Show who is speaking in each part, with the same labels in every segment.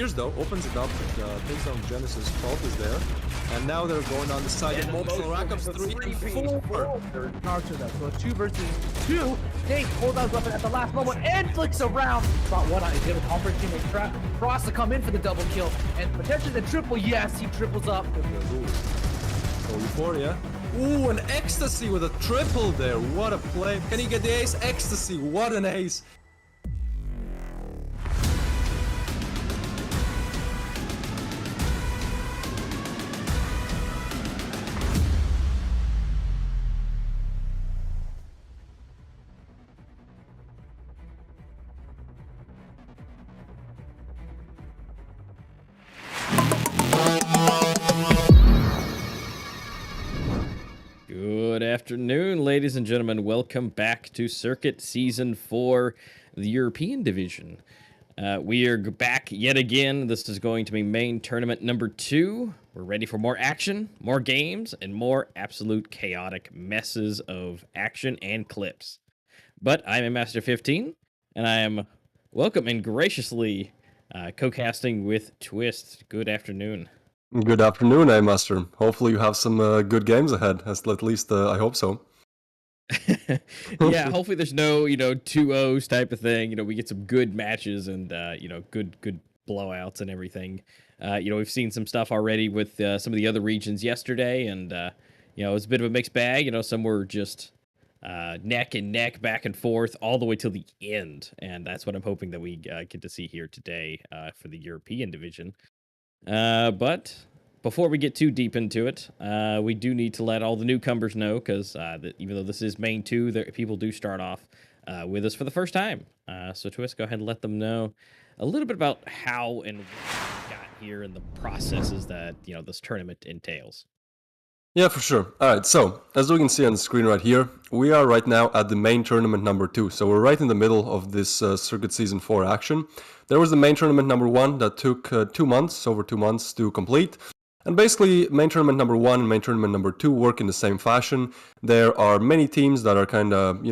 Speaker 1: clears though, opens it up, takes down Genesis, 12 is there. And now they're going on the side of multiple rackups, 3 and 4.
Speaker 2: Archer though, so 2 versus 2. Dave pulls out his weapon at the last moment and flicks around. Spot one on his able to offer teammate trap. Frost to come in for the double kill and potentially the triple. Yes, he triples up.
Speaker 1: So Euphoria. Ooh, an Ecstasy with a triple there. What a play. Can he get the ace? Ecstasy, what an ace.
Speaker 3: Good afternoon, ladies and gentlemen. Welcome back to Circuit Season 4, the European Division. We are back yet again. This is going to be main tournament number 2. We're ready for more action, more games, and more absolute chaotic messes of action and clips. But I'm a Master 15, and I am welcome and graciously co-casting with Twist. Good afternoon.
Speaker 1: Good afternoon, Master. Hopefully you have some good games ahead, at least I hope so.
Speaker 3: Yeah, hopefully there's no, 2-0s type of thing. We get some good matches and, good blowouts and everything. We've seen some stuff already with some of the other regions yesterday, and, it was a bit of a mixed bag. Some were just neck and neck, back and forth, all the way till the end. And that's what I'm hoping that we get to see here today for the European division. But before we get too deep into it, we do need to let all the newcomers know, because even though this is main 2, people do start off with us for the first time. So Twist, go ahead and let them know a little bit about how and what we got here and the processes that this tournament entails.
Speaker 1: Yeah, for sure. All right, so as we can see on the screen right here, we are right now at the main tournament number 2. So we're right in the middle of this Circuit Season 4 action. There was the main tournament number 1 that took over 2 months to complete. And basically, main tournament number 1 and main tournament number 2 work in the same fashion. There are many teams that are kind of,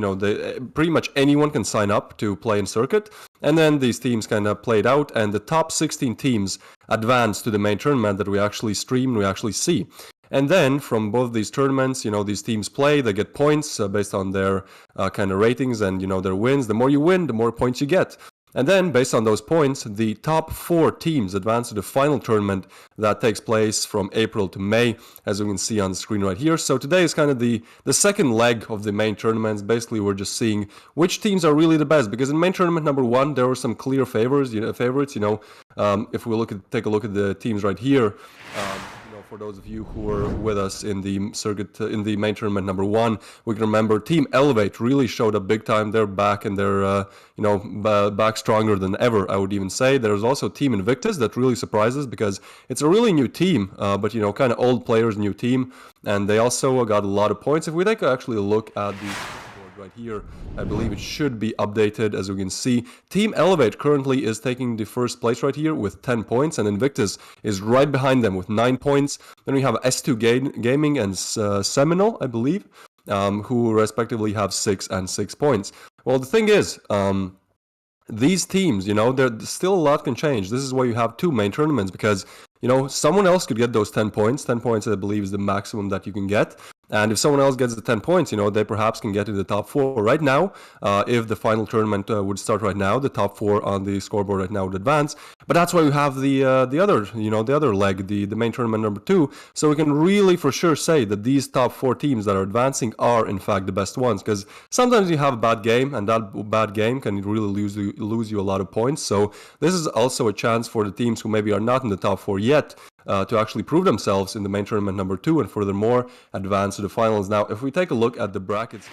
Speaker 1: pretty much anyone can sign up to play in Circuit. And then these teams kind of play it out, and the top 16 teams advance to the main tournament that we actually stream, we actually see. And then from both these tournaments, these teams play, they get points based on their kind of ratings and, their wins. The more you win, the more points you get. And then based on those points, the top 4 teams advance to the final tournament that takes place from April to May, as we can see on the screen right here. So today is kind of the second leg of the main tournaments. Basically, we're just seeing which teams are really the best, because in main tournament number 1, there were some clear favorites. If we take a look at the teams right here, for those of you who were with us in the circuit, in the main tournament number 1, we can remember Team Elevate really showed up big time. They're back, and they're, back stronger than ever, I would even say. There's also Team Invictus that really surprises, because it's a really new team, but, kind of old players, new team. And they also got a lot of points. If we take actually a look at the right here, I believe it should be updated. As we can see, Team Elevate currently is taking the first place right here with 10 points, and Invictus is right behind them with 9 points. Then we have S2 Gaming and Seminole, I believe, who respectively have 6 and 6 points. Well, the thing is, these teams, there's still a lot can change. This is why you have 2 main tournaments, because someone else could get those 10 points. 10 points, I believe, is the maximum that you can get. And if someone else gets the 10 points, they perhaps can get in the top 4. Right now, if the final tournament would start right now, the top 4 on the scoreboard right now would advance. But that's why we have the other leg, the main tournament number 2. So we can really for sure say that these top 4 teams that are advancing are in fact the best ones. Because sometimes you have a bad game, and that bad game can really lose you a lot of points. So this is also a chance for the teams who maybe are not in the top 4 yet, to actually prove themselves in the main tournament number 2 and furthermore advance to the finals. Now, if we take a look at the brackets,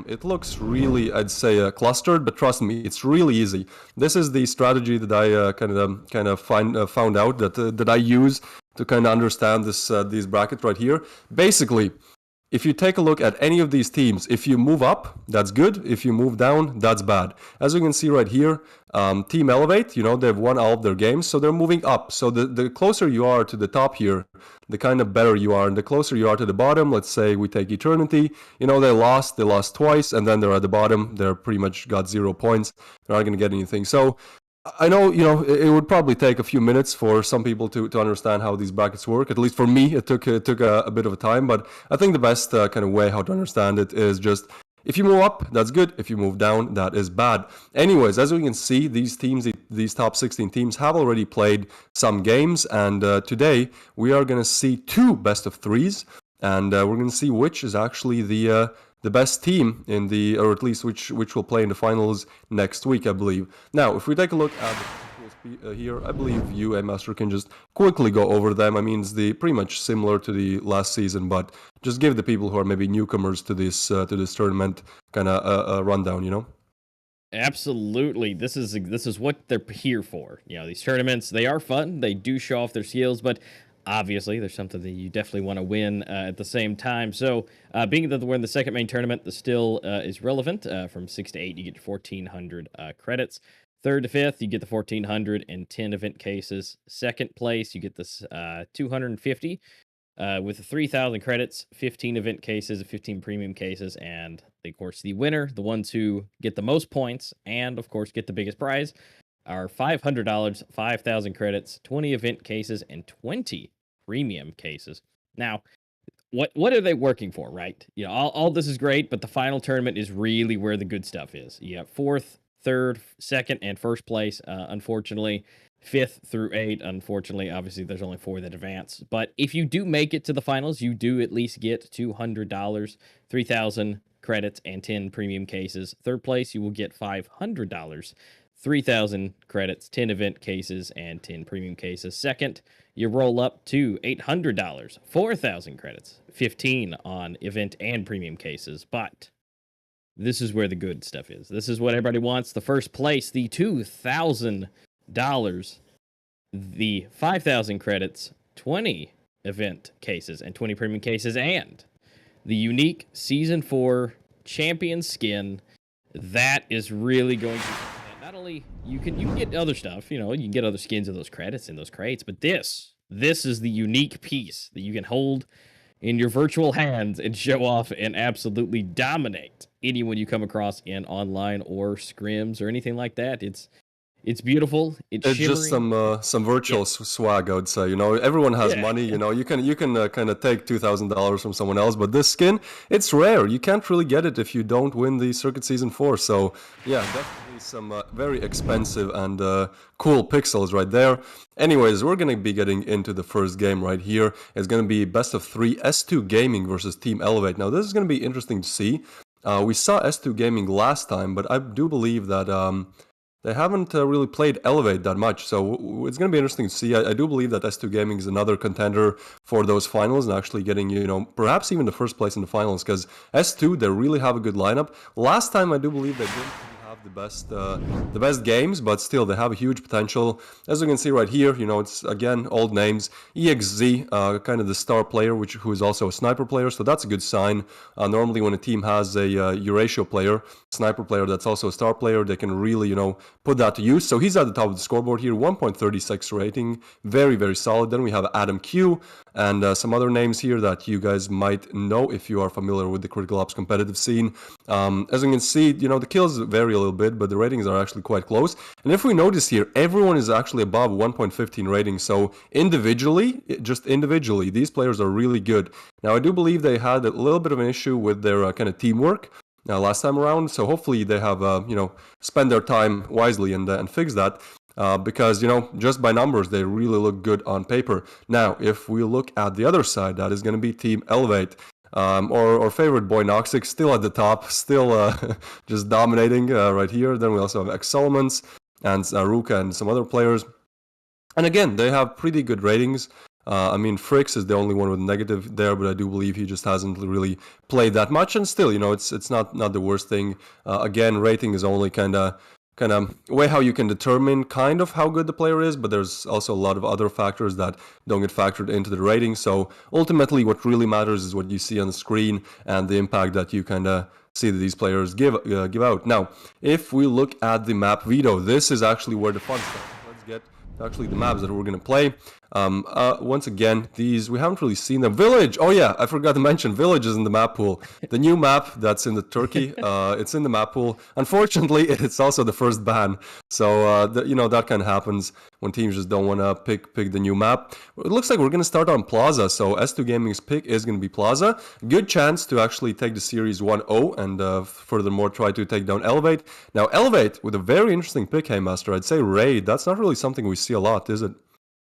Speaker 1: it looks really, I'd say, clustered, but trust me, it's really easy. This is the strategy that I kind of found out that I use to kind of understand these brackets right here. Basically, if you take a look at any of these teams, if you move up, that's good. If you move down, that's bad. As you can see right here, Team Elevate, they've won all of their games, so they're moving up. So the closer you are to the top here, the kind of better you are. And the closer you are to the bottom, let's say we take Eternity, they lost twice, and then they're at the bottom. They're pretty much got 0 points. They're not going to get anything. So I know, it would probably take a few minutes for some people to understand how these brackets work. At least for me, it took a bit of a time, but I think the best kind of way how to understand it is just if you move up, that's good. If you move down, that is bad. Anyways, as we can see, these teams, these top 16 teams, have already played some games, and today we are going to see two best of threes, and we're going to see which is actually the best team in the, or at least which will play in the finals next week, I believe. Now, if we take a look at the pools here, I believe you, Master, can just quickly go over them. I mean, it's pretty much similar to the last season, but just give the people who are maybe newcomers to this tournament kind of a rundown,
Speaker 3: Absolutely. This is what they're here for. These tournaments, they are fun. They do show off their skills, but obviously there's something that you definitely want to win at the same time. So being that we're in the second main tournament, the still is relevant. From 6 to 8, you get 1,400 credits. 3rd to 5th, you get the 1,410 event cases. 2nd place, you get this 250 with the 3,000 credits, 15 event cases, 15 premium cases, and of course the winner, the ones who get the most points and of course get the biggest prize, are $500, 5,000 credits, 20 event cases, and 20 premium cases. Now, what are they working for, right? All this is great, but the final tournament is really where the good stuff is. You have 4th, 3rd, 2nd, and 1st place. Unfortunately, 5th through 8. Unfortunately, obviously, there's only 4 that advance. But if you do make it to the finals, you do at least get $200, 3,000 credits, and 10 premium cases. 3rd place, you will get $500. 3,000 credits, 10 event cases, and 10 premium cases. 2nd, you roll up to $800, 4,000 credits, 15 on event and premium cases. But this is where the good stuff is. This is what everybody wants. The 1st place, the $2,000, the 5,000 credits, 20 event cases, and 20 premium cases, and the unique Season 4 champion skin. That is really going to... Not only you can get other stuff, you can get other skins of those credits in those crates, but this is the unique piece that you can hold in your virtual hands and show off and absolutely dominate anyone you come across in online or scrims or anything like that. It's beautiful. It's
Speaker 1: just some virtual swag, I would say. Everyone has money. You can kind of take $2,000 from someone else, but this skin, it's rare. You can't really get it if you don't win the Circuit Season 4. So yeah, definitely some very expensive and cool pixels right there. Anyways, we're gonna be getting into the first game right here. It's gonna be best of 3 S2 Gaming versus Team Elevate. Now this is gonna be interesting to see. We saw S2 Gaming last time, but I do believe that they haven't really played Elevate that much, so it's going to be interesting to see. I do believe that S2 Gaming is another contender for those finals and actually getting, perhaps even the 1st place in the finals, because S2, they really have a good lineup. Last time, I do believe they didn't really have the best games, but still, they have a huge potential. As you can see right here, it's, again, old names. EXZ, kind of the star player, who is also a sniper player, so that's a good sign. Normally, when a team has a Eurasia player, sniper player that's also a star player, they can really, put that to use. So he's at the top of the scoreboard here, 1.36 rating, very, very solid. Then we have Adam Q and some other names here that you guys might know if you are familiar with the Critical Ops competitive scene. As you can see, the kills vary a little bit, but the ratings are actually quite close. And if we notice here, everyone is actually above 1.15 rating. So just individually, these players are really good. Now, I do believe they had a little bit of an issue with their kind of teamwork last time around. So hopefully they have, spend their time wisely and fix that. Because, just by numbers, they really look good on paper. Now, if we look at the other side, that is going to be Team Elevate. Our favorite boy Noxic, still at the top, still just dominating right here. Then we also have X Solomons and Ruka and some other players. And again, they have pretty good ratings. Frix is the only one with negative there, but I do believe he just hasn't really played that much. And still, it's not the worst thing. Again, rating is only kind of way how you can determine kind of how good the player is, but there's also a lot of other factors that don't get factored into the rating. So ultimately, what really matters is what you see on the screen and the impact that you kind of see that these players give out. Now, if we look at the map Veto, this is actually where the fun starts. Let's get actually the maps that we're going to play. Once again, these we haven't really seen them. Village. Oh yeah, I forgot to mention Village is in the map pool. The new map that's in the Turkey. It's in the map pool. Unfortunately, it's also the first ban. So that kind of happens when teams just don't want to pick the new map. It looks like we're going to start on Plaza. So S2 Gaming's pick is going to be Plaza. Good chance to actually take the series 1-0 and furthermore try to take down Elevate. Now Elevate with a very interesting pick, hey Master. I'd say Raid. That's not really something we see a lot, is it?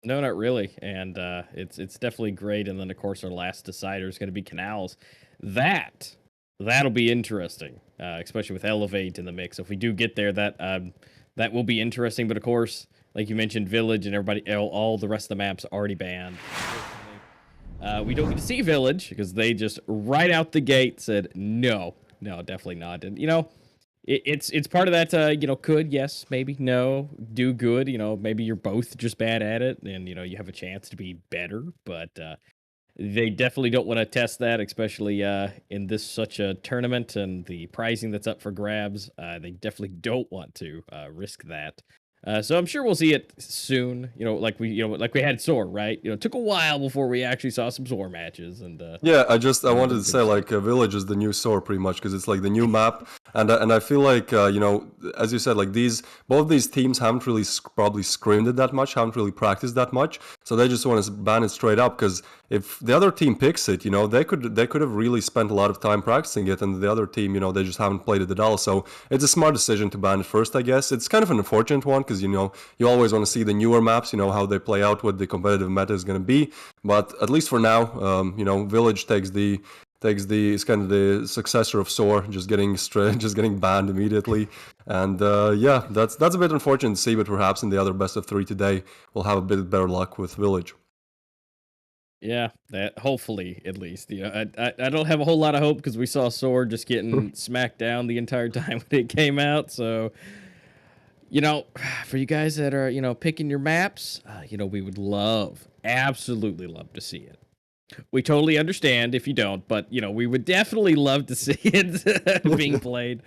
Speaker 3: No, not really. And it's definitely great. And then of course our last decider is going to be Canals. That'll be interesting, especially with Elevate in the mix. If we do get there, that will be interesting. But of course, like you mentioned, Village and everybody, all the rest of the maps already banned. We don't get to see Village because they just right out the gate said no, definitely not. And it's part of that. Could, yes, maybe, no, do good. Maybe you're both just bad at it, and you have a chance to be better. But they definitely don't want to test that, especially in this such a tournament and the pricing that's up for grabs. They definitely don't want to risk that. So I'm sure we'll see it soon. Like we had Soar, right? It took a while before we actually saw some Soar matches. And
Speaker 1: yeah, I wanted to say like Village is the new Soar pretty much because it's like the new map, and I feel like as you said, like both these teams haven't really probably scrimmed it that much, haven't really practiced that much, so they just want to ban it straight up because if the other team picks it, they could have really spent a lot of time practicing it, and the other team, they just haven't played it at all. So it's a smart decision to ban it first, I guess. It's kind of an unfortunate one because you always want to see the newer maps, how they play out, what the competitive meta is going to be. But at least for now, Village is kind of the successor of Soar, just getting banned immediately. And yeah, that's a bit unfortunate to see, but perhaps in the other best of 3 today, we'll have a bit better luck with Village.
Speaker 3: Yeah, that hopefully at least. I don't have a whole lot of hope because we saw Sword just getting smacked down the entire time when it came out. So, for you guys that are picking your maps, we would absolutely love to see it. We totally understand if you don't, but we would definitely love to see it being played.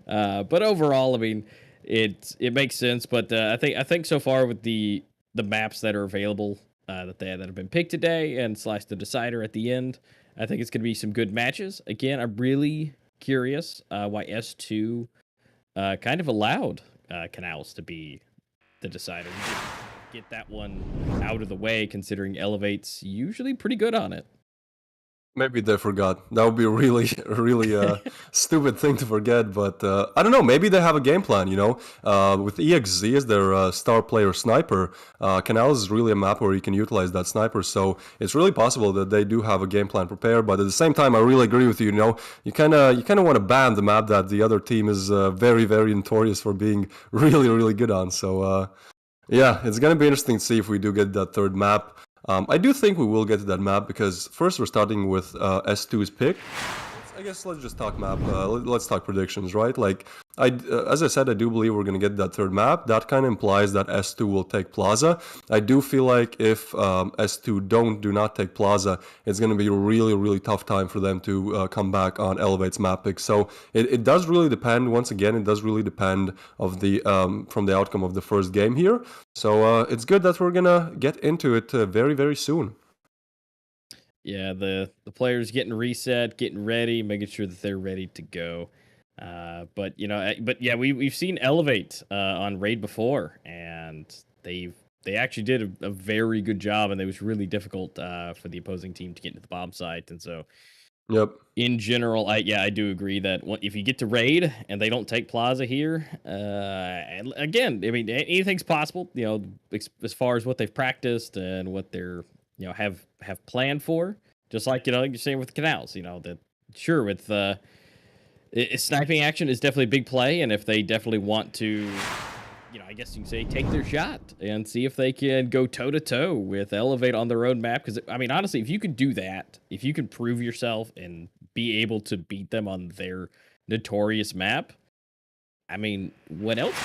Speaker 3: But overall, I mean, it makes sense. But I think so far with the maps that are available. That have been picked today and / the decider at the end. I think it's going to be some good matches. Again, I'm really curious why S2 kind of allowed Canals to be the decider. Get that one out of the way, considering Elevate's usually pretty good on it.
Speaker 1: Maybe they forgot. That would be a really stupid thing to forget. But I don't know. Maybe they have a game plan. With EXZ as their star player sniper, Canals is really a map where you can utilize that sniper. So it's really possible that they do have a game plan prepared. But at the same time, I really agree with you. You kind of want to ban the map that the other team is very, very notorious for being really, really good on. So yeah, it's gonna be interesting to see if we do get that third map. I do think we will get to that map because first we're starting with S2's pick. I guess let's just talk map. Let's talk predictions, right? Like, as I said, I do believe we're going to get that third map. That kind of implies that S2 will take Plaza. I do feel like if S2 do not take Plaza, it's going to be a really, really tough time for them to come back on Elevate's map pick. So it does really depend. Once again, it does really depend of the from the outcome of the first game here. So it's good that we're gonna get into it very, very soon.
Speaker 3: Yeah, the players getting reset, getting ready, making sure that they're ready to go. But yeah, we've seen Elevate on Raid before, and they actually did a very good job, and it was really difficult for the opposing team to get into the bomb site. And so,
Speaker 1: yep.
Speaker 3: In general, I do agree that if you get to Raid and they don't take Plaza here, and again, I mean anything's possible. As far as what they've practiced and what they're have planned for, just like you're saying with Canals, that sure with sniping action is definitely a big play, and if they definitely want to, I guess you can say take their shot and see if they can go toe to toe with Elevate on their own map. Because I mean, honestly, if you can do that, if you can prove yourself and be able to beat them on their notorious map, I mean, what else?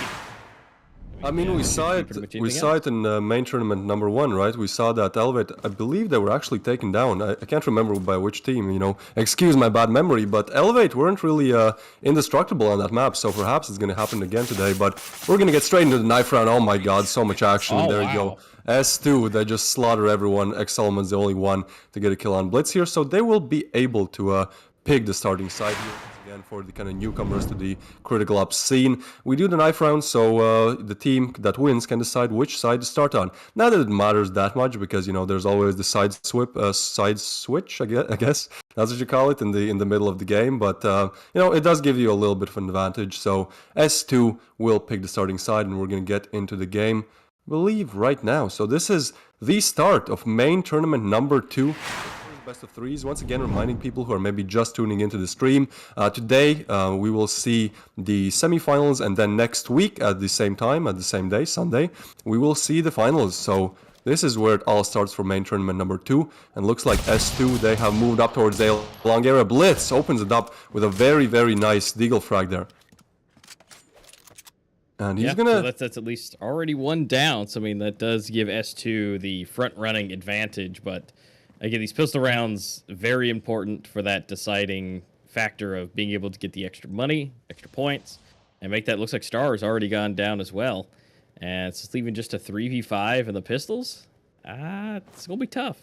Speaker 1: I mean, we
Speaker 3: you
Speaker 1: saw
Speaker 3: can
Speaker 1: it.
Speaker 3: do pretty much
Speaker 1: We
Speaker 3: anything
Speaker 1: saw
Speaker 3: else.
Speaker 1: it in main tournament number 1, right? We saw that Elevate. I believe they were actually taken down. I can't remember by which team. You know, excuse my bad memory, but Elevate weren't really indestructible on that map. So perhaps it's going to happen again today. But we're going to get straight into the knife round. Oh my God, so much action!
Speaker 3: Oh,
Speaker 1: And there you
Speaker 3: wow.
Speaker 1: go. S2, they just slaughter everyone. Excelman's the only one to get a kill on Blitz here, so they will be able to pick the starting side here. Again, for the kind of newcomers to the critical ops scene. We do the knife round, so the team that wins can decide which side to start on. Not that it matters that much, because you know there's always the side switch. I guess that's what you call it in the middle of the game. But you know, it does give you a little bit of an advantage. So S2 will pick the starting side, and we're gonna get into the game, I believe, right now. So this is the start of main tournament number 2. Best of threes. Once again, reminding people who are maybe just tuning into the stream, today we will see the semifinals, and then next week at the same time, at the same day, Sunday, we will see the finals. So this is where it all starts for main tournament number 2, and looks like S2, they have moved up towards the long area. Blitz opens it up with a very, very nice deagle frag there. And he's gonna...
Speaker 3: So that's at least already one down. So I mean, that does give S2 the front running advantage, but again, these pistol rounds, very important for that deciding factor of being able to get the extra money, extra points, and make that. Looks like Star has already gone down as well. And it's leaving just a 3v5 in the pistols. It's going to be tough.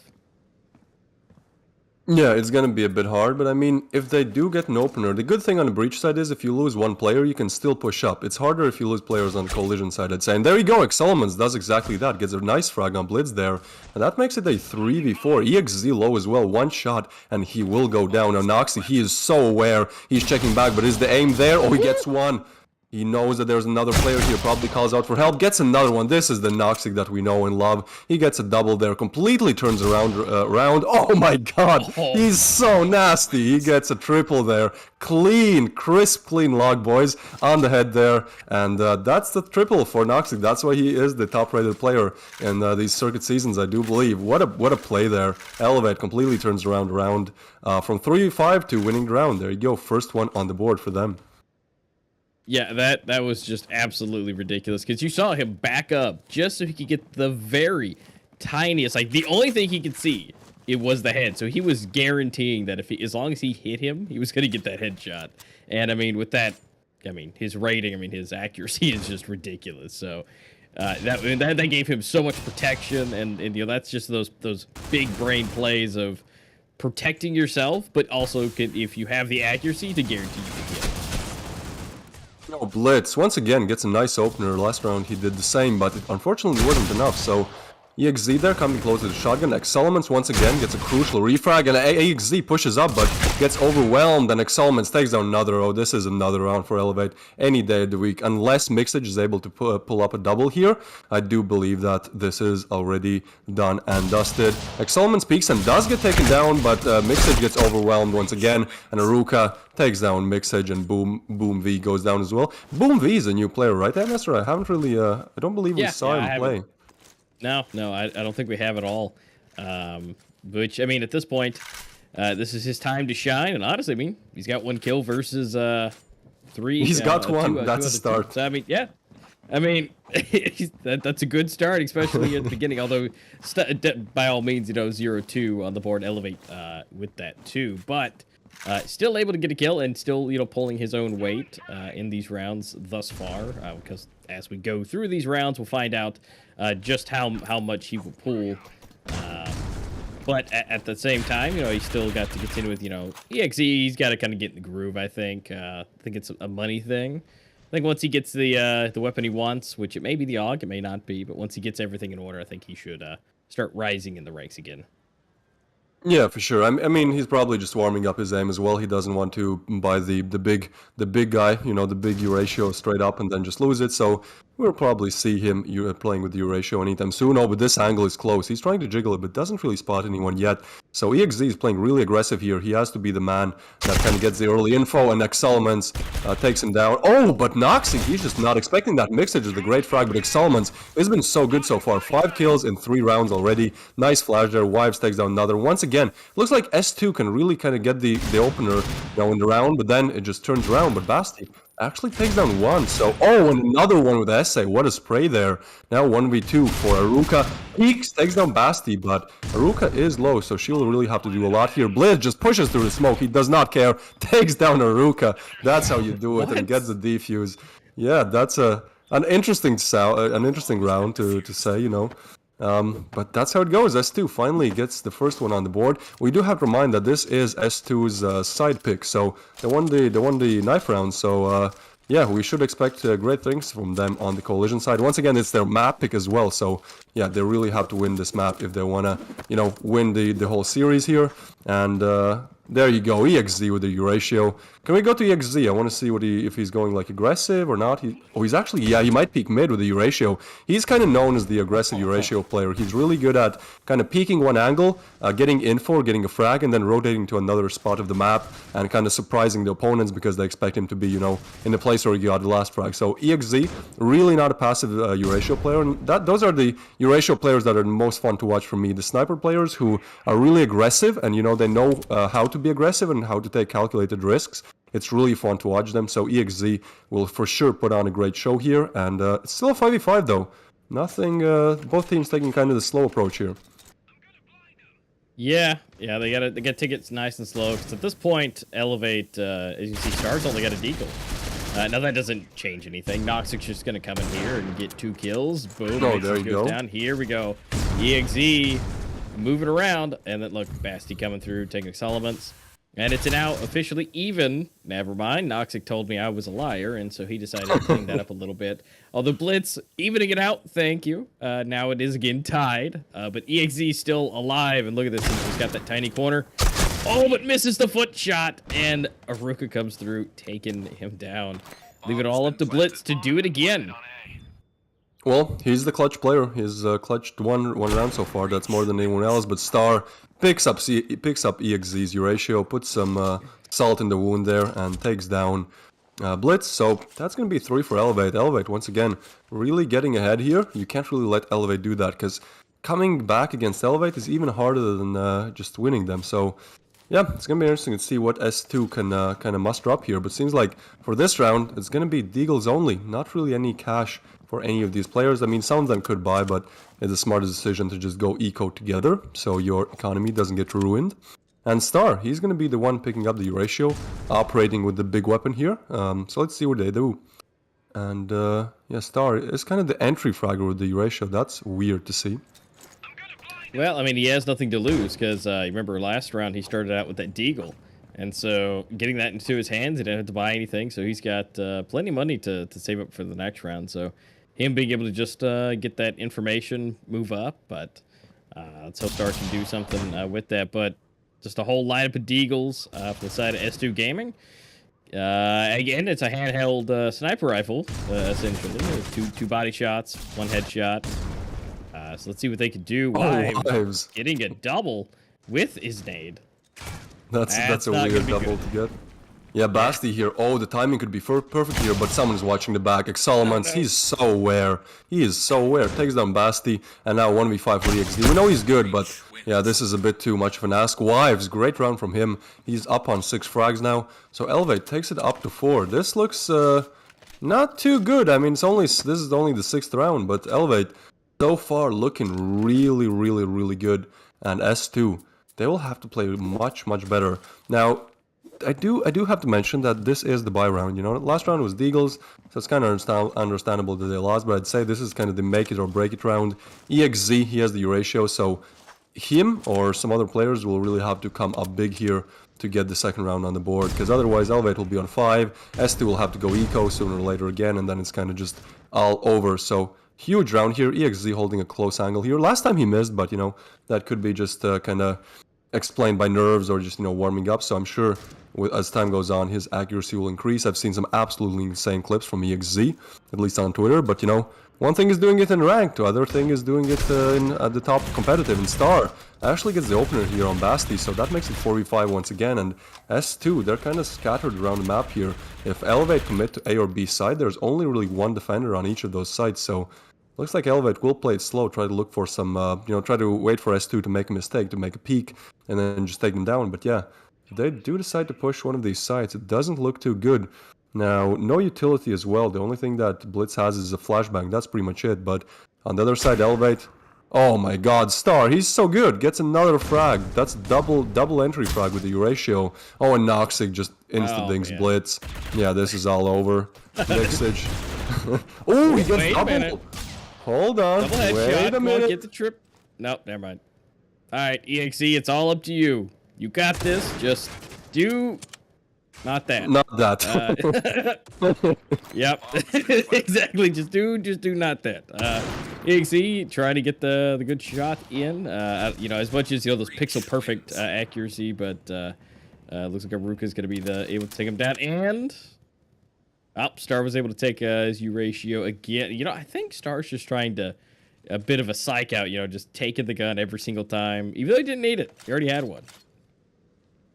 Speaker 1: Yeah, it's gonna be a bit hard, but I mean, if they do get an opener, the good thing on the breach side is if you lose one player, you can still push up. It's harder if you lose players on the collision side, I'd say. And there you go, Excelmans does exactly that, gets a nice frag on Blitz there, and that makes it a 3v4. EXZ low as well, one shot, and he will go down. Now Noxy, he is so aware, he's checking back, but is the aim there? Oh, he gets one. He knows that there's another player here, probably calls out for help, gets another one. This is the Noxic that we know and love. He gets a double there, completely turns around. Oh my God, he's so nasty. He gets a triple there. Clean, crisp, clean log, boys, on the head there. And that's the triple for Noxic. That's why he is the top-rated player in these circuit seasons, I do believe. What a play there. Elevate completely turns around from 3v5 to winning the round. There you go, first one on the board for them.
Speaker 3: Yeah, that was just absolutely ridiculous, because you saw him back up just so he could get the very tiniest, like the only thing he could see, it was the head. So he was guaranteeing that as long as he hit him, he was going to get that headshot. And I mean, with that, I mean, his rating, I mean, his accuracy is just ridiculous. So that gave him so much protection, and you know, that's just those big brain plays of protecting yourself, but also if you have the accuracy, to guarantee you the kill.
Speaker 1: No, Blitz once again gets a nice opener. Last round he did the same, but it unfortunately wasn't enough. So EXZ there coming close to the shotgun. Excelmans once again gets a crucial refrag, and EXZ pushes up but gets overwhelmed, and Excelmans takes down another. Oh, this is another round for Elevate any day of the week. Unless Mixage is able to pull up a double here, I do believe that this is already done and dusted. Excelmans peeks and does get taken down, but Mixage gets overwhelmed once again, and Aruka takes down Mixage, and Boom V goes down as well. Boom V is a new player, right, Master? I haven't really, I don't believe we saw him play.
Speaker 3: No, I don't think we have at all. Which, I mean, at this point, this is his time to shine. And honestly, I mean, he's got one kill versus 3.
Speaker 1: He's got one. That's a start.
Speaker 3: So, I mean, yeah. I mean, that's a good start, especially at the beginning. Although, by all means, you know, 0-2 on the board, Elevate with that too. But still able to get a kill, and still, you know, pulling his own weight in these rounds thus far. Because as we go through these rounds, we'll find out just how much he will pull. But at the same time, you know, he still got to continue with, you know, EXE. He's got to kind of get in the groove, I think. I think it's a money thing. I think once he gets the weapon he wants, which it may be the AUG, it may not be, but once he gets everything in order, I think he should start rising in the ranks again.
Speaker 1: Yeah, for sure. I mean, he's probably just warming up his aim as well. He doesn't want to buy the big guy, you know, the big U ratio straight up and then just lose it. So we'll probably see him playing with the U ratio anytime soon. Oh, but this angle is close. He's trying to jiggle it, but doesn't really spot anyone yet. So EXZ is playing really aggressive here. He has to be the man that kind of gets the early info, and Excelmans takes him down. Oh, but Noxy, he's just not expecting that. Mixage is the great frag, but Excelmans has been so good so far. 5 kills in 3 rounds already. Nice flash there. Wives takes down another. Once again, looks like S2 can really kind of get the opener, you know, in the round, but then it just turns around. But Basti Actually takes down one. So, oh, and another one with Essay. What a spray there. Now 1v2 for Aruka. Peeks, takes down Basti, but Aruka is low, so she'll really have to do a lot here. Blitz just pushes through the smoke. He does not care. Takes down Aruka. That's how you do it, and gets the defuse. Yeah, that's an interesting round to say, you know. But that's how it goes. S2 finally gets the first one on the board. We do have to remind that this is S2's side pick, so they won the knife round. So yeah, we should expect great things from them on the Coalition side. Once again, it's their map pick as well. So yeah, they really have to win this map if they wanna, you know, win the whole series here. And there you go, EXZ with the Euratio. Can we go to EXZ? I want to see if he's going like aggressive or not. He's actually, yeah, he might peek mid with the Euratio. He's kind of known as the aggressive Euratio player. He's really good at kind of peeking one angle, getting info, getting a frag, and then rotating to another spot of the map and kind of surprising the opponents because they expect him to be, you know, in the place where he got the last frag. So EXZ, really not a passive Euratio player. And those are the Euratio players that are the most fun to watch for me. The sniper players who are really aggressive and, you know, they know how to be aggressive and how to take calculated risks. It's really fun to watch them. So EXZ will for sure put on a great show here. And it's still a 5v5 though. Nothing, both teams taking kind of the slow approach here.
Speaker 3: Yeah, they got tickets nice and slow. Because at this point, Elevate, as you see, Star's only got a deagle. Now that doesn't change anything. Noxic's just gonna come in here and get 2 kills. Boom,
Speaker 1: oh, there you go.
Speaker 3: Down. Here we go. EXZ moving around, and then look, Basti coming through, taking elements. And it's now officially even. Never mind, Noxic told me I was a liar, and so he decided to clean that up a little bit. Although Blitz evening it out, thank you. Now it is again tied, but EXZ still alive, and look at this, he's got that tiny corner. Oh, but misses the foot shot, and Aruka comes through, taking him down. Leave it all up to Blitz to do it again.
Speaker 1: Well, he's the clutch player. He's clutched one round so far. That's more than anyone else. But Star picks up EXZ's Euratio, puts some salt in the wound there, and takes down Blitz. So that's going to be 3 for Elevate. Elevate, once again, really getting ahead here. You can't really let Elevate do that, because coming back against Elevate is even harder than just winning them. So yeah, it's going to be interesting to see what S2 can kind of muster up here. But seems like for this round, it's going to be deagles only. Not really any cash for any of these players. I mean, some of them could buy, but it's the smartest decision to just go eco together, so your economy doesn't get ruined. And Star, he's going to be the one picking up the Euratio, operating with the big weapon here. So let's see what they do. And yeah, Star is kind of the entry fragger with the Euratio. That's weird to see.
Speaker 3: Well, I mean, he has nothing to lose, because remember last round he started out with that deagle. And so getting that into his hands, he didn't have to buy anything, so he's got plenty of money to save up for the next round. So him being able to just get that information, move up, but let's hope Star can do something with that. But just a whole lineup of deagles for the side of S2 Gaming. Again, it's a handheld sniper rifle, essentially. Two body shots, 1 headshot. So let's see what they can do.
Speaker 1: Wives.
Speaker 3: Getting a double with his nade.
Speaker 1: That's a weird double to get. Yeah, Basti here. Oh, the timing could be perfect here, but someone's watching the back. Exalements, he's so aware. He is so aware. Takes down Basti, and now 1v5 for EXD. We know he's good, but yeah, this is a bit too much of an ask. Wives, great round from him. He's up on 6 frags now. So Elevate takes it up to 4. This looks not too good. I mean, this is only the 6th round, but Elevate so far looking really, really, really good. And S2, they will have to play much, much better. Now, I do have to mention that this is the buy round. You know, last round was Deagles, so it's kind of understandable that they lost. But I'd say this is kind of the make it or break it round. EXZ, he has the Euratio, so him or some other players will really have to come up big here to get the second round on the board. Because otherwise, Elevate will be on 5. S2 will have to go eco sooner or later again, and then it's kind of just all over. So huge round here. EXZ holding a close angle here. Last time he missed, but you know that could be just kind of explained by nerves or just, you know, warming up. So I'm sure as time goes on, his accuracy will increase. I've seen some absolutely insane clips from EXZ, at least on Twitter. But, you know, one thing is doing it in ranked, the other thing is doing it at the top competitive. And Star actually gets the opener here on Basti, so that makes it 4v5 once again. And S2, they're kind of scattered around the map here. If Elevate commit to A or B side, there's only really one defender on each of those sides. So looks like Elevate will play it slow, try to look for some, you know, try to wait for S2 to make a mistake, to make a peek, and then just take them down. But yeah, if they do decide to push one of these sides, it doesn't look too good. Now, no utility as well. The only thing that Blitz has is a flashbang. That's pretty much it. But on the other side, Elevate. Oh my god, Star, he's so good. Gets another frag. That's double entry frag with the Euratio. Oh, and Noxic just insta-dinks Blitz. Yeah, this is all over. Mixage. Oh, he gets double. Hold on.
Speaker 3: Double headshot.
Speaker 1: Wait a minute.
Speaker 3: Get the trip. Nope, never mind. All right, EXE, it's all up to you. You got this. Just do not that.
Speaker 1: Not that.
Speaker 3: Yep. Exactly. Just do not that. EXE trying to get the good shot in. You know, as much as those pixel perfect accuracy, but looks like Aruka's gonna be able to take him down. And Star was able to take his U ratio again. You know, I think Star's just trying to a bit of a psych out. You know, just taking the gun every single time, even though he didn't need it. He already had one.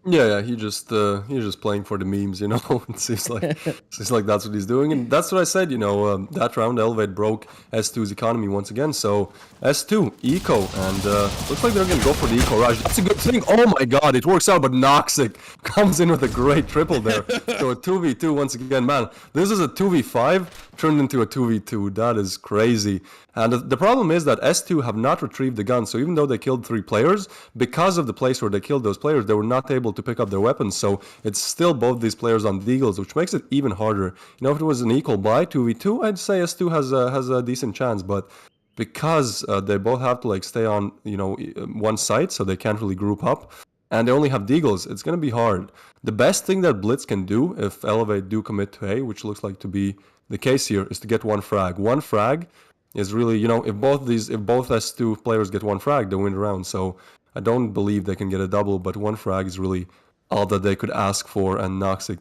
Speaker 1: Yeah, he's just playing for the memes, you know. It seems like that's what he's doing, and that's what I said. You know, that round Elevate broke S2's economy once again. So S2 eco, and looks like they're gonna go for the eco rush. That's a good thing. Oh my god, it works out, but Noxic comes in with a great triple there. So a 2v2 once again, man. This is a 2v5 turned into a 2v2. That is crazy. And the problem is that S2 have not retrieved the gun, so even though they killed 3 players, because of the place where they killed those players, they were not able to pick up their weapons, so it's still both these players on Deagles, which makes it even harder. You know, if it was an equal buy, 2v2, I'd say S2 has a decent chance, but because they both have to like stay on, you know, one site, so they can't really group up, and they only have Deagles, it's going to be hard. The best thing that Blitz can do, if Elevate do commit to A, which looks like to be the case here, is to get one frag. One frag is really, you know, if both S2 players get one frag, they win the round. So I don't believe they can get a double, but one frag is really all that they could ask for. And Noxic,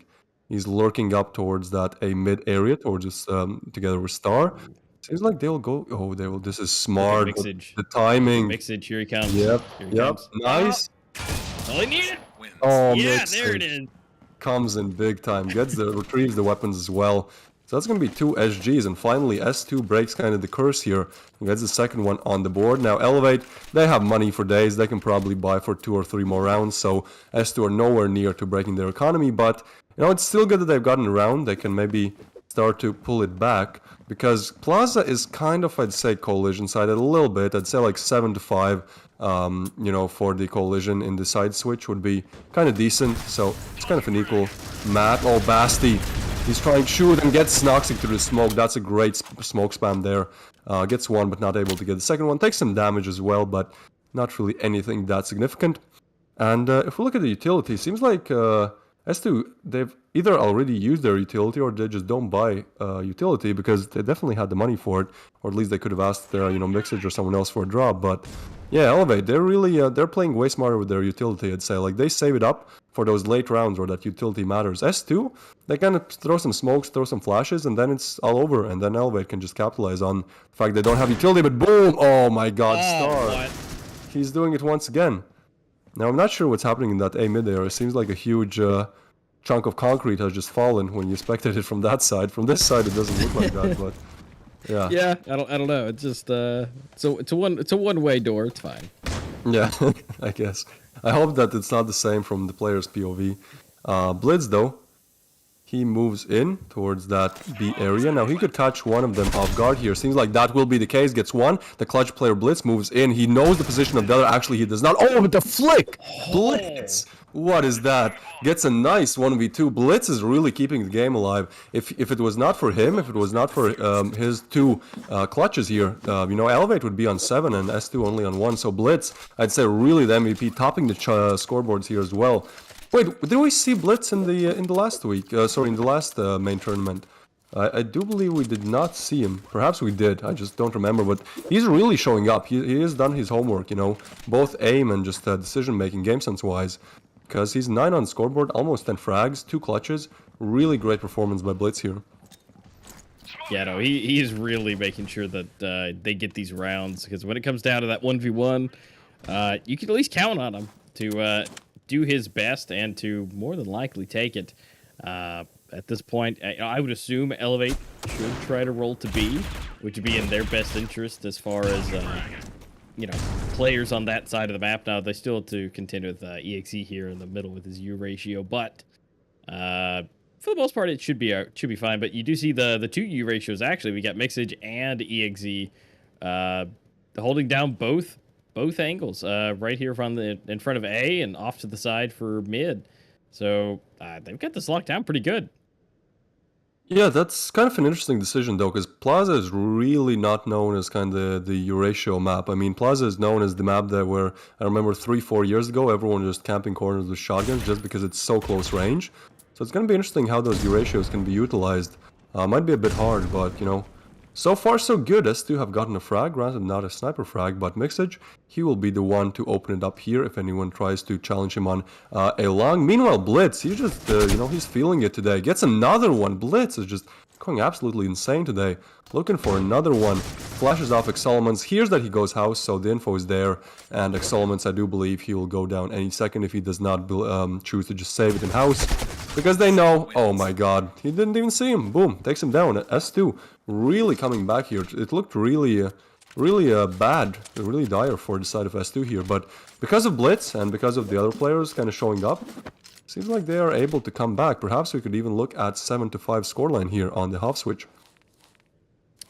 Speaker 1: he's lurking up towards that A mid area, towards this, together with Star. Seems like they'll go. Oh, they will. This is smart. The timing.
Speaker 3: Mixage, here he comes.
Speaker 1: Yep.
Speaker 3: Here he comes.
Speaker 1: Nice.
Speaker 3: All he needed.
Speaker 1: Oh,
Speaker 3: yeah,
Speaker 1: Mixage
Speaker 3: there it is.
Speaker 1: comes in big time. Retrieves the weapons as well. So that's going to be 2 SGs, and finally S2 breaks kind of the curse here and gets the second one on the board. Now Elevate, they have money for days. They can probably buy for 2 or 3 more rounds, so S2 are nowhere near to breaking their economy, but you know, it's still good that they've gotten around. They can maybe start to pull it back, because Plaza is kind of, I'd say, coalition sided a little bit. I'd say like 7-5, you know, for the coalition in the side switch would be kind of decent, so it's kind of an equal map. Oh, Basti. He's trying to shoot and gets Noxic through the smoke. That's a great smoke spam there. Gets one, but not able to get the second one. Takes some damage as well, but not really anything that significant. And if we look at the utility, seems like S2, they've either already used their utility or they just don't buy utility, because they definitely had the money for it, or at least they could have asked their, you know, Mixage or someone else for a drop. But yeah, Elevate, they're really they're playing way smarter with their utility, I'd say. Like, they save it up for those late rounds where that utility matters. S2, they kind of throw some smokes, throw some flashes, and then it's all over, and then Elevate can just capitalize on the fact they don't have utility. But boom! Oh my god, Star!
Speaker 3: What?
Speaker 1: He's doing it once again. Now, I'm not sure what's happening in that A mid there. It seems like a huge chunk of concrete has just fallen when you spectate it from that side. From this side, it doesn't look like that, but yeah.
Speaker 3: Yeah, I don't know. It's just so it's a one-way door. It's fine.
Speaker 1: Yeah, I guess. I hope that it's not the same from the player's POV. Blitz, though, he moves in towards that B area. Now, he could catch one of them off guard here. Seems like that will be the case. Gets one. The clutch player Blitz moves in. He knows the position of the other. Actually, he does not. Oh, but the flick! Blitz! What is that? Gets a nice 1v2. Blitz is really keeping the game alive. If it was not for him, if it was not for his 2 clutches here, you know, Elevate would be on 7 and S2 only on 1. So Blitz, I'd say, really the MVP, topping the scoreboards here as well. Wait, did we see Blitz in the last week? Sorry, in the last main tournament. I do believe we did not see him. Perhaps we did. I just don't remember. But he's really showing up. He has done his homework, you know, both aim and just decision-making, game sense-wise. Because he's 9 on scoreboard, almost 10 frags, 2 clutches. Really great performance by Blitz here.
Speaker 3: Yeah, no, he is really making sure that they get these rounds, because when it comes down to that 1v1, you can at least count on him to do his best and to more than likely take it. At this point, I would assume Elevate should try to roll to B, which would be in their best interest as far as you know, players on that side of the map. Now, they still have to contend with EXE here in the middle with his U ratio, but for the most part, it should be fine. But you do see the two U ratios. Actually, we got Mixage and EXE holding down both angles right here from in front of A and off to the side for mid. So they've got this locked down pretty good.
Speaker 1: Yeah, that's kind of an interesting decision though, because Plaza is really not known as kind of the Eurasia map. I mean, Plaza is known as the map that where I remember 3-4 years ago, everyone just camping corners with shotguns just because it's so close range. So it's going to be interesting how those Eurasios can be utilized. Might be a bit hard, but you know, so far so good. S2 have gotten a frag, granted not a sniper frag, but Mixage, he will be the one to open it up here if anyone tries to challenge him on a long. Meanwhile, Blitz, he just, you know, he's feeling it today. Gets another one. Blitz is just going absolutely insane today. Looking for another one. Flashes off Exoluments. Hears that he goes house, so the info is there. And Exoluments, I do believe he will go down any second if he does not choose to just save it in house. Because they know, oh my god, he didn't even see him. Boom, takes him down. S2 really coming back here. It looked really bad, really dire for the side of S2 here. But because of Blitz and because of the other players kind of showing up, seems like they are able to come back. Perhaps we could even look at 7-5 scoreline here on the half switch.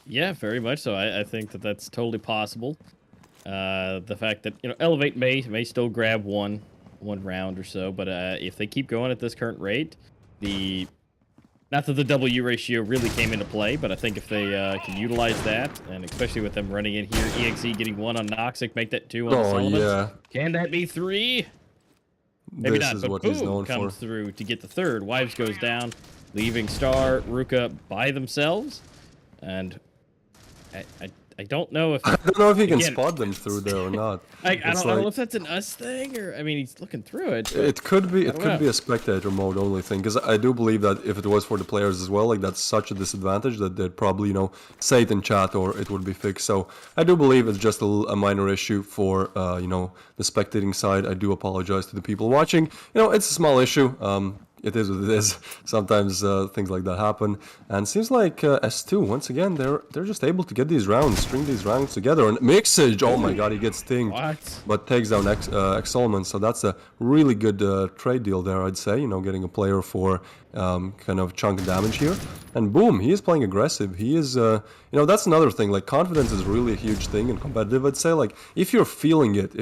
Speaker 3: Yeah, very much so. I think that's totally possible. The fact that, you know, Elevate may still grab one round or so, but if they keep going at this current rate, not that the W ratio really came into play, but I think if they can utilize that, and especially with them running in here, EXE getting one on Noxic, make that two on the Solomons.
Speaker 1: Yeah.
Speaker 3: Can that be three? Maybe
Speaker 1: This
Speaker 3: not,
Speaker 1: is
Speaker 3: but
Speaker 1: what
Speaker 3: Boom
Speaker 1: he's known
Speaker 3: comes
Speaker 1: for.
Speaker 3: through to get the third. Wives goes down, leaving Star, Ruka by themselves, and I don't know if
Speaker 1: I don't know if he can
Speaker 3: Again,
Speaker 1: spot them through there or not.
Speaker 3: I
Speaker 1: It's
Speaker 3: don't know
Speaker 1: like-
Speaker 3: if that's an us thing, or I mean he's looking through it. But
Speaker 1: It could be. It
Speaker 3: don't
Speaker 1: could
Speaker 3: know.
Speaker 1: be a spectator mode only thing, because I do believe that if it was for the players as well, like that's such a disadvantage that they'd probably, you know, say it in chat or it would be fixed. So I do believe it's just a minor issue for you know, the spectating side. I do apologize to the people watching. You know, it's a small issue. It is what it is. Sometimes things like that happen, and it seems like S2 once again they're just able to get these rounds, string these rounds together. And Mixage, oh my god, he gets stinged,
Speaker 3: What?
Speaker 1: but takes down Exoluments. So that's a really good trade deal there, I'd say. You know, getting a player for kind of chunk of damage here, and boom, he is playing aggressive. He is, you know, that's another thing. Like confidence is really a huge thing in competitive. I'd say, like if you're feeling it,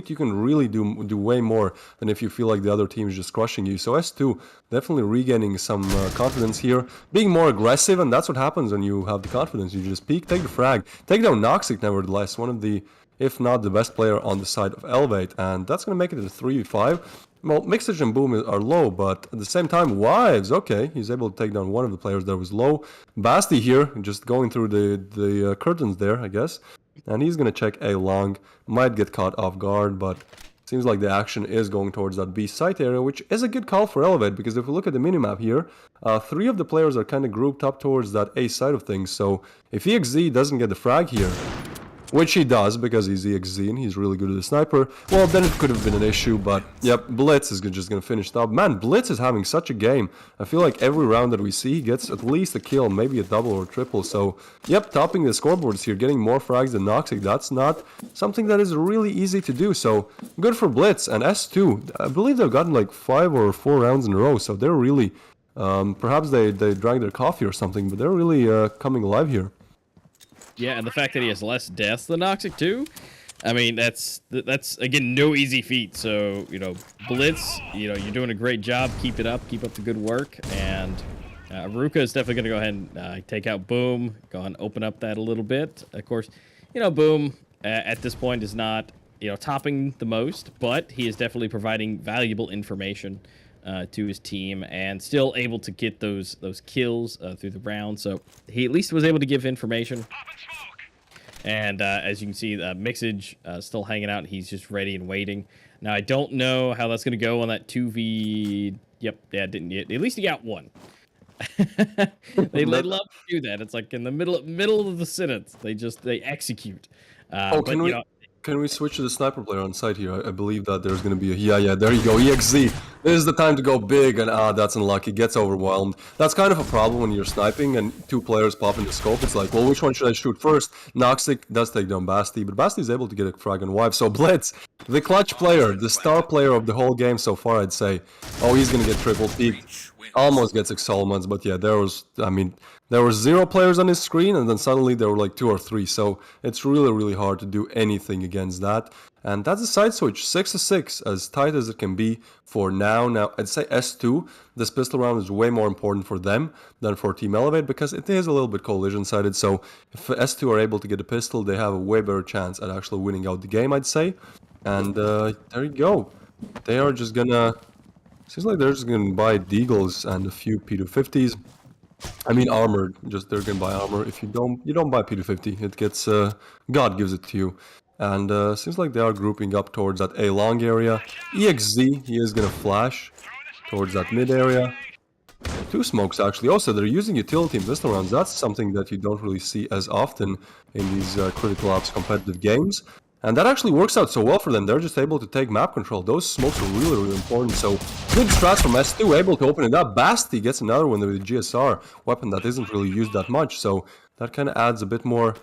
Speaker 1: you can really do way more than if you feel like the other team is just crushing you. So S2 definitely regaining some confidence here, being more aggressive, and that's what happens when you have the confidence. You just peek, take the frag, take down Noxic, nevertheless, one of the, if not the best player on the side of Elevate, and that's going to make it a 3v5. Well, Mixage and Boom are low, but at the same time, Wives, okay, he's able to take down one of the players that was low. Basti here, just going through the curtains there, I guess, and he's going to check A long, might get caught off guard, but seems like the action is going towards that B site area, which is a good call for Elevate, because if we look at the minimap here, 3 of the players are kind of grouped up towards that A side of things, so if EXZ doesn't get the frag here, which he does because he's EXZ and he's really good at the sniper, well, then it could have been an issue, but yep, Blitz is just going to finish it up. Man, Blitz is having such a game. I feel like every round that we see, he gets at least a kill, maybe a double or a triple, so yep, topping the scoreboards here, getting more frags than Noxic. That's not something that is really easy to do, so good for Blitz. And S2, I believe they've gotten like 5 or 4 rounds in a row, so they're really, perhaps they drank their coffee or something, but they're really coming alive here.
Speaker 3: Yeah, and the fact that he has less deaths than Noxic too, I mean that's again no easy feat. So you know, Blitz, you know, you're doing a great job. Keep it up. Keep up the good work. And Ruka is definitely going to go ahead and take out Boom. Go ahead and open up that a little bit. Of course, you know, Boom at this point is not, you know, topping the most, but he is definitely providing valuable information to his team, and still able to get those kills through the round. So he at least was able to give information. And as you can see, Mixage still hanging out. He's just ready and waiting. Now I don't know how that's going to go on that 2v. Yep, yeah, didn't yet. At least he got one. they love to do that. It's like in the middle of the sentence. They execute.
Speaker 1: Oh,
Speaker 3: but, you know,
Speaker 1: can we switch to the sniper player on site here? I believe that there's going to be a... Yeah, there you go, EXZ. This is the time to go big, and that's unlucky. Gets overwhelmed. That's kind of a problem when you're sniping and 2 players pop in the scope. It's like, well, which one should I shoot first? Noxic does take down Basti, but Basti is able to get a frag on Wife. So Blitz, the clutch player, the star player of the whole game so far, I'd say. Oh, he's going to get triple peaked. almost gets Exolmans, but yeah, there were 0 players on his screen, and then suddenly there were like 2 or 3, so it's really hard to do anything against that. And that's a side switch, 6-6, as tight as it can be for now. Now, I'd say S2, this pistol round is way more important for them than for Team Elevate, because it is a little bit collision-sided, so if S2 are able to get a pistol, they have a way better chance at actually winning out the game, I'd say. And there you go. They are just gonna... Seems like they're just gonna buy Deagles and a few P250s. I mean armored, just they're gonna buy armor. If you don't buy P250, it gets God gives it to you. And seems like they are grouping up towards that A long area. EXZ, he is gonna flash towards that mid area. 2 smokes actually. Also, they're using utility in pistol rounds. That's something that you don't really see as often in these critical ops competitive games. And that actually works out so well for them. They're just able to take map control. Those smokes are really important. So good strats from S2, able to open it up. Basti gets another one with the GSR weapon that isn't really used that much. So that kind of adds a bit more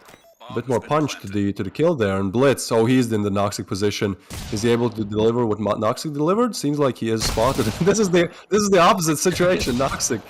Speaker 1: punch to the kill there. And Blitz, oh, he's in the Noxic position. Is he able to deliver what Noxic delivered? Seems like he is spotted. This is the opposite situation. Noxic,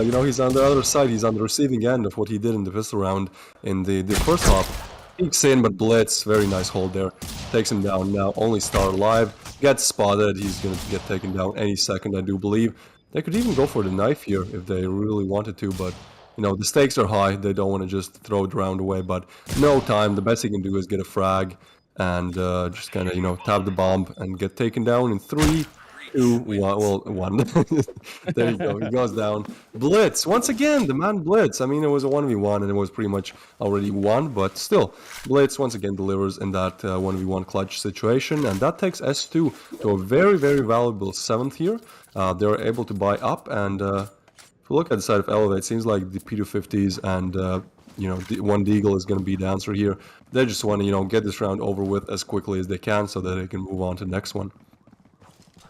Speaker 1: you know, he's on the other side. He's on the receiving end of what he did in the pistol round in the first half. Peeks in, but Blitz, very nice hold there. Takes him down now. Only Star alive. Gets spotted. He's going to get taken down any second, I do believe. They could even go for the knife here if they really wanted to, but, you know, the stakes are high. They don't want to just throw the round away, but no time. The best he can do is get a frag and just kind of, you know, tap the bomb and get taken down in 3, 2, 1. Well, 1. There you go. He goes down. Blitz. Once again, the man Blitz. I mean, it was a 1v1 and it was pretty much already won, but still, Blitz once again delivers in that 1v1 clutch situation, and that takes S2 to a very valuable 7th here. They're able to buy up, and if you look at the side of Elevate, it seems like the P250s and you know, one Deagle is going to be the answer here. They just want to, you know, get this round over with as quickly as they can so that they can move on to the next one.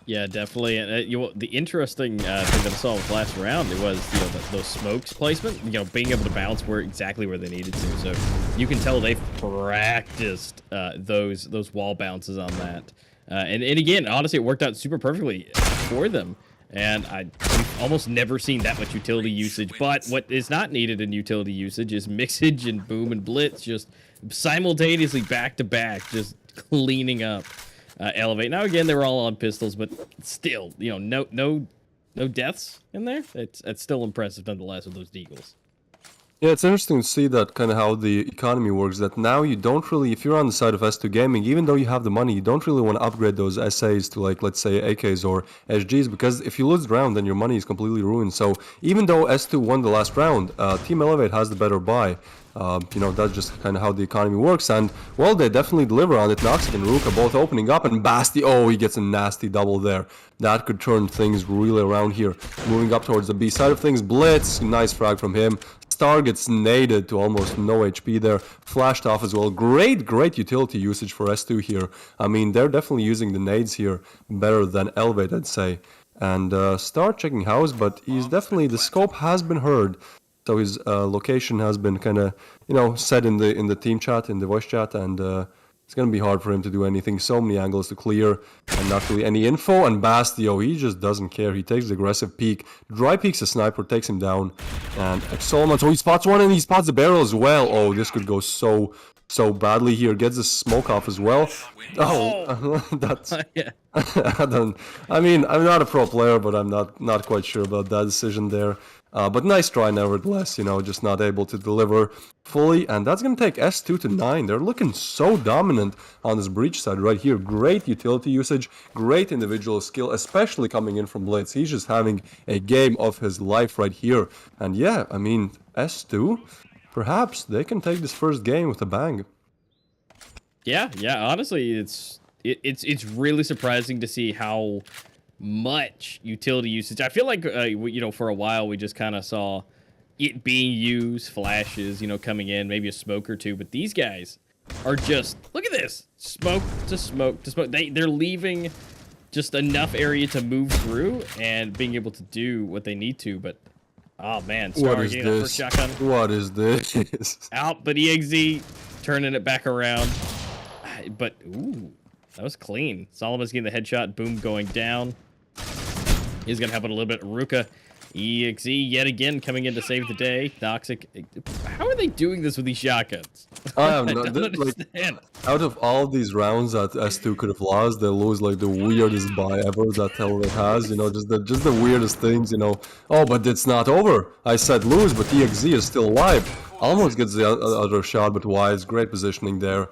Speaker 3: Yeah, definitely. And the interesting thing that I saw with last round, it was, you know, those smokes placement, you know, being able to bounce exactly where they needed to. So you can tell they've practiced those wall bounces on that. And again, honestly, it worked out super perfectly for them. And we've almost never seen that much utility usage. But what is not needed in utility usage is Mixage and Boom and Blitz just simultaneously back to back, just cleaning up. Elevate. Now again, they were all on pistols, but still, you know, no deaths in there. It's still impressive nonetheless with those Deagles.
Speaker 1: Yeah, it's interesting to see that kind of how the economy works, that now you don't really, if you're on the side of S2 Gaming, even though you have the money, you don't really want to upgrade those SAs to, like, let's say AKs or SGs, because if you lose the round, then your money is completely ruined. So even though S2 won the last round, Team Elevate has the better buy. You know, that's just kind of how the economy works, and, well, they definitely deliver on it. Noxic and Ruka both opening up, and Basti, oh, he gets a nasty double there. That could turn things really around here. Moving up towards the B side of things, Blitz, nice frag from him. Star gets naded to almost no HP there, flashed off as well. Great utility usage for S2 here. I mean, they're definitely using the nades here better than Elevate, I'd say. And Star checking house, but he's definitely, the scope has been heard. So his location has been kind of, you know, set in the team chat, in the voice chat, and it's going to be hard for him to do anything. So many angles to clear and not really any info. And Bastio, he just doesn't care. He takes the aggressive peek. Dry peeks a sniper, takes him down. And Exolman, so he spots one and he spots the barrel as well. Oh, this could go so badly here. Gets the smoke off as well. Oh, that's...
Speaker 3: Yeah.
Speaker 1: I mean, I'm not a pro player, but I'm not quite sure about that decision there. But nice try nevertheless, you know, just not able to deliver fully. And that's going to take S2 to 9. They're looking so dominant on this breach side right here. Great utility usage, great individual skill, especially coming in from Blitz. He's just having a game of his life right here. And yeah, I mean, S2, perhaps they can take this first game with a bang.
Speaker 3: Yeah, honestly, it's really surprising to see how much utility usage. I feel like, you know, for a while we just kind of saw it being used, flashes, you know, coming in, maybe a smoke or two, but these guys are just, look at this, smoke to smoke to smoke. They're leaving just enough area to move through and being able to do what they need to, but oh man, Star getting that first shotgun.
Speaker 1: What is this?
Speaker 3: Out, but EXZ turning it back around. But ooh, that was clean. Solomon's getting the headshot, Boom going down. He's gonna have it a little bit. Ruka EXE yet again coming in to save the day. Toxic. How are they doing this with these shotguns?
Speaker 1: I have
Speaker 3: I
Speaker 1: no,
Speaker 3: don't
Speaker 1: like,
Speaker 3: understand.
Speaker 1: out of all these rounds that S2 could have lost, they lose like the weirdest buy ever that Elevate has. You know, just the weirdest things. You know, oh, but it's not over. I said lose, but EXE is still alive. Almost gets the other shot, but wise. Great positioning there.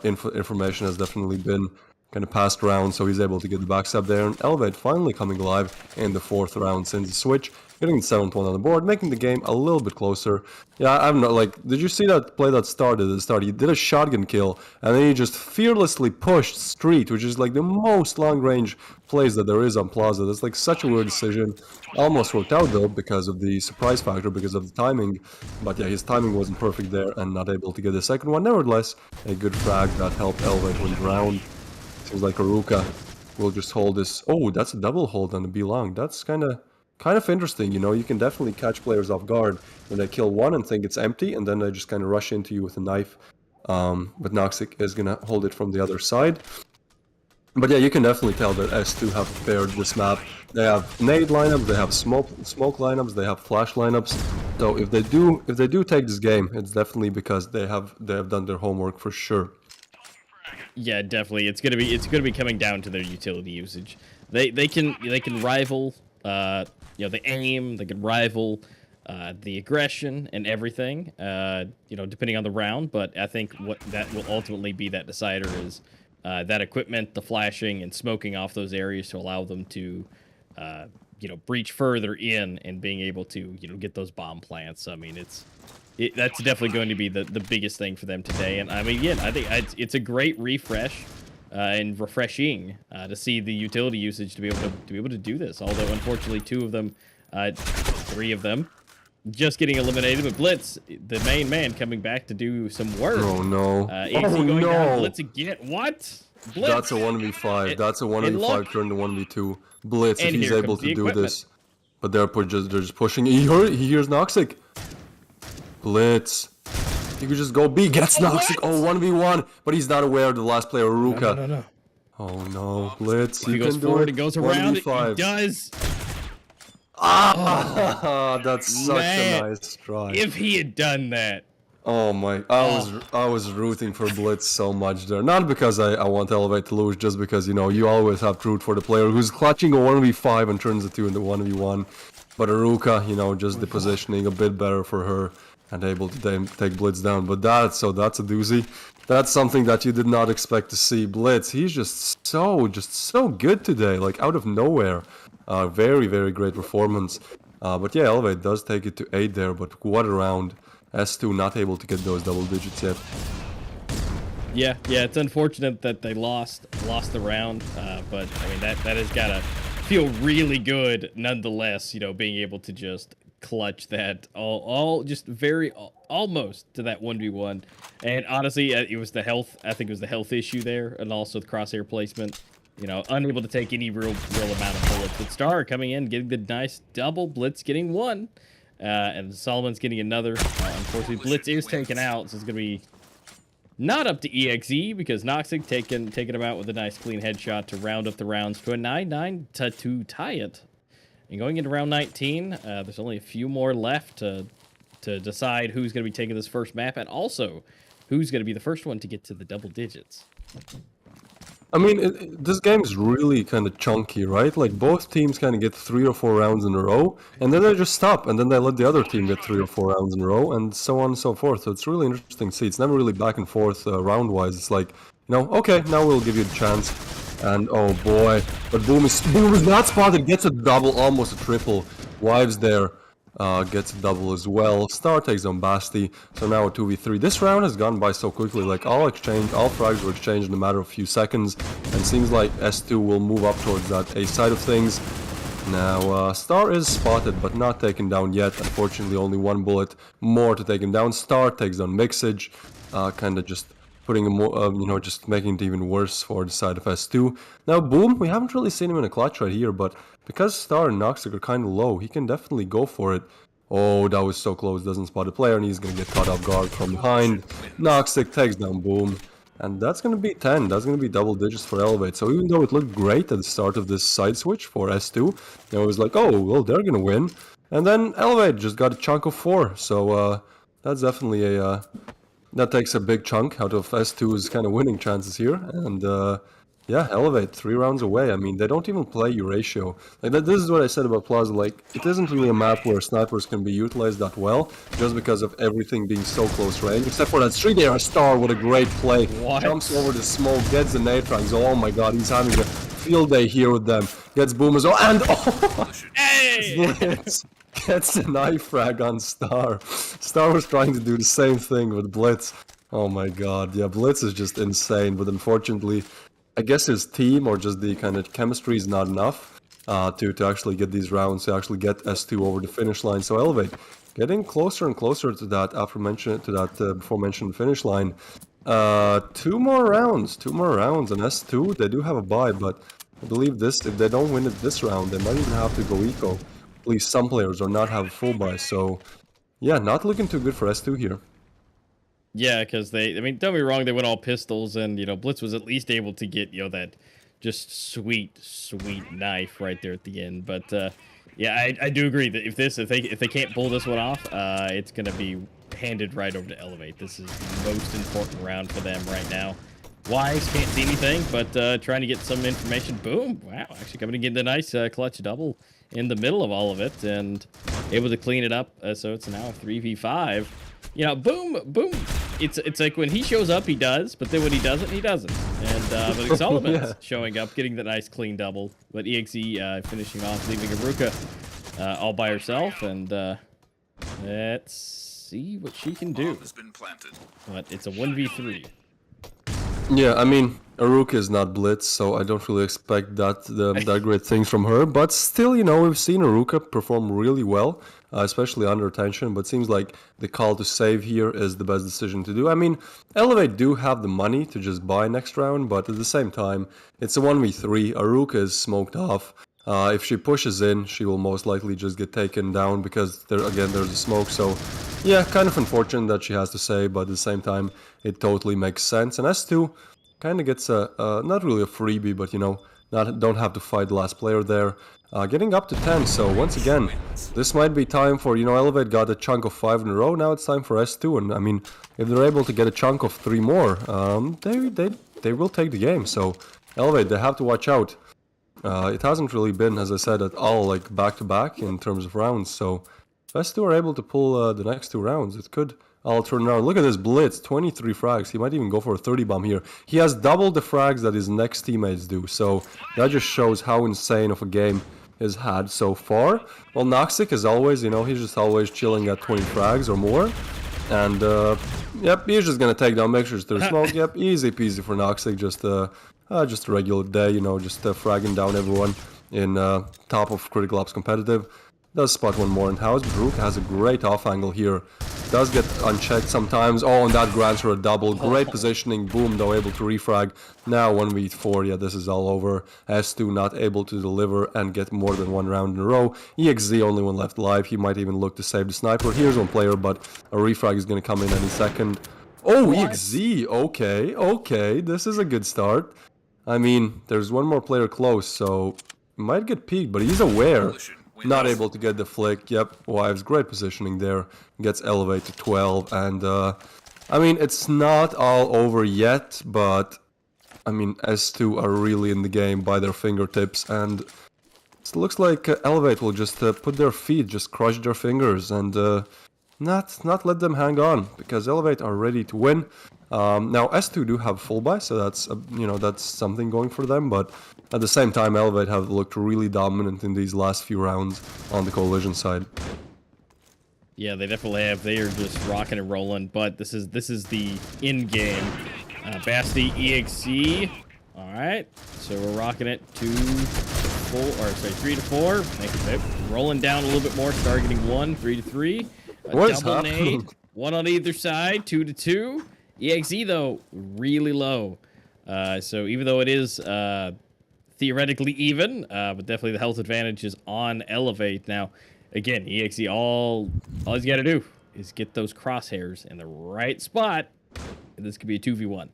Speaker 1: Information has definitely been kind of passed around, so he's able to get the backstab there. And Elevate finally coming alive in the 4th round since the switch, getting the 7th one on the board, making the game a little bit closer. Yeah, I'm not like, did you see that play that started at the start? He did a shotgun kill, and then he just fearlessly pushed Street, which is like the most long-range plays that there is on Plaza. That's like such a weird decision. Almost worked out though because of the surprise factor, because of the timing. But yeah, his timing wasn't perfect there and not able to get the second one. Nevertheless, a good frag that helped Elevate win the round. Seems like Aruka will just hold this. Oh, that's a double hold on the B-long. That's kind of interesting. You know, you can definitely catch players off guard when they kill one and think it's empty, and then they just kind of rush into you with a knife. But Noxic is gonna hold it from the other side. But yeah, you can definitely tell that S2 have prepared this map. They have nade lineups, they have smoke lineups, they have flash lineups. So if they do take this game, it's definitely because they have done their homework for sure.
Speaker 3: Yeah, definitely. It's gonna be coming down to their utility usage. They can rival the aim. They can rival the aggression and everything. Depending on the round. But I think what that will ultimately be that decider is that equipment, the flashing and smoking off those areas to allow them to breach further in and being able to get those bomb plants. I mean, that's definitely going to be the biggest thing for them today. And I mean, yeah, I think it's a great refresh and refreshing to see the utility usage to be able to do this. Although unfortunately, 3 of them just getting eliminated. But Blitz, the main man, coming back to do some work.
Speaker 1: Oh no!
Speaker 3: Going down, Blitz again. What? Blitz.
Speaker 1: That's a 1v5. That's a 1v5 turn to 1v2. Blitz, if he's able to do this. But they're just pushing. He hears Noxic. Blitz. He could just go B. Gets Noxic. Oh, 1v1. But he's not aware of the last player, Aruka.
Speaker 3: No.
Speaker 1: Oh no, Blitz.
Speaker 3: He goes forward. He goes around. He does.
Speaker 1: That's such a nice try.
Speaker 3: If he had done that.
Speaker 1: Oh my! I was rooting for Blitz so much there. Not because I want Elevate to lose, just because you always have to root for the player who's clutching a 1v5 and turns it into a 1v1. But Aruka, just the positioning a bit better for her and able to take Blitz down. But that's a doozy. That's something that you did not expect to see. Blitz, he's just so good today, like out of nowhere. Very, very great performance. But yeah, Elevate does take it to 8 there, but what a round. S2 not able to get those double digits yet.
Speaker 3: Yeah, it's unfortunate that they lost the round, but I mean that has gotta feel really good nonetheless. Being able to just clutch that almost to that 1v1, and honestly, it was the health. I think it was the health issue there, and also the crosshair placement. Unable to take any real amount of bullets. But Star coming in, getting the nice double. Blitz getting one. And Solomon's getting another. Unfortunately, Blitz is taken out, so it's going to be not up to EXE because Noxic taking him out with a nice clean headshot to round up the rounds to a 9-9 to tie it. And going into round 19, there's only a few more left to decide who's going to be taking this first map and also who's going to be the first one to get to the double digits.
Speaker 1: I mean, this game is really kind of chunky, right? Like, both teams kind of get 3 or 4 rounds in a row, and then they just stop, and then they let the other team get 3 or 4 rounds in a row, and so on and so forth. So it's really interesting to see. It's never really back and forth round-wise. It's like, okay, now we'll give you the chance. And, oh boy. But Boom is not spotted, gets a double, almost a triple. Wives there. Gets a double as well. Star takes on Basti. So now a 2v3. This round has gone by so quickly. Like, all frags were exchanged in a matter of a few seconds. And seems like S2 will move up towards that A side of things. Now, Star is spotted, but not taken down yet. Unfortunately, only 1 bullet more to take him down. Star takes on Mixage. Kind of just putting him, just making it even worse for the side of S2. Now, Boom, we haven't really seen him in a clutch right here, but because Star and Noxic are kind of low, he can definitely go for it. Oh, that was so close. Doesn't spot a player, and he's going to get caught off guard from behind. Noxic takes down Boom. And that's going to be 10. That's going to be double digits for Elevate. So even though it looked great at the start of this side switch for S2, it was like, oh, well, they're going to win. And then Elevate just got a chunk of 4. So that's definitely that takes a big chunk out of S2's kind of winning chances here. And yeah, Elevate 3 rounds away. I mean, they don't even play Euratio. Like this is what I said about Plaza. Like, it isn't really a map where snipers can be utilized that well, just because of everything being so close range. Except for that 3-day star, what a great play!
Speaker 3: What?
Speaker 1: Jumps over the smoke, gets the nade frags. Oh my god, he's having a field day here with them. Gets boom as well, and oh,
Speaker 3: Hey!
Speaker 1: Blitz gets the knife frag on Star. Star was trying to do the same thing with Blitz. Oh my god, yeah, Blitz is just insane, but unfortunately, I guess his team or just the kind of chemistry is not enough to actually get these rounds, to actually get S2 over the finish line. So Elevate getting closer and closer to that before mentioned finish line. 2 more rounds, and S2 they do have a bye, but I believe this if they don't win it this round, they might even have to go eco. At least some players or not have a full bye. So yeah, not looking too good for S2 here.
Speaker 3: Yeah, because I mean, don't be wrong, they went all pistols, and Blitz was at least able to get that just sweet knife right there at the end. But yeah, I do agree that if they can't pull this one off, it's gonna be handed right over to Elevate. This is the most important round for them right now. Wise can't see anything, but trying to get some information. Boom! Wow, actually coming to get the nice clutch double in the middle of all of it, and able to clean it up. So it's now 3v5. Boom, boom. It's like when he shows up, he does, but then when he doesn't, he doesn't. And but Solomon's
Speaker 1: Yeah.
Speaker 3: showing up, getting the nice clean double. But EXE finishing off, leaving Aruka all by herself. And let's see what she can do. But it's a 1v3.
Speaker 1: Yeah, I mean, Aruka is not Blitz, so I don't really expect that great things from her. But still, we've seen Aruka perform really well, especially under tension. But seems like the call to save here is the best decision to do. I mean, Elevate do have the money to just buy next round, but at the same time, it's a 1v3. Aruka is smoked off. If she pushes in, she will most likely just get taken down because there's a smoke. So yeah, kind of unfortunate that she has to say, but at the same time, it totally makes sense. And S2 kind of gets not really a freebie, but don't have to fight the last player there. Getting up to 10, so once again, this might be time for, Elevate got a chunk of 5 in a row, now it's time for S2, and I mean, if they're able to get a chunk of 3 more, they will take the game, so Elevate, they have to watch out. It hasn't really been, as I said, at all like back-to-back in terms of rounds, so if S2 are able to pull the next 2 rounds, it could all turn around. Look at this Blitz, 23 frags. He might even go for a 30 bomb here. He has double the frags that his next teammates do, so that just shows how insane of a game he's had so far. Well, Noxic, as always, he's just always chilling at 20 frags or more. And, yep, he's just gonna take down, make sure there's smoke. Yep, easy peasy for Noxic, just a regular day, just fragging down everyone in top of Critical Ops competitive. Does spot one more in house, but Rook has a great off angle here. Does get unchecked sometimes. Oh, and that grants her a double. Great positioning. Boom, though, able to refrag. Now 1v4. Yeah, this is all over. S2 not able to deliver and get more than 1 round in a row. EXZ only one left alive. He might even look to save the sniper. Here's one player, but a refrag is going to come in any second. Oh, what? EXZ. Okay. This is a good start. I mean, there's one more player close, so might get peeked, but he's aware. Not able to get the flick. Yep, Wives, great positioning there. Gets Elevate to 12. And, I mean, it's not all over yet, but, I mean, S2 are really in the game by their fingertips. And it looks like Elevate will just put their feet, just crush their fingers and not let them hang on. Because Elevate are ready to win. Now, S2 do have full buy, so that's, that's something going for them. But at the same time, Elevate have looked really dominant in these last few rounds on the Coalition side.
Speaker 3: Yeah, they definitely have. They are just rocking and rolling. But this is the in game. Basti EXE. All right, so we're rocking it 3 to 4. Rolling down a little bit more. Star getting 1, 3 to 3.
Speaker 1: What is
Speaker 3: double
Speaker 1: happening?
Speaker 3: nade. 1 on either side. 2 to 2. EXE though really low. So even though it is theoretically even, but definitely the health advantage is on Elevate. Now, again, EXE, all he's got to do is get those crosshairs in the right spot, and this could be a 2v1.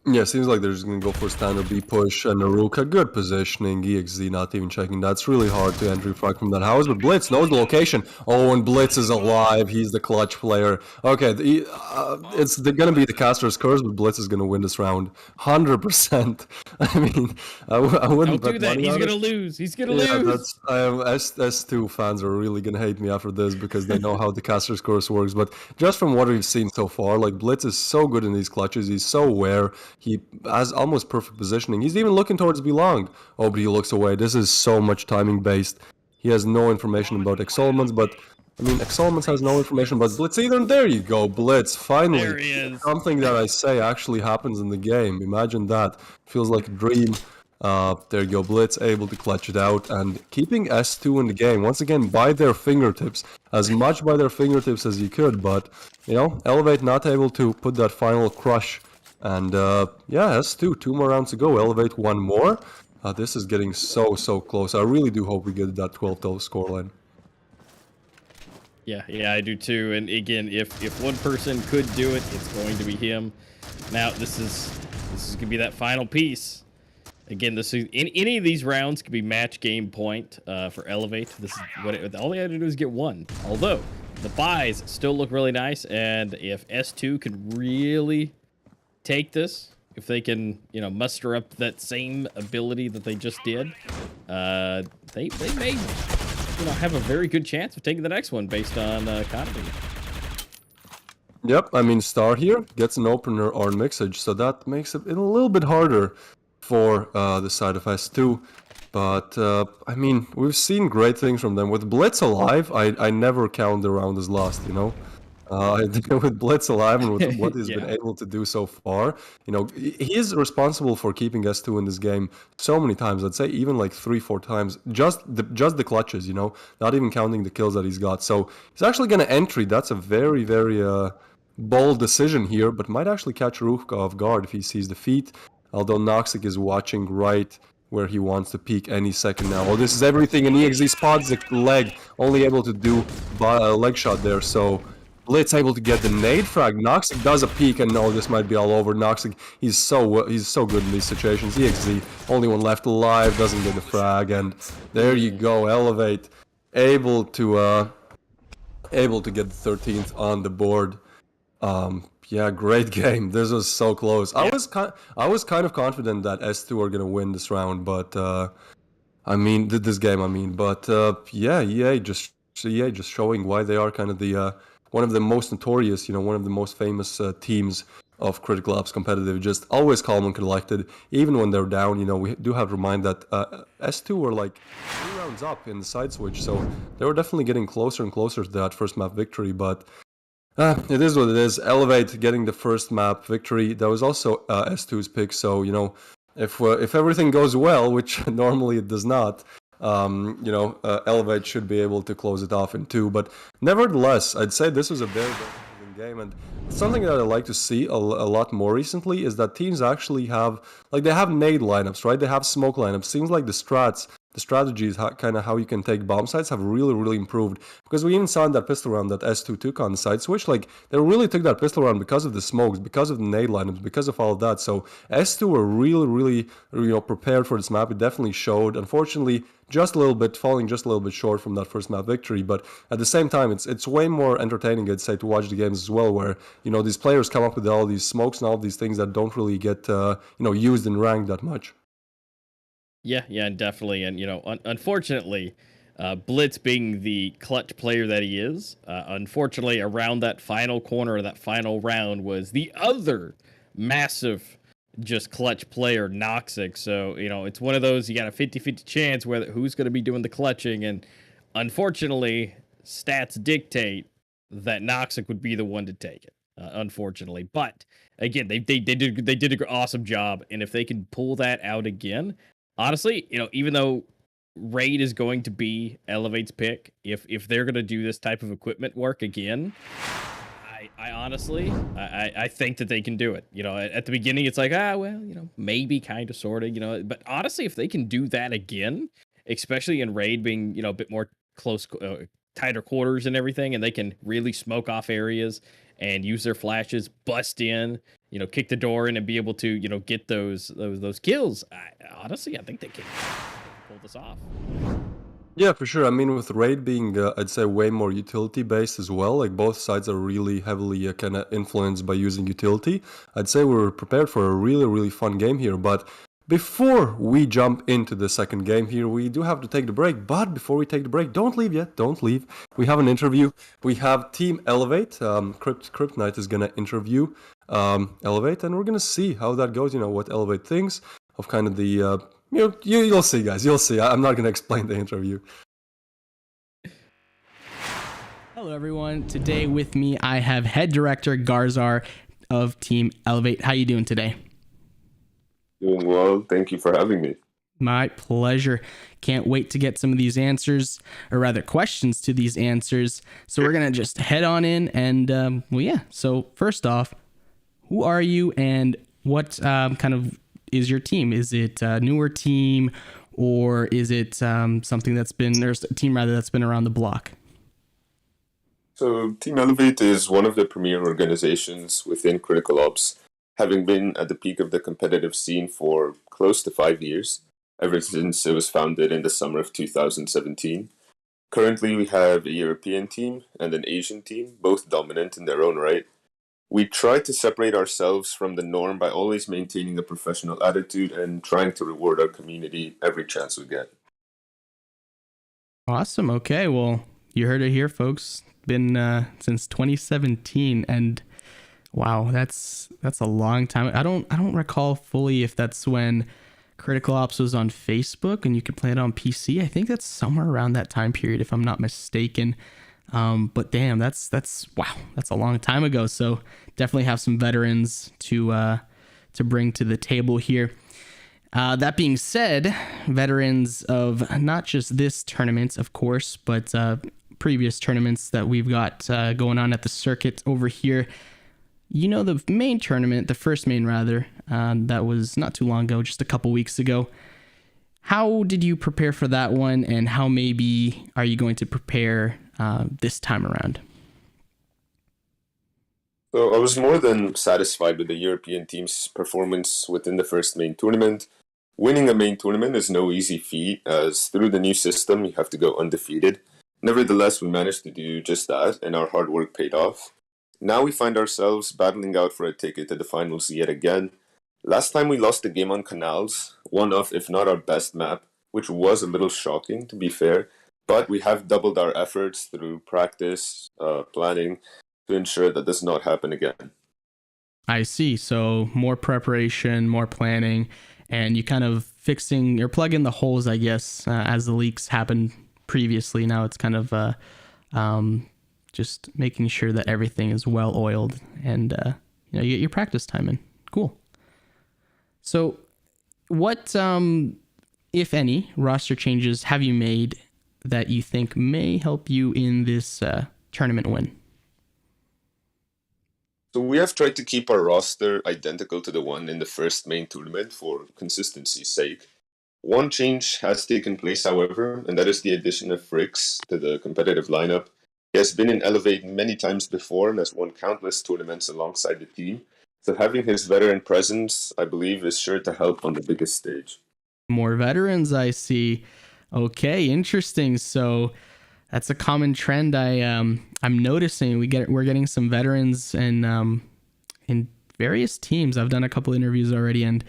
Speaker 1: Yeah, seems like they're just gonna go for standard B push and Aruka. Good positioning. EXZ not even checking. That's really hard to entry frag from that house. But Blitz knows the location. Oh, and Blitz is alive. He's the clutch player. Okay, it's gonna be the caster's curse, but Blitz is gonna win this round, 100%. I mean, I wouldn't
Speaker 3: Don't do
Speaker 1: bet
Speaker 3: that.
Speaker 1: money
Speaker 3: He's
Speaker 1: on
Speaker 3: gonna
Speaker 1: it.
Speaker 3: lose. He's gonna
Speaker 1: Yeah,
Speaker 3: lose.
Speaker 1: S2 fans are really gonna hate me after this because they know how the caster's curse works. But just from what we've seen so far, like Blitz is so good in these clutches. He's so aware. He has almost perfect positioning. He's even looking towards Belonged. Oh, but he looks away. This is so much timing based. He has no information about Exolmans, but I mean, Exolmans has no information about Blitz either. There you go, Blitz. Finally,
Speaker 3: There he is.
Speaker 1: something that I say actually happens in the game. Imagine that. Feels like a dream. There you go, Blitz able to clutch it out and keeping S2 in the game once again by their fingertips, as much by their fingertips as you could. But you know, Elevate not able to put that final crush. And yeah, S2, 2 more rounds to go. Elevate 1 more. This is getting so close. I really do hope we get that 12-12 scoreline.
Speaker 3: Yeah, I do too. And again, if one person could do it, it's going to be him. Now this is gonna be that final piece. Again, this is any of these rounds could be match game point for Elevate. This is what all they had to do is get one. Although the buys still look really nice, and if S2 could really take this, if they can, you know, muster up that same ability that they just did, they may, you know, have a very good chance of taking the next one based on economy.
Speaker 1: Yep, I mean, Star here gets an opener or mixage, so that makes it a little bit harder for the side of S2. But, I mean, we've seen great things from them. With Blitz alive, I never count the round as lost, you know? I think with Blitz alive and with what he's been
Speaker 3: Yeah.
Speaker 1: able to do so far, you know, he is responsible for keeping S2 in this game so many times. I'd say even like 3-4 times. Just the clutches, you know, not even counting the kills that he's got. So he's actually going to entry. That's a very bold decision here, but might actually catch Ruka off guard if he sees the feet. Although Noxic is watching right where he wants to peek any second now. Oh, this is everything, and EXZ spots the leg, only able to do a leg shot there. So Blitz able to get the nade frag. Noxic does a peek, and no, this might be all over. Noxic, he's so good in these situations. EXZ, only one left alive, doesn't get the frag, and there you go. Elevate, able to get the 13th on the board. Yeah, great game. This was so close.
Speaker 3: Yeah.
Speaker 1: I was kind of confident that S2 are gonna win this round, but I mean, this game. I mean, but yeah, EA just showing why they are kind of the one of the most notorious, you know, one of the most famous teams of Critical Ops competitive. Just always calm and collected, even when they're down. You know, we do have to remind that S2 were like 3 rounds up in the side switch, so they were definitely getting closer and closer to that first map victory, but. It is what it is. Elevate getting the first map victory. That was also S2's pick. So you know, if everything goes well, which normally it does not, you know, Elevate should be able to close it off in 2. But nevertheless, I'd say this was a very interesting game, and something that I like to see a lot more recently is that teams actually have they have nade lineups, right? They have smoke lineups. Seems like the strategies, kind of how you can take bomb sites, have really improved, because we even saw in that pistol round that S2 took on the side switch, like they really took that pistol round because of the smokes, because of the nade lineups, because of all of that. So S2 were really you know, prepared for this map. It definitely showed. Unfortunately, falling just a little bit short from that first map victory, but at the same time, it's way more entertaining, I'd say, to watch the games as well, where you know these players come up with all these smokes and all these things that don't really get you know, used in ranked that much.
Speaker 3: Yeah, definitely. And you know, unfortunately, Blitz being the clutch player that he is, unfortunately, around that final corner, that final round was the other massive, just clutch player, Noxic. So you know, it's one of those, you got a 50-50 chance whether who's going to be doing the clutching, and unfortunately, stats dictate that Noxic would be the one to take it. Unfortunately, but again, they did an awesome job, and if they can pull that out again. Honestly, you know, even though Raid is going to be Elevate's pick, if they're going to do this type of equipment work again, I honestly, I think that they can do it. You know, at the beginning, it's like, well, you know, maybe kind of, sort of, you know, but honestly, if they can do that again, especially in Raid being, you know, a bit more close, tighter quarters and everything, and they can really smoke off areas and use their flashes, bust in, kick the door in, and be able to, get those kills. Honestly, I think they can pull this off.
Speaker 1: Yeah, for sure. I mean, with Raid being, I'd say, way more utility-based as well, like both sides are really heavily kind of influenced by using utility. I'd say we're prepared for a really, really fun game here. But before we jump into the second game here, we do have to take the break. But before we take the break, don't leave yet, don't leave. We have an interview. We have Team Elevate. Kryptonite is going to interview Elevate, and we're going to see how that goes, what Elevate thinks of kind of the... you'll see, guys. You'll see. I'm not going to explain the interview.
Speaker 4: Hello, everyone. Today with me, I have Head Director Garzar of Team Elevate. How you doing today?
Speaker 5: Doing well. Thank you for having me.
Speaker 4: My pleasure. Can't wait to get some of these answers, or rather questions to these answers. So we're going to just head on in and, So first off, who are you and what kind of is your team? Is it a newer team, or is it something that's been, there's a team rather that's been around the block?
Speaker 5: So Team Elevate is one of the premier organizations within Critical Ops, having been at the peak of the competitive scene for close to 5 years, ever since it was founded in the summer of 2017. Currently, we have a European team and an Asian team, both dominant in their own right. We try to separate ourselves from the norm by always maintaining a professional attitude and trying to reward our community every chance we get.
Speaker 4: Awesome. Okay. Well, you heard it here, folks. Been since 2017, and wow, that's a long time. I don't recall fully if that's when Critical Ops was on Facebook and you could play it on PC. I think that's somewhere around that time period, if I'm not mistaken. But damn, that's wow, that's a long time ago. So definitely have some veterans to bring to the table here. That being said, veterans of not just this tournament, of course, but previous tournaments that we've got going on at the circuit over here. The main tournament, the first main rather, that was not too long ago, just a couple weeks ago. How did you prepare for that one, and how maybe are you going to prepare this time around?
Speaker 5: So I was more than satisfied with the European team's performance within the first main tournament. Winning a main tournament is no easy feat, as through the new system you have to go undefeated. Nevertheless, we managed to do just that, and our hard work paid off. Now we find ourselves battling out for a ticket to the finals yet again. Last time we lost the game on Canals, one of, if not our best map, which was a little shocking, to be fair, but we have doubled our efforts through practice, planning, to ensure that does not happen again.
Speaker 4: I see. So more preparation, more planning, and you kind of you're plugging the holes, I guess, as the leaks happened previously. Now it's kind of just making sure that everything is well oiled and you get your practice time in. Cool. So what, if any, roster changes have you made that you think may help you in this tournament win?
Speaker 5: So we have tried to keep our roster identical to the one in the first main tournament for consistency's sake. One change has taken place, however, and that is the addition of Fricks to the competitive lineup. He has been in Elevate many times before and has won countless tournaments alongside the team. So having his veteran presence, I believe, is sure to help on the biggest stage.
Speaker 4: More veterans, I see. Okay, interesting. So that's a common trend I'm noticing. We're getting some veterans in various teams. I've done a couple interviews already, and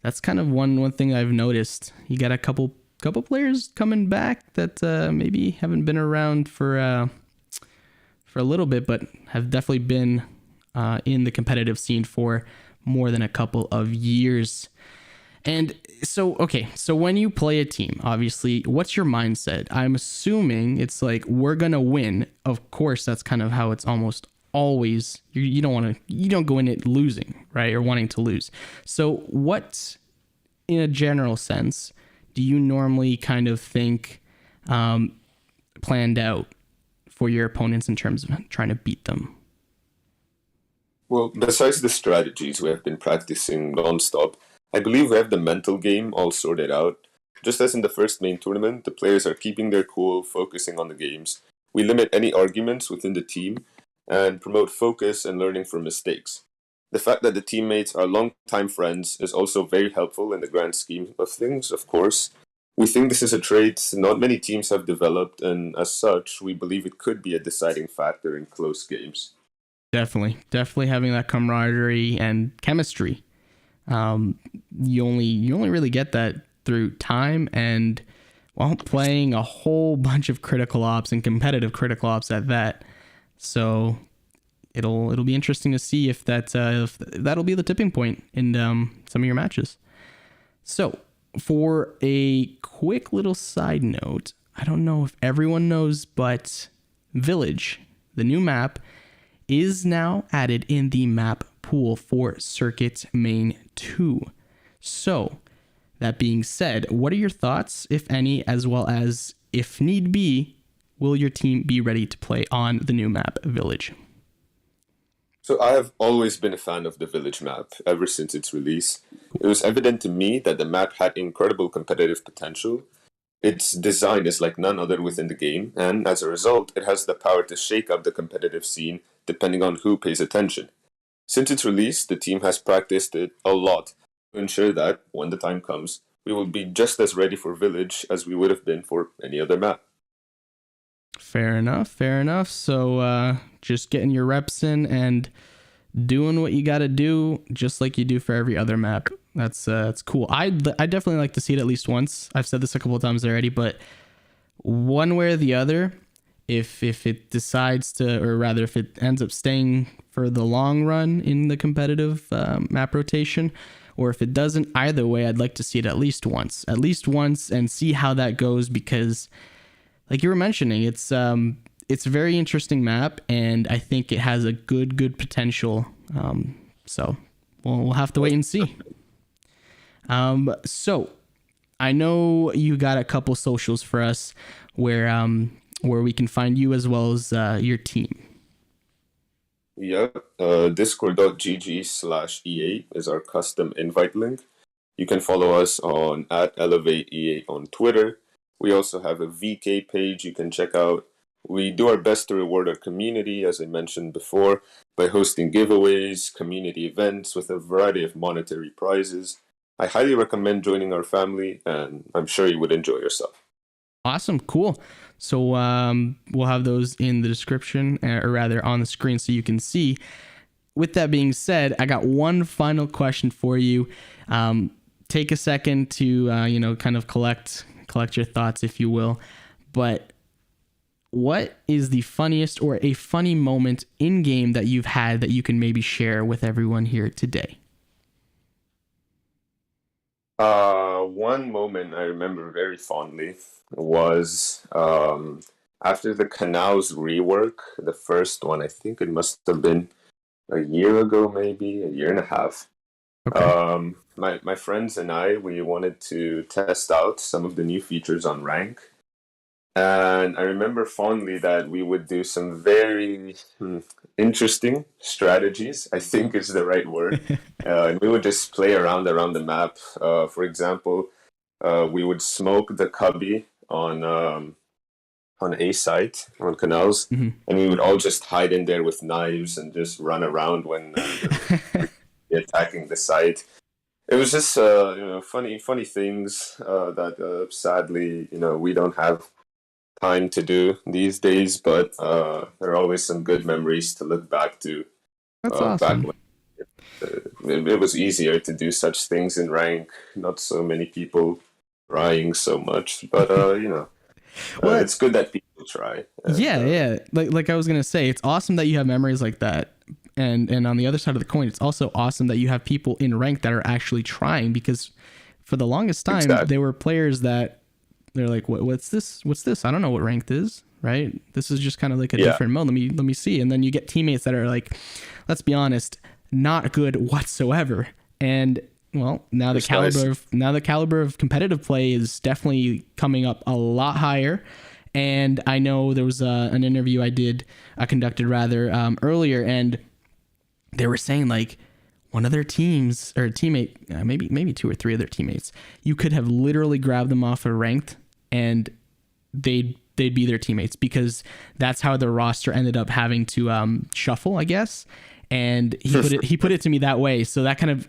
Speaker 4: that's kind of one thing I've noticed. You got a couple players coming back that maybe haven't been around for a little bit, but have definitely been in the competitive scene for more than a couple of years. And so when you play a team, obviously, what's your mindset? I'm assuming it's like, we're gonna win. Of course, that's kind of how it's almost always. You don't go in it losing, right, or wanting to lose. So what, in a general sense, do you normally kind of think planned out for your opponents in terms of trying to beat them?
Speaker 5: Well, besides the strategies we have been practicing non-stop, I believe we have the mental game all sorted out. Just as in the first main tournament, the players are keeping their cool, focusing on the games. We limit any arguments within the team, and promote focus and learning from mistakes. The fact that the teammates are long-time friends is also very helpful in the grand scheme of things, of course. We think this is a trait not many teams have developed, and as such, we believe it could be a deciding factor in close games.
Speaker 4: Definitely having that camaraderie and chemistry. You only really get that through time and playing a whole bunch of critical ops and competitive critical ops at that. So it'll be interesting to see if that'll be the tipping point in some of your matches. So for a quick little side note, I don't know if everyone knows, but Village, the new map, is now added in the map pool for Circuit Main 2. So, that being said, what are your thoughts, if any, as well as, if need be, will your team be ready to play on the new map, Village?
Speaker 5: So I have always been a fan of the Village map ever since its release. It was evident to me that the map had incredible competitive potential. Its design is like none other within the game, and as a result, it has the power to shake up the competitive scene depending on who pays attention. Since its release, the team has practiced it a lot to ensure that, when the time comes, we will be just as ready for Village as we would have been for any other map.
Speaker 4: Fair enough. So just getting your reps in and doing what you got to do, just like you do for every other map. That's cool. I definitely like to see it at least once. I've said this a couple of times already, but one way or the other, if it decides to, or rather if it ends up staying for the long run in the competitive map rotation, or if it doesn't, either way, I'd like to see it at least once and see how that goes, because like you were mentioning, it's a very interesting map, and I think it has a good potential. So we'll have to wait and see. So I know you got a couple socials for us where we can find you as well as your team.
Speaker 5: Yeah, discord.gg/EA is our custom invite link. You can follow us on @ElevateEA on Twitter. We also have a VK page you can check out. We do our best to reward our community, as I mentioned before, by hosting giveaways, community events with a variety of monetary prizes. I highly recommend joining our family, and I'm sure you would enjoy yourself.
Speaker 4: Awesome, cool. So we'll have those in the description, or rather on the screen, so you can see. With that being said, I got one final question for you. Take a second to kind of collect your thoughts, if you will. But what is the funniest or a funny moment in game that you've had that you can maybe share with everyone here today?
Speaker 5: One moment I remember very fondly was after the Canals rework, the first one. I think it must have been a year ago, maybe a year and a half.
Speaker 4: Okay.
Speaker 5: My friends and I, we wanted to test out some of the new features on rank. And I remember fondly that we would do some very interesting strategies, I think is the right word. And we would just play around the map. For example, we would smoke the cubby on A site, on Canals, and we would all just hide in there with knives and just run around when attacking the site. It was just funny things that sadly we don't have time to do these days, but there are always some good memories to look back to.
Speaker 4: That's awesome.
Speaker 5: Back when it was easier to do such things in rank, not so many people trying so much, but it's good that people try.
Speaker 4: Yeah. Like I was gonna say, it's awesome that you have memories like that. And on the other side of the coin, it's also awesome that you have people in rank that are actually trying, because for the longest time, there were players that they're like, what's this? I don't know what ranked is, right? This is just kind of like a different mode. Let me see. And then you get teammates that are like, let's be honest, not good whatsoever. And well, now the caliber of competitive play is definitely coming up a lot higher. And I know there was an interview I conducted earlier, and they were saying like one of their teams or teammate, maybe two or three of their teammates, you could have literally grabbed them off a ranked and they'd they'd be their teammates, because that's how the roster ended up having to shuffle, I guess. And he put it to me that way. So that kind of,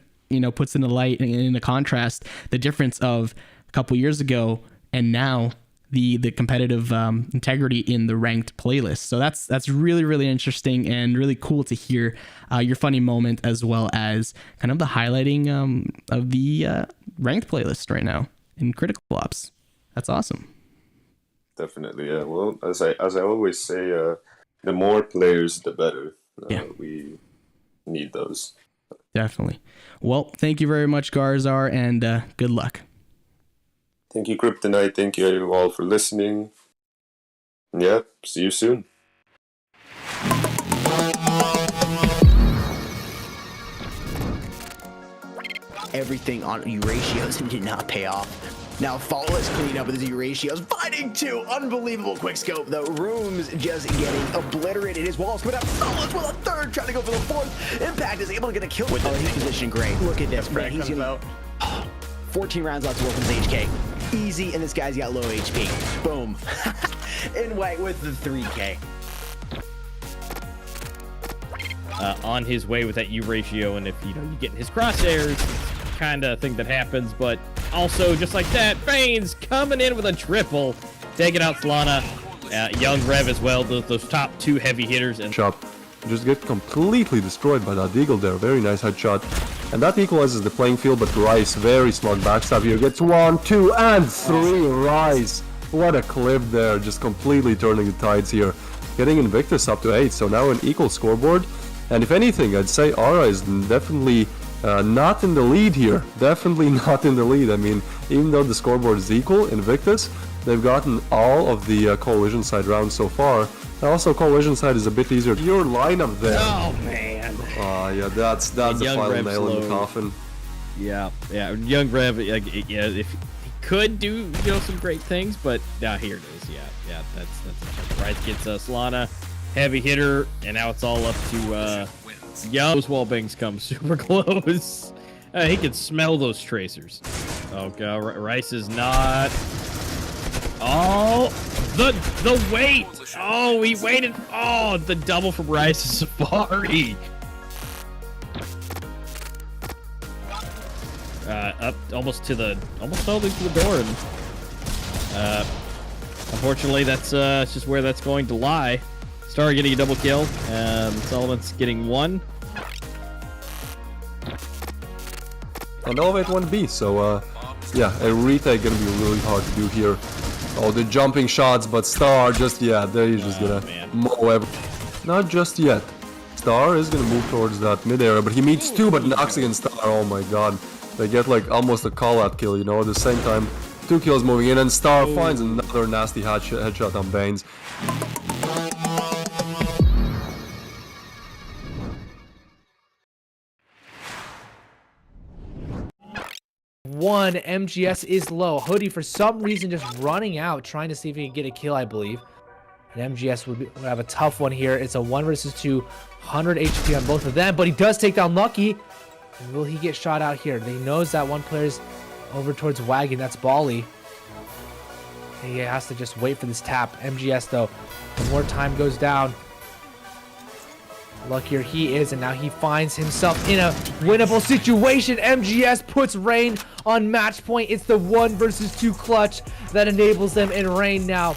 Speaker 4: puts in the light and in the contrast the difference of a couple years ago and now, the competitive integrity in the ranked playlist. So that's really, really interesting and really cool to hear your funny moment, as well as kind of the highlighting of the ranked playlist right now in Critical Ops. That's awesome.
Speaker 5: Definitely, yeah. Well, as I always say, the more players, the better. We need those.
Speaker 4: Definitely. Well, thank you very much, Garzar, and good luck.
Speaker 5: Thank you, Kryptonite. Thank you all for listening. Yeah, see you soon.
Speaker 6: Everything on U-ratios did not pay off. Now Flawless clean up with his U-ratios, fighting two. Unbelievable quick scope though. Rooms just getting obliterated. His walls coming up. Flawless with a third, trying to go for the fourth. Impact is able to get a kill with his position. Great. Look at this, man. He's gonna 14 rounds left to work with his HK. Easy, and this guy's got low HP. Boom. In white with the 3K.
Speaker 3: On his way with that U ratio, and if you get in his crosshairs, kind of thing that happens. But also, just like that, Fanes coming in with a triple, taking out Solana. Young Rev as well. Those top two heavy hitters, and
Speaker 1: Chop just get completely destroyed by that Eagle there. Very nice headshot. And that equalizes the playing field, but Rice, very smart backstab here, gets 1, 2, and 3. Rice, what a clip there, just completely turning the tides here. Getting Invictus up to 8, so now an equal scoreboard. And if anything, I'd say Aura is definitely not in the lead here. Definitely not in the lead. I mean, even though the scoreboard is equal, Invictus, they've gotten all of the Coalition side rounds so far. And also, Coalition side is a bit easier. Your lineup there.
Speaker 3: oh man.
Speaker 1: Yeah, that's the final
Speaker 3: Rev
Speaker 1: nail in the
Speaker 3: slow.
Speaker 1: coffin.
Speaker 3: Yeah, Young Rev, if he could do some great things, but here it is. Yeah, that's right. Gets Solana, heavy hitter, and now it's all up to Young. Those wall bangs come super close. He can smell those tracers. Oh god, Rice is not. Oh, the wait. Oh, he waited. Oh, the double from Rice Safari. Up almost all the way to the door, and unfortunately that's just where that's going to lie. Star getting a double kill, Sullivan's getting one.
Speaker 1: And Elevate 1B, so yeah, a retake gonna be really hard to do here. Oh, the jumping shots, but Star just, there he's just gonna mow everything. Not just yet. Star is gonna move towards that mid area, but he meets two, but knocks against Star. Oh my god. They get like almost a call-out kill, at the same time. 2 kills moving in, and Star finds another nasty headshot on Baines.
Speaker 2: One, MGS is low. Hoodie, for some reason, just running out, trying to see if he can get a kill, I believe. And MGS would have a tough one here. It's a 1 versus 2, 100 HP on both of them, but he does take down Lucky. And will he get shot out here? He knows that one player's over towards Wagon. That's Bali. And he has to just wait for this tap. MGS, though, the more time goes down, luckier he is, and now he finds himself in a winnable situation. MGS puts Rain on match point. It's the 1 versus 2 clutch that enables them, and Rain now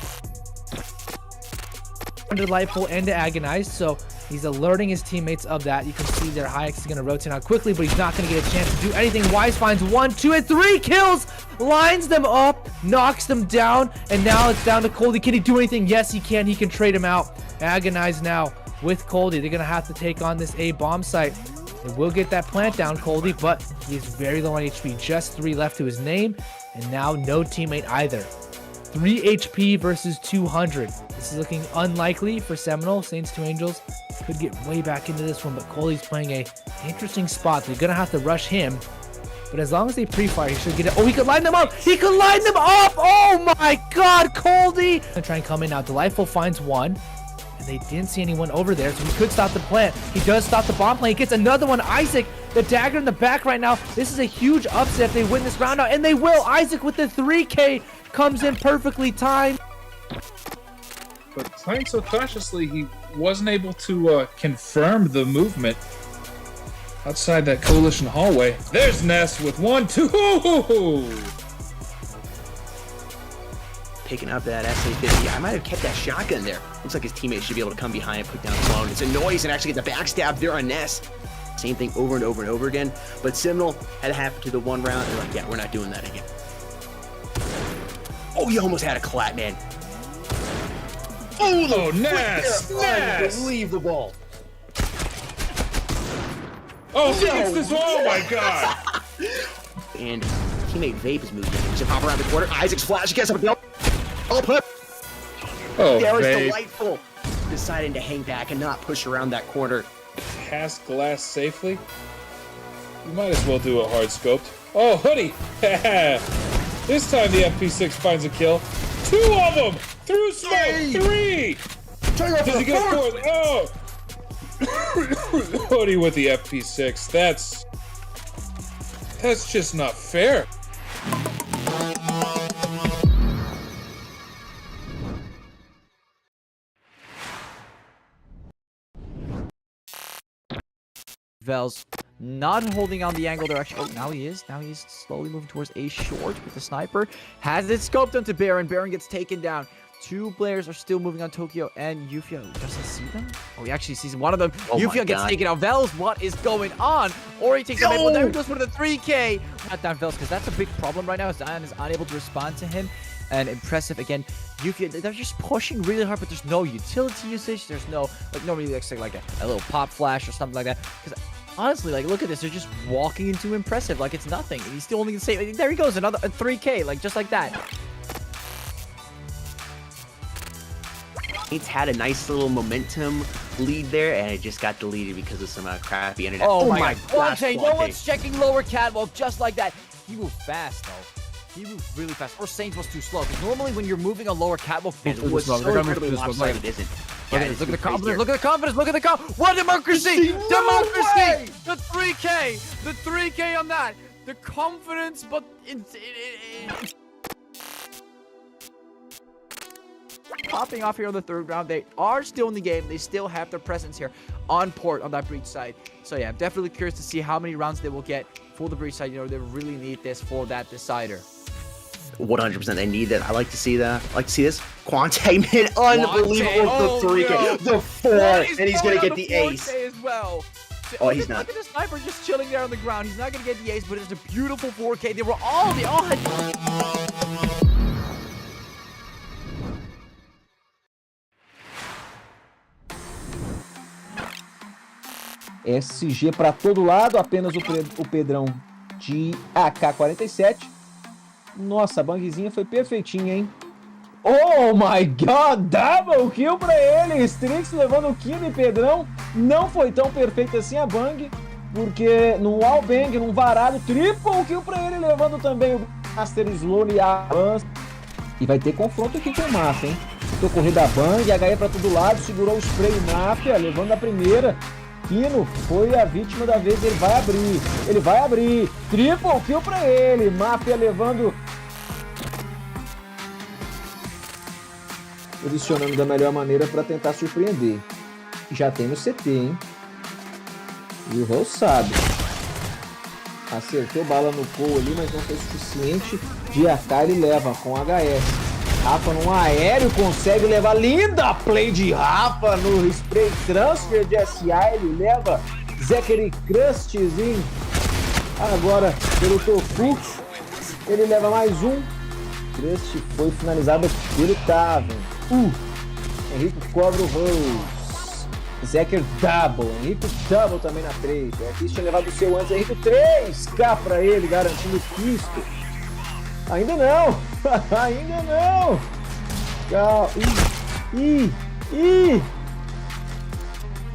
Speaker 2: under Delightful and to Agonize, so he's alerting his teammates of that. You can see their Hayek is going to rotate out quickly, but he's not going to get a chance to do anything. Wise finds 1, 2, and 3 kills, lines them up, knocks them down, and now it's down to Coldie. Can he do anything? Yes, he can. He can trade him out. Agonize now with Coldie. They're going to have to take on this A bomb site. They will get that plant down, Coldie, but he's very low on HP. Just 3 left to his name, and now no teammate either. 3 HP versus 200. This is looking unlikely for Seminole. Saints 2 Angels could get way back into this one, but Coldie's playing a interesting spot. They're going to have to rush him, but as long as they pre-fire, he should get it. Oh, he could line them up! He could line them up! Oh my god, Coldie! Gonna try and come in now. Delightful finds 1. And they didn't see anyone over there, so he could stop the plant. He does stop the bomb plant. He gets another one. Isaac, the dagger in the back right now. This is a huge upset if they win this round out, and they will. Isaac with the 3K comes in perfectly timed.
Speaker 7: but playing so cautiously, he wasn't able to confirm the movement outside that Coalition hallway. There's Ness with 1-2.
Speaker 6: Picking up that SA-50. I might have kept that shotgun there. Looks like his teammates should be able to come behind and put down Clone. It's a noise and actually get the backstab there on Ness. Same thing over and over and over again. But Seminole had to happen to the one round. They're like, yeah, we're not doing that again. Oh, you almost had a clap, man.
Speaker 7: Oh, Ness! Ness!
Speaker 6: Unbelievable.
Speaker 7: Oh, he gets this. Oh, my God.
Speaker 6: And teammate Vape is moving. He's gonna pop around the corner. Isaac's flash gets up. Oh, put.
Speaker 7: Oh,
Speaker 6: There is
Speaker 7: Vape.
Speaker 6: delightful. Deciding to hang back and not push around that corner.
Speaker 7: Past glass safely. You might as well do a hard scoped. Oh, Hoodie! This time the FP6 finds a kill. 2 of them! Through smoke! 3! Does he get a 4th? Oh! Hoodie with the FP6. That's just not fair.
Speaker 8: Vels not holding on the angle direction. Oh, now he is. Now he's slowly moving towards A short with the sniper. Has it scoped onto Baron. Baron gets taken down. 2 players are still moving on Tokyo and Yufio. Does he see them? Oh, he actually sees one of them.
Speaker 6: Oh
Speaker 8: Yufio gets taken out. Vels, what is going on? Or he takes him in. Well, there he goes for the 3K. Not down Vels, because that's a big problem right now. Zion is unable to respond to him. And impressive again. Yufio, they're just pushing really hard, but there's no utility usage. There's no, like, normally looks like a little pop flash or something like that. Because honestly, like, look at this. They're just walking into impressive like it's nothing. And he's still only gonna say, there he goes, another 3K, like, just like that.
Speaker 6: It's had a nice little momentum lead there, and it just got deleted because of some crappy internet.
Speaker 8: Oh my God.
Speaker 6: gosh,
Speaker 8: No one's checking lower catwalk just like that. He moved fast, though. He moved really fast. Or Saints was too slow. Because normally when you're moving a lower catwalk, it was so incredibly lopsided.
Speaker 6: It isn't.
Speaker 8: Look at this. Look at the confidence. Look at the confidence. Look at the confidence. What democracy? Democracy. The 3K. The 3K on that. The confidence, but it's popping off here on the 3rd round. They are still in the game. They still have their presence here on port on that breach side. So yeah, I'm definitely curious to see how many rounds they will get for the breach side. You know, they really need this for that decider.
Speaker 6: 100%. They need that. I like to see that. I like to see this. Quante, man, unbelievable.
Speaker 8: Oh,
Speaker 6: the 3K,
Speaker 8: no.
Speaker 6: the 4, and he's gonna get the ace.
Speaker 8: As well.
Speaker 6: Oh, he's not.
Speaker 8: Look at the sniper just chilling there on the ground. He's not gonna get the ace, but it's a beautiful 4K. They all had.
Speaker 9: SG para todo lado, apenas o Pedrão de AK-47. Nossa, a bangzinha foi perfeitinha, hein? Oh my God, double kill pra ele! Strix levando o kill e Pedrão. Não foi tão perfeito assim a bang, porque no wallbang, num varado, triple kill pra ele, levando também o Master Slowly avança. E vai ter confronto aqui com o Mafia, hein? Tentou correr da bang, HE pra todo lado, segurou o spray Mafia, levando a primeira. Kino foi a vítima da vez, ele vai abrir, triple kill pra ele, Mafia levando, posicionando da melhor maneira para tentar surpreender, já tem no CT, hein, e o Rose sabe, acertou bala no Cole ali, mas não foi suficiente, de AK ele leva com HS, Rafa num aéreo consegue levar, linda play de Rafa no spray transfer de SA, ele leva Zachary Crustes em, agora pelo Tofu, ele leva mais um, Crust foi finalizado pelo Taven, Henrique cobra o Rose, Zachary double, Henrique double também na 3, o Henrique tinha levado o seu antes, Henrique 3K pra ele, garantindo o Cristo. Ainda não! Ainda não! Calma!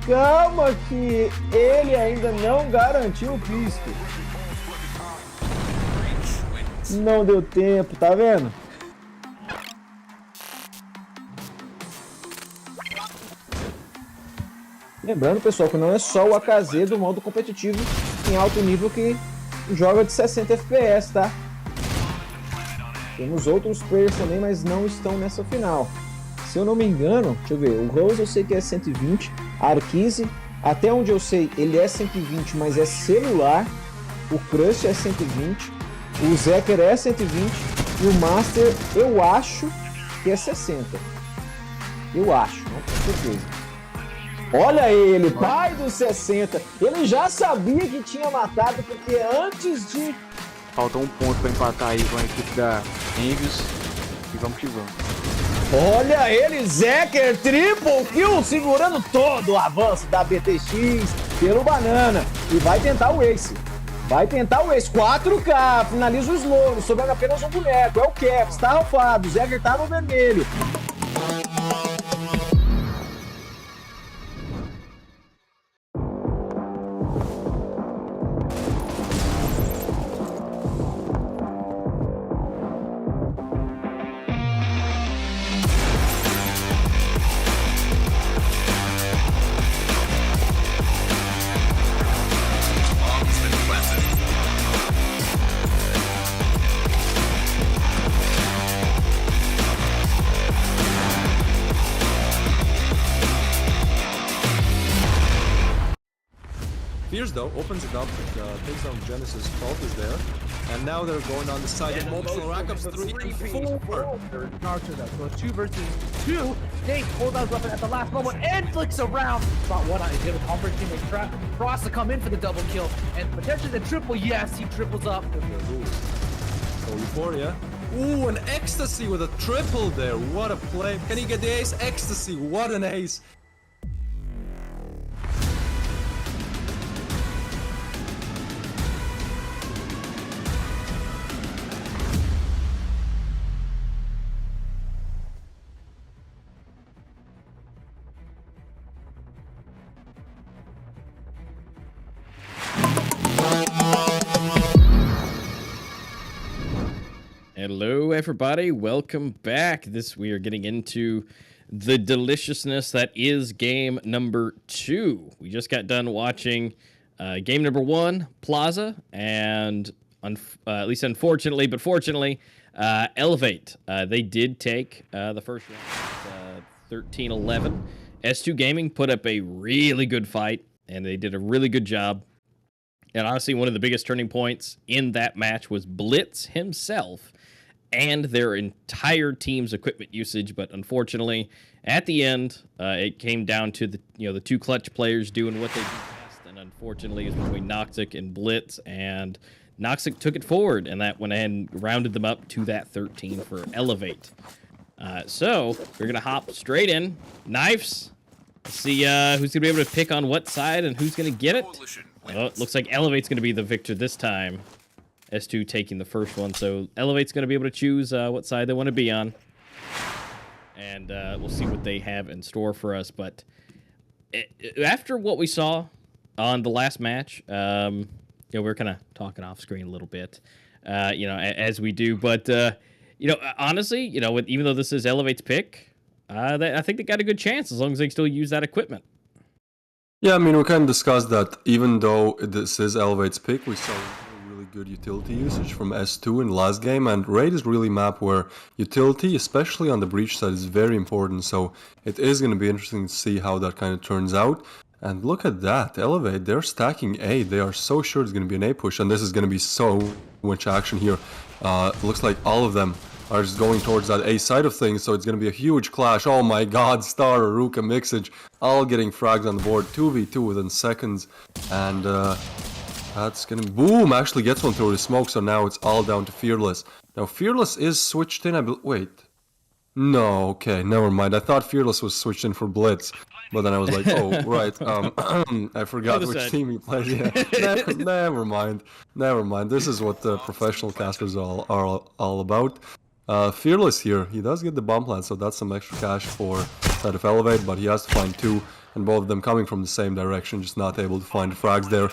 Speaker 9: Calma que ele ainda não garantiu o pisto. Não deu tempo, tá vendo? Lembrando, pessoal, que não é só o AKZ do modo competitivo em alto nível que joga de 60 FPS, tá? Temos outros players também, mas não estão nessa final. Se eu não me engano, deixa eu ver, o Rose eu sei que é 120, Aro 15, até onde eu sei ele é 120, mas é celular, o Crush é 120, o Zeker é 120 e o Master eu acho que é 60. Eu acho, não tenho certeza. Olha ele, pai dos 60, ele já sabia que tinha matado porque antes de...
Speaker 10: Falta um ponto pra empatar aí com a equipe da Envious e vamos que vamos.
Speaker 9: Olha ele, Zeker, triple kill, segurando todo o avanço da BTX pelo Banana. E vai tentar o Ace. Vai tentar o Ace. 4K, finaliza o slow, sobrando apenas um boneco. É o Caps, tá rafado, o Zeker tá no vermelho.
Speaker 1: Fierce though opens it up, takes down Genesis, Fault is there, and now they're going on the side of emotional rackups 3 and 4.
Speaker 2: Archer though, so 2 versus 2. Dave pulls out his weapon at the last moment and flicks around. Spot one on his hit with Compact teammate trap. Frost to come in for the double kill and potentially the triple. Yes, he triples up.
Speaker 1: So Euphoria. Ooh, an Ecstasy with a triple there. What a play. Can he get the ace? Ecstasy, what an ace.
Speaker 3: Hello, everybody. Welcome back. We are getting into the deliciousness that is game number 2. We just got done watching game number 1, Plaza, and at least unfortunately, but fortunately, Elevate. They did take the first round, 13-11. S2 Gaming put up a really good fight, and they did a really good job. And honestly, one of the biggest turning points in that match was Blitz himself and their entire team's equipment usage. But unfortunately, at the end, it came down to the two clutch players doing what they do best. And unfortunately, it was between Noxic and Blitz, and Noxic took it forward, and that went ahead and rounded them up to that 13 for Elevate. So we're gonna hop straight in. Knives. See who's gonna be able to pick on what side and who's gonna get it. Oh, it looks like Elevate's gonna be the victor this time. S2 taking the first one, so Elevate's going to be able to choose what side they want to be on. And we'll see what they have in store for us. But after what we saw on the last match, we're kind of talking off screen a little bit, as we do. But, honestly, even though this is Elevate's pick, I think they got a good chance as long as they still use that equipment.
Speaker 1: Yeah, I mean, we kind of discussed that even though this is Elevate's pick, we saw good utility usage from S2 in the last game, and Raid is really a map where utility, especially on the breach side, is very important, so it is going to be interesting to see how that kind of turns out. And look at that, Elevate, they're stacking A, they are so sure it's going to be an A push, and this is going to be so much action here. Looks like all of them are just going towards that A side of things, so it's going to be a huge clash. Oh my god, Star, Aruka, Mixage, all getting frags on the board, 2v2 within seconds, and that's gonna boom, actually gets one through the smoke, so now it's all down to Fearless. Now Fearless is switched in, wait. No, okay, never mind. I thought Fearless was switched in for Blitz, but then I was like, oh, right, I forgot which team he plays. Yeah, never mind. Never mind. This is what the professional casters are all about. Fearless here, he does get the bomb plant, so that's some extra cash for side of Elevate, but he has to find 2. And both of them coming from the same direction, just not able to find frags there.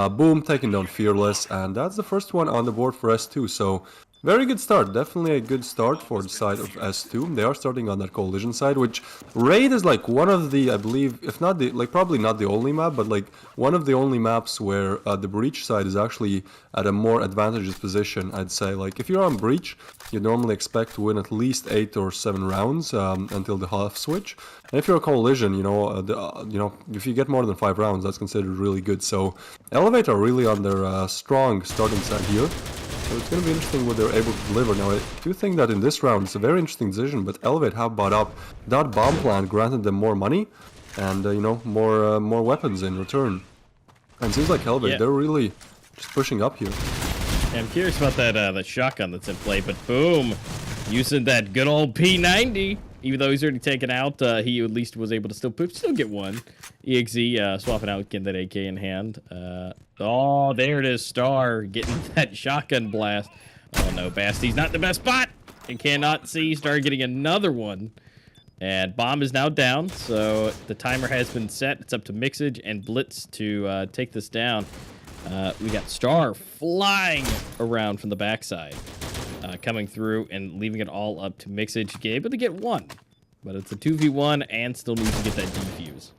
Speaker 1: Boom, taking down Fearless, and that's the first one on the board for S2, so very good start. Definitely a good start for the side of S2. They are starting on that Coalition side, which Raid is like one of the, I believe, if not the, like probably not the only map, but like one of the only maps where the Breach side is actually at a more advantageous position, I'd say. Like if you're on Breach, you normally expect to win at least 8 or 7 rounds until the half switch. And if you're a Coalition, you know, if you get more than 5 rounds, that's considered really good. So Elevate are really on their strong starting side here. So it's going to be interesting what they're able to deliver. Now, I do think that in this round, it's a very interesting decision, but Elevate have bought up that bomb plant, granted them more money, and, you know, more weapons in return. And it seems like Elevate, they're really just pushing up here.
Speaker 3: Yeah, I'm curious about that shotgun that's in play, but boom, using that good old P90. Even though he's already taken out, he at least was able to still get one. EXE swapping out, getting that AK in hand. Oh, there it is, Star getting that shotgun blast. Oh no, Basty's not in the best spot. He cannot see Star getting another one. And bomb is now down, so the timer has been set. It's up to Mixage and Blitz to take this down. We got Star flying around from the backside. Coming through and leaving it all up to Mixage. Able to get one, but it's a 2v1 and still needs to get that defuse.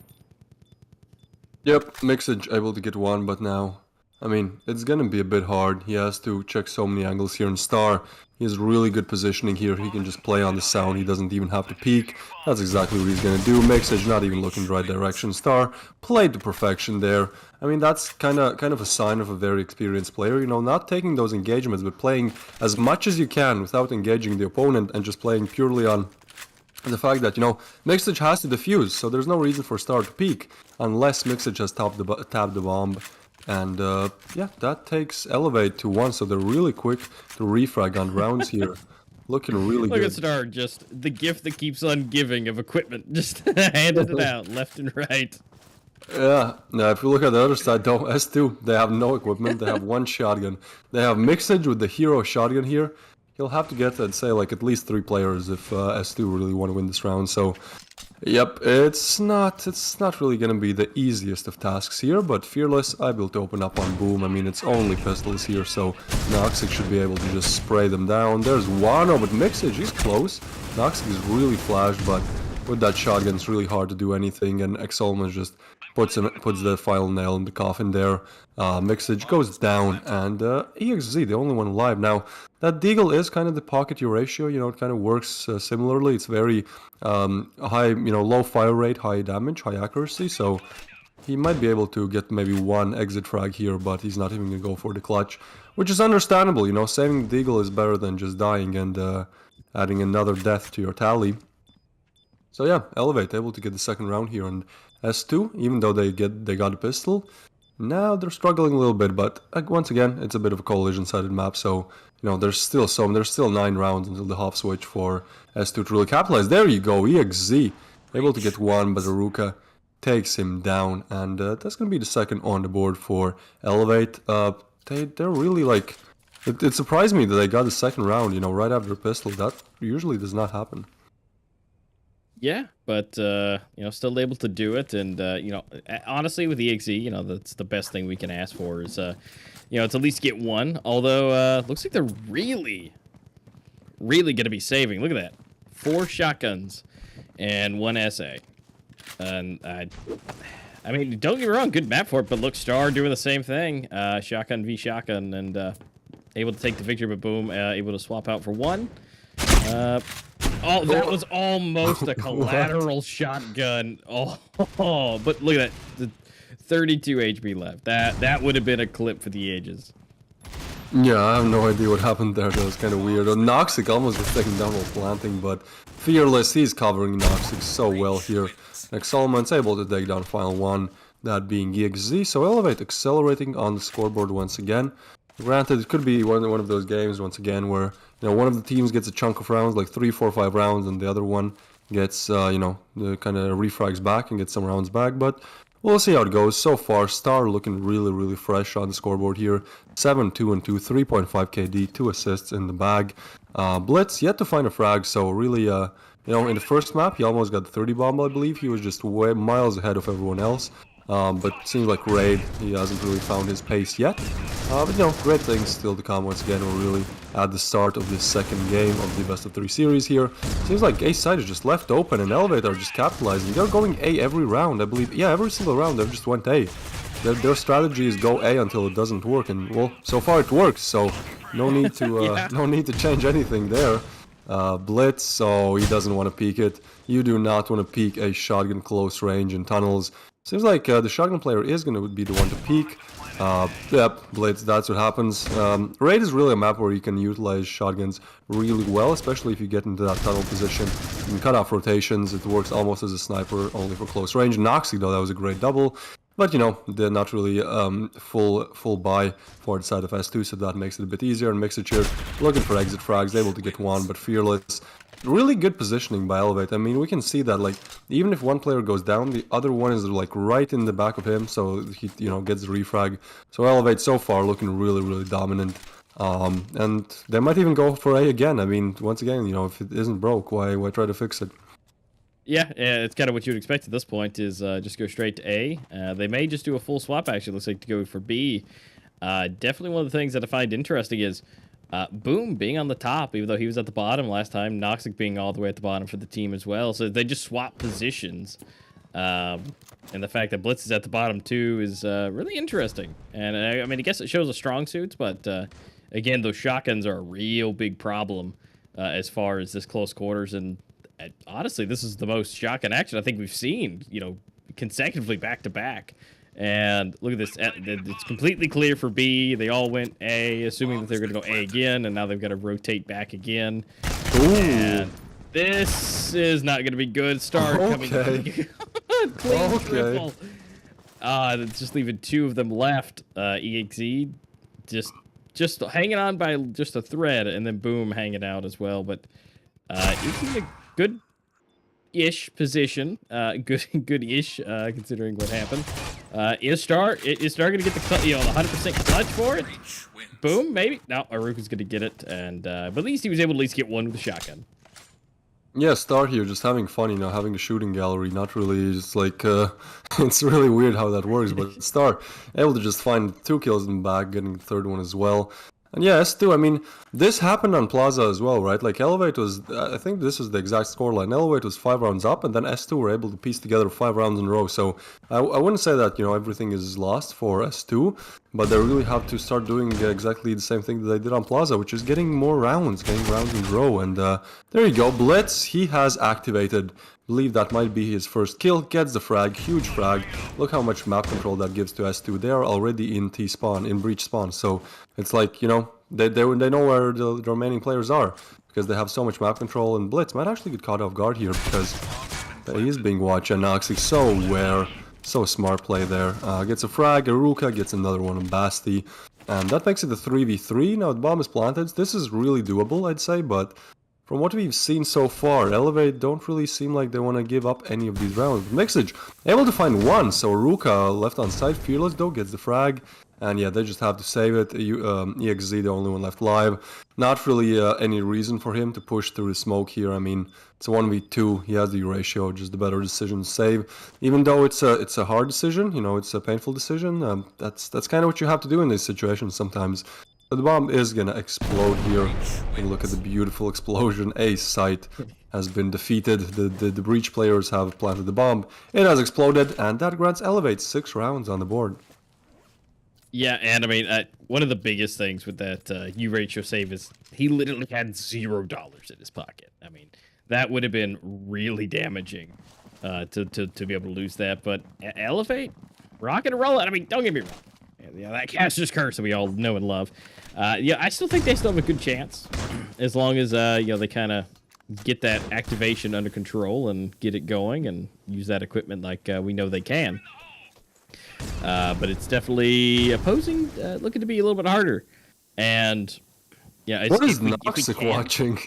Speaker 1: Yep, Mixage able to get one, but now, I mean, it's gonna be a bit hard. He has to check so many angles here in Star. He has really good positioning here. He can just play on the sound. He doesn't even have to peek. That's exactly what he's gonna do. Mixage not even looking the right direction. Star played to perfection there. I mean, that's kind of a sign of a very experienced player. You know, not taking those engagements, but playing as much as you can without engaging the opponent and just playing purely on the fact that, you know, Mixage has to defuse, so there's no reason for Star to peek unless Mixage has tapped the bomb. And yeah, that takes Elevate to 1, so they're really quick to refrag on rounds here. Looking really good.
Speaker 3: Look at Star, just the gift that keeps on giving of equipment. Just handed it out left and right.
Speaker 1: Yeah, now if you look at the other side though, S2, they have no equipment, they have one shotgun. They have Mixage with the hero shotgun here. He'll have to get, I'd say, like at least 3 players if S2 really want to win this round. So, yep, it's not really gonna be the easiest of tasks here, but Fearless able to open up on Boom. I mean, it's only pistols here, so Noxic should be able to just spray them down. There's Wano, but Mixage, he's close. Noxic is really flashed, but with that shotgun, it's really hard to do anything, and Exolman just puts the final nail in the coffin there. Mixage goes down, and EXZ, the only one alive. Now, that Deagle is kind of the pocket ratio, you know, it kind of works similarly. It's very high, you know, low fire rate, high damage, high accuracy, so he might be able to get maybe one exit frag here, but he's not even going to go for the clutch, which is understandable, you know, saving the Deagle is better than just dying and adding another death to your tally. So yeah, Elevate able to get the second round here, and S2, even though they got a pistol, now they're struggling a little bit, but once again, it's a bit of a Coalition-sided map, so, you know, there's still 9 rounds until the half switch for S2 to really capitalize. There you go, EXZ, able to get one, but Aruka takes him down, and that's going to be the second on the board for Elevate. They're really, like, it surprised me that they got the second round, you know, right after a pistol. That usually does not happen.
Speaker 3: Yeah, but, you know, still able to do it. And, you know, honestly, with EXE, you know, that's the best thing we can ask for is, you know, to at least get one. Although, looks like they're really going to be saving. Look at that. 4 shotguns and 1 SA. And, I mean, don't get me wrong, good map for it, but look, Star doing the same thing. Shotgun v shotgun and, able to take the victory, but boom, able to swap out for 1. Oh, that was almost a collateral shotgun. Oh, but look at that. The 32 HP left. That would have been a clip for the ages.
Speaker 1: Yeah, I have no idea what happened there. That was kind of weird. Noxic almost was taken down while planting, but Fearless, he's covering Noxic so well here. Exolman's able to take down final one, that being EXZ. So Elevate accelerating on the scoreboard once again. Granted, it could be one of those games once again where, you know, one of the teams gets a chunk of rounds, like 3, 4, 5 rounds, and the other one gets, you know, the kind of refrags back and gets some rounds back. But we'll see how it goes. So far, Star looking really fresh on the scoreboard here. 7, 2, and 2, 3.5 KD, 2 assists in the bag. Blitz yet to find a frag, so really, you know, in the first map, he almost got the 30 bomb, I believe. He was just way miles ahead of everyone else. But it seems like Raid, he hasn't really found his pace yet. But you know, great things still to come once again. We're really at the start of this second game of the best of 3 series here. Seems like A side is just left open and Elevate are just capitalizing. They're going A every round, I believe. Yeah, every single round they've just went A. Their strategy is go A until it doesn't work, and well, so far it works. So no need to no need to change anything there. Blitz, so he doesn't want to peek it. You do not want to peek a shotgun close range in tunnels. Seems like the shotgun player is going to be the one to peek. Yep, Blitz, that's what happens. Raid is really a map where you can utilize shotguns really well, especially if you get into that tunnel position. You can cut off rotations, it works almost as a sniper, only for close range. Noxy, though, that was a great double. But, you know, they're not really full buy for the side of S2, so that makes it a bit easier. And Mixage here, looking for exit frags, able to get one, but Fearless. Really good positioning by Elevate. I mean, we can see that, like, even if one player goes down, the other one is, like, right in the back of him, so he, you know, gets the refrag. So Elevate so far looking really, really dominant. And they might even go for A again. I mean, once again, you know, if it isn't broke, why try to fix it?
Speaker 3: Yeah, it's kind of what you would expect at this point is just go straight to A. They may just do a full swap, actually. Looks like to go for B. Definitely one of the things that I find interesting is Boom being on the top, even though he was at the bottom last time. Noxic being all the way at the bottom for the team as well. So they just swap positions. And the fact that Blitz is at the bottom too is really interesting. And I mean, I guess it shows a strong suits, but again, those shotguns are a real big problem as far as this close quarters. And honestly, this is the most shotgun action I think we've seen, you know, consecutively back to back. And look at this. It's completely clear for B. They all went A, assuming that they're going to go A again, and now they've got to rotate back again. Ooh. And this is not going to be good. Star coming in. Clean triple. It's just leaving 2 of them left. EXE just hanging on by just a thread, and then Boom hanging out as well. But he's in a good-ish position. Good-ish, considering what happened. Is Star going to get the 100% clutch for it? Boom, maybe. No, Aruka's going to get it, and but at least he was able to at least get one with the shotgun.
Speaker 1: Yeah, Star here, just having fun, you know, having a shooting gallery, not really, just like, it's really weird how that works, but Star able to just find 2 kills in the back, getting the 3rd one as well. And yeah, S2, I mean, this happened on Plaza as well, right? Like, Elevate was, I think this was the exact scoreline. Elevate was 5 rounds up, and then S2 were able to piece together 5 rounds in a row. So, I wouldn't say that, you know, everything is lost for S2, but they really have to start doing exactly the same thing that they did on Plaza, which is getting more rounds, getting rounds in a row. And there you go, Blitz, he has activated. Believe that might be his first kill, gets the frag, huge frag. Look how much map control that gives to S2. They are already in T spawn, in breach spawn, so it's like, you know, they know where the remaining players are, because they have so much map control, and Blitz might actually get caught off guard here, because he is being watched, and Noxic so aware, so smart play there. Gets a frag, Aruka gets another one on Basti, and that makes it a 3v3. Now the bomb is planted. This is really doable, I'd say, but from what we've seen so far, Elevate don't really seem like they want to give up any of these rounds. Mixage able to find 1, so Aruka left on site. Fearless though gets the frag, and yeah, they just have to save it. EXZ the only one left live. Not really any reason for him to push through the smoke here. I mean, it's a 1v2. He has the ratio, just the better decision to save. Even though it's a hard decision, you know, it's a painful decision. That's kind of what you have to do in these situations sometimes. So the bomb is gonna explode here. And look at the beautiful explosion. A site has been defeated. The breach players have planted the bomb. It has exploded, and that grants Elevate 6 rounds on the board.
Speaker 3: Yeah, and I mean, one of the biggest things with that U ratio save is he literally had $0 in his pocket. I mean, that would have been really damaging to be able to lose that. But Elevate, rocking and rolling. I mean, don't get me wrong. Yeah, that caster's curse that we all know and love. Yeah, I still think they still have a good chance, as long as you know, they kind of get that activation under control and get it going and use that equipment like we know they can. But it's definitely opposing, looking to be a little bit harder. And yeah,
Speaker 1: what is Noxic watching?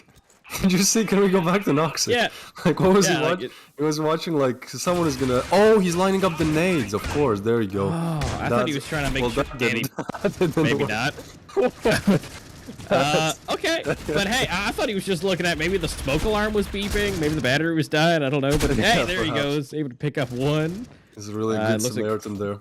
Speaker 1: Did you see? Can we go back to Noxic? Yeah. Like, what was he watching? He was watching, like, someone is gonna. Oh, he's lining up the nades. Of course, there you go.
Speaker 3: Oh, I thought he was trying to make sure Danny. Maybe not. Okay, but hey, I thought he was just looking at maybe the smoke alarm was beeping, maybe the battery was dying. I don't know, but hey, there he goes, able to pick up one.
Speaker 1: He's really a good Samaritan there.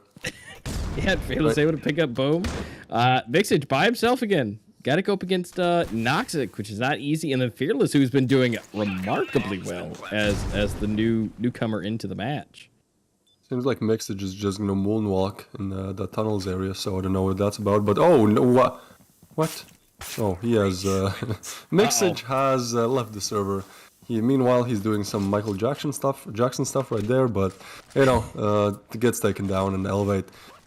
Speaker 3: Yeah, Fearless able to pick up Boom. Mixage by himself again. Got to go up against Noxic, which is not easy, and then Fearless, who's been doing remarkably well as the newcomer into the match.
Speaker 1: Seems like Mixage is just gonna moonwalk in the tunnels area, so I don't know what that's about. But oh no, what? Oh, he has Mixage has left the server. Meanwhile, he's doing some Michael Jackson stuff right there. But you know, it gets taken down and Elevate.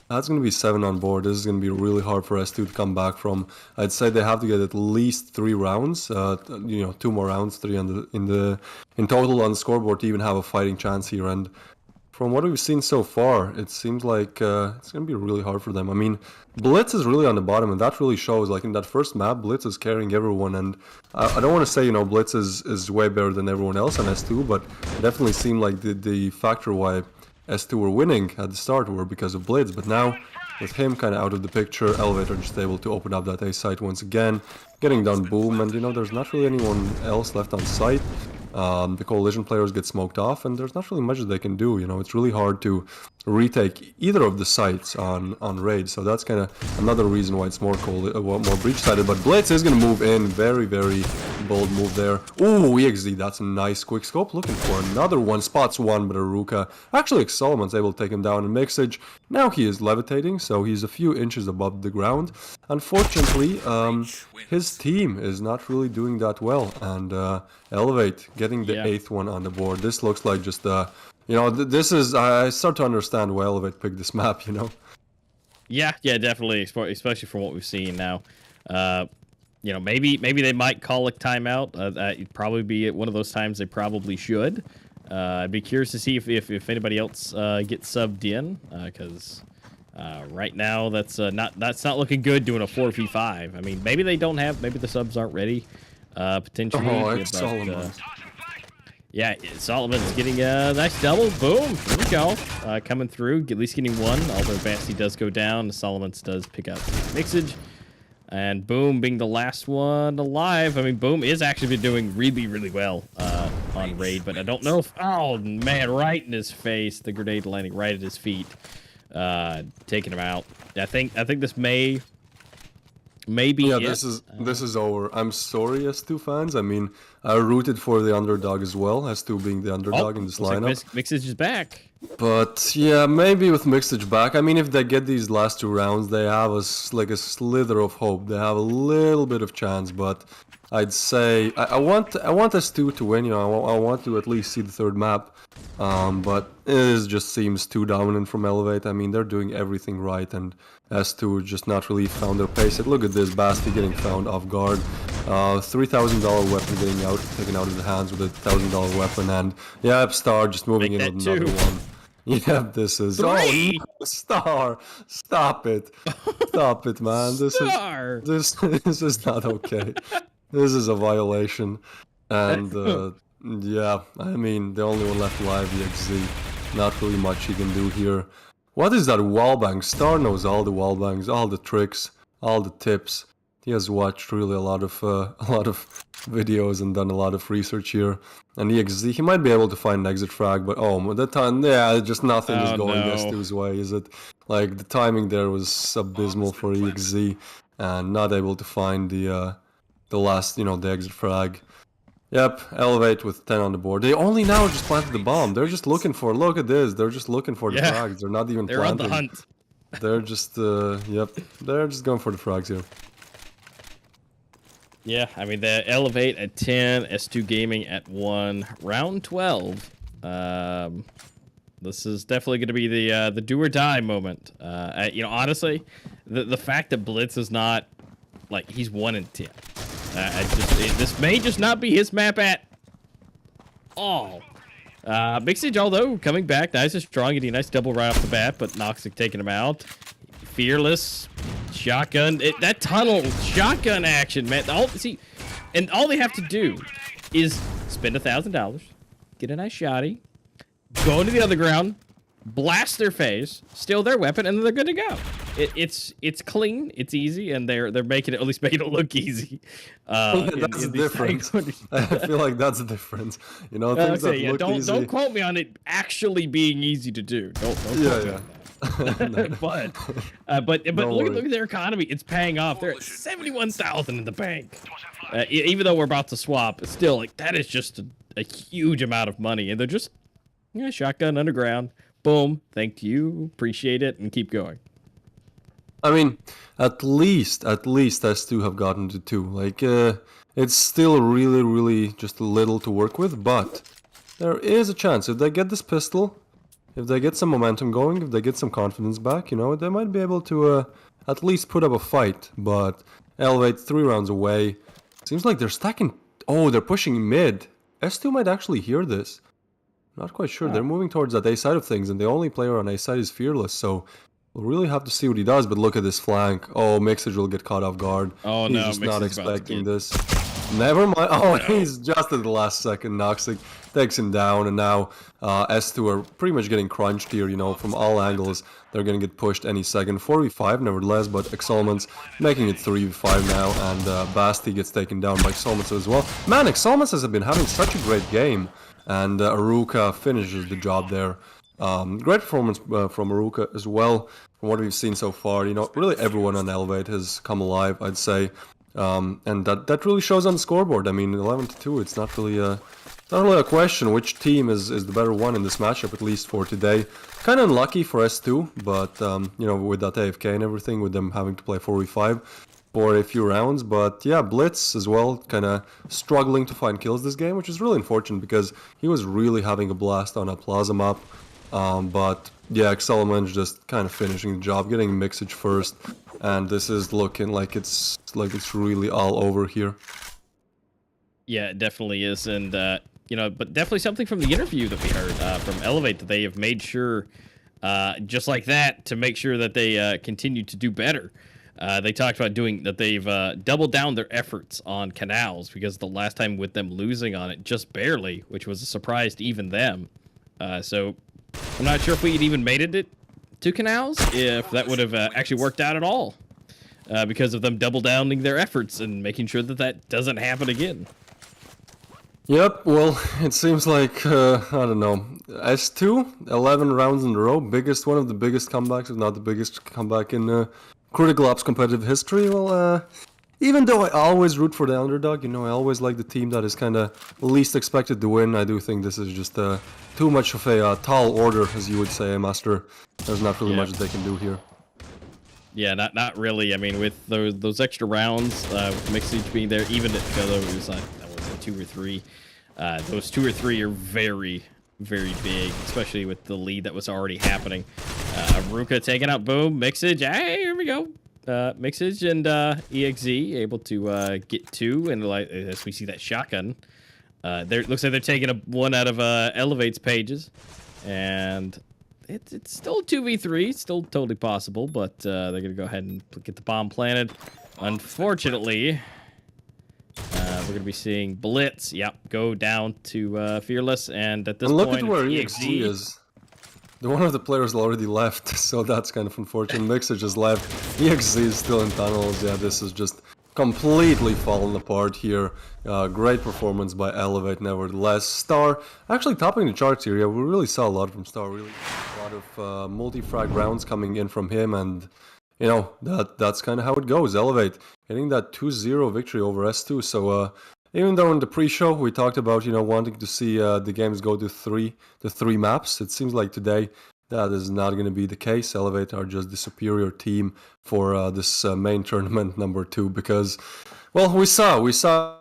Speaker 1: That's going to be 7 on board. This is going to be really hard for S2 to come back from. I'd say they have to get at least 3 rounds. You know, 2 more rounds, 3 in total on the scoreboard to even have a fighting chance here. And from what we've seen so far, it seems like it's going to be really hard for them. I mean, Blitz is really on the bottom, and that really shows. Like in that first map, Blitz is carrying everyone, and I don't want to say, you know, Blitz is way better than everyone else on S2, but it definitely seemed like the factor why S2 were winning at the start were because of Blitz, but now with him kind of out of the picture, Elevator just able to open up that A site once again, getting down Boom, and you know, there's not really anyone else left on site. The Coalition players get smoked off, and there's not really much that they can do. You know, it's really hard to retake either of the sites on raid. So that's kind of another reason why it's more breach-sided. But Blitz is going to move in. Very, very bold move there. Ooh, EXZ, that's a nice quick scope. Looking for another one. Spots one, but Aruka. Actually, Solomon's able to take him down in Mixage. Now he is levitating, so he's a few inches above the ground. Unfortunately, his team is not really doing that well. And Elevate getting the 8th one on the board. This looks like just you know, this is, I start to understand why Elevate picked this map, you know?
Speaker 3: Yeah, definitely, especially from what we've seen now. You know, maybe they might call a timeout. It'd probably be one of those times they probably should. I'd be curious to see if anybody else gets subbed in, because right now that's not looking good doing a 4v5. I mean, maybe they don't have, maybe the subs aren't ready, potentially.
Speaker 1: Oh, it's Solomon.
Speaker 3: Yeah, Solomon's getting a nice double. Boom. There we go. Coming through, at least getting one. Although Basti does go down. Solomon's does pick up Mixage. And Boom being the last one alive. I mean, Boom is actually been doing really, really well on raid. But I don't know if... Oh, man, right in his face. The grenade landing right at his feet. Taking him out. I think this may... Maybe
Speaker 1: this is over. I'm sorry, S2 fans. I mean, I rooted for the underdog as well, S2 being the underdog in this lineup.
Speaker 3: Like Mixage is back.
Speaker 1: But yeah, maybe with Mixage back. I mean, if they get these last 2 rounds, they have a slither of hope. They have a little bit of chance, but I'd say I want S2 to win. You know, I want to at least see the 3rd map. But it just seems too dominant from Elevate. I mean, they're doing everything right, and S2 just not really found their pace. Look at this, Basti getting found off guard. $3,000 weapon getting taken out of the hands with a $1,000 weapon, and yeah, Star just moving in with another one. Yeah, this is
Speaker 3: 3.
Speaker 1: Oh no, Star, stop it, stop it, man. This is not okay. This is a violation, and yeah, I mean the only one left alive, EXZ. Not really much he can do here. What is that wallbang? Star knows all the wallbangs, all the tricks, all the tips. He has watched really a lot of videos and done a lot of research here. And EXZ, he might be able to find an exit frag, but oh, that time, yeah, just nothing is going S2's way, is it? Like the timing there was abysmal for EXZ, and not able to find the last, you know, the exit frag. Yep, Elevate with 10 on the board. They only now just planted the bomb. They're just looking for, look at this, they're just looking for the frags. They're not even planting.
Speaker 3: They're on the hunt.
Speaker 1: They're just, yep, they're just going for the frags here.
Speaker 3: Yeah, I mean, the Elevate at 10, S2 Gaming at 1, round 12. This is definitely going to be the do or die moment. You know, honestly, the fact that Blitz is not, like, he's 1 in 10. This may just not be his map at all. Mixage, although coming back, nice and strong, getting a nice double right off the bat, but Noxic taking him out. Fearless, shotgun, that tunnel, shotgun action, man. All they have to do is spend $1,000, get a nice shotty, go into the other ground, blast their face, steal their weapon, and then they're good to go. It's clean, it's easy, and they're making it, at least making it look easy.
Speaker 1: That's the difference. I feel like that's the difference. You know, things that look easy.
Speaker 3: Don't quote me on it actually being easy to do. Don't quote me on that. but look at their economy. It's paying off. They're at 71,000 in the bank. Even though we're about to swap, it's still like that is just a huge amount of money, and they're just shotgun underground. Boom. Thank you. Appreciate it, and keep going.
Speaker 1: I mean, at least S2 have gotten to 2. Like, it's still really, really just a little to work with, but there is a chance if they get this pistol, if they get some momentum going, if they get some confidence back, you know, they might be able to at least put up a fight. But Elevate 3 rounds away. Seems like they're stacking. Oh, they're pushing mid. S2 might actually hear this. Not quite sure. They're moving towards that A side of things, and the only player on A side is Fearless, so we'll really have to see what he does. But look at this flank. Oh, Mixage will get caught off guard.
Speaker 3: Oh,
Speaker 1: he's
Speaker 3: no,
Speaker 1: just not expecting this.
Speaker 3: Get...
Speaker 1: Never mind. Oh, he's just at the last second. Noxic takes him down, and now S2 are pretty much getting crunched here, you know, from all angles. They're going to get pushed any second. 4v5 nevertheless, but Exalmans making it 3v5 now, and Basti gets taken down by Exalmans as well. Man, Exalmans has been having such a great game, and Aruka finishes the job there. Great performance from Aruka as well, from what we've seen so far. You know, really everyone on Elevate has come alive, I'd say. And that really shows on the scoreboard. I mean, 11-2, it's not really a question which team is the better one in this matchup, at least for today. Kind of unlucky for S2, but, you know, with that AFK and everything, with them having to play 4v5 for a few rounds. But yeah, Blitz as well, kind of struggling to find kills this game, which is really unfortunate because he was really having a blast on a Plaza map. But yeah, Excelman's just kind of finishing the job, getting Mixage first, and this is looking like it's really all over here.
Speaker 3: Yeah, it definitely is, and you know, but definitely something from the interview that we heard from Elevate that they have made sure, just like that, to make sure that they continue to do better. They talked about doing that. They've doubled down their efforts on Canals because the last time with them losing on it just barely, which was a surprise to even them. So I'm not sure if we had even made it to Canals, if that would have actually worked out at all, because of them double downing their efforts and making sure that that doesn't happen again.
Speaker 1: Yep, well, it seems like, I don't know, S2, 11 rounds in a row, one of the biggest comebacks, if not the biggest comeback in Critical Ops competitive history. Well, even though I always root for the underdog, you know, I always like the team that is kind of least expected to win. I do think this is just too much of a tall order, as you would say, Master. There's not really much that they can do here.
Speaker 3: Yeah, not really. I mean, with those extra rounds, with Mixage being there, even if it was like, that was a 2 or 3, those 2 or 3 are very, very big, especially with the lead that was already happening. Aruka taking out Boom, Mixage, hey, here we go. Mixage and EXZ able to get 2, and like as we see that shotgun, looks like they're taking one out of Elevate's pages, and it's still 2v3, still totally possible, but they're gonna go ahead and get the bomb planted. Unfortunately, we're gonna be seeing Blitz, go down to Fearless, and at this
Speaker 1: look
Speaker 3: point,
Speaker 1: at where EXZ is. One of the players already left, so that's kind of unfortunate. Mixer just left. EXZ is still in tunnels. Yeah, this is just completely fallen apart here. Great performance by Elevate, nevertheless. Star actually topping the charts here. Yeah, we really saw a lot from Star. Really, a lot of multi-frag rounds coming in from him, and you know that's kind of how it goes. Elevate getting that 2-0 victory over S2. So even though in the pre-show we talked about, you know, wanting to see the games go to three maps, it seems like today that is not going to be the case. Elevate are just the superior team for this main tournament number 2 because, well, we saw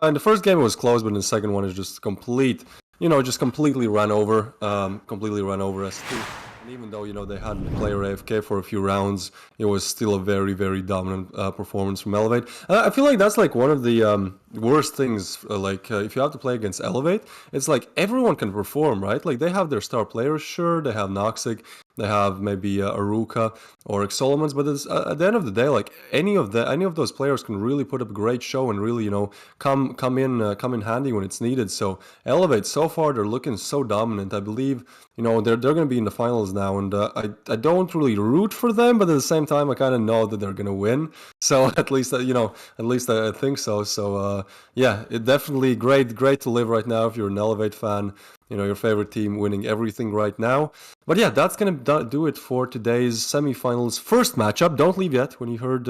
Speaker 1: in the first game it was close, but in the second one is just completely run over S2. And even though, you know, they had the player AFK for a few rounds, it was still a very, very dominant performance from Elevate. I feel like that's like one of the worst things, if you have to play against Elevate, it's like everyone can perform, right? Like they have their star players, sure, they have Noxic, they have maybe Aruka or Exolomans, but it's, at the end of the day, like any of those players can really put up a great show and really, come in handy when it's needed. So Elevate, so far they're looking so dominant. I believe, they're going to be in the finals now, and I don't really root for them, but at the same time I kind of know that they're going to win. So at least I think so. So yeah, it definitely great to live right now if you're an Elevate fan. Your favorite team winning everything right now. But yeah, that's going to do it for today's semifinals first matchup. Don't leave yet. When you heard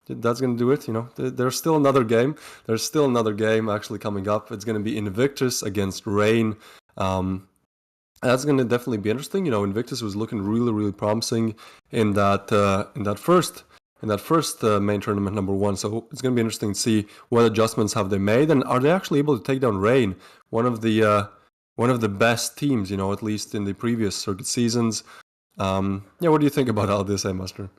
Speaker 1: that's going to do it, there's still another game. There's still another game actually coming up. It's going to be Invictus against Rain. That's going to definitely be interesting. Invictus was looking really, really promising in that first main tournament number 1. So it's going to be interesting to see what adjustments have they made, and are they actually able to take down Rain, one of the best teams, at least in the previous circuit seasons. Yeah, what do you think about all this, Master?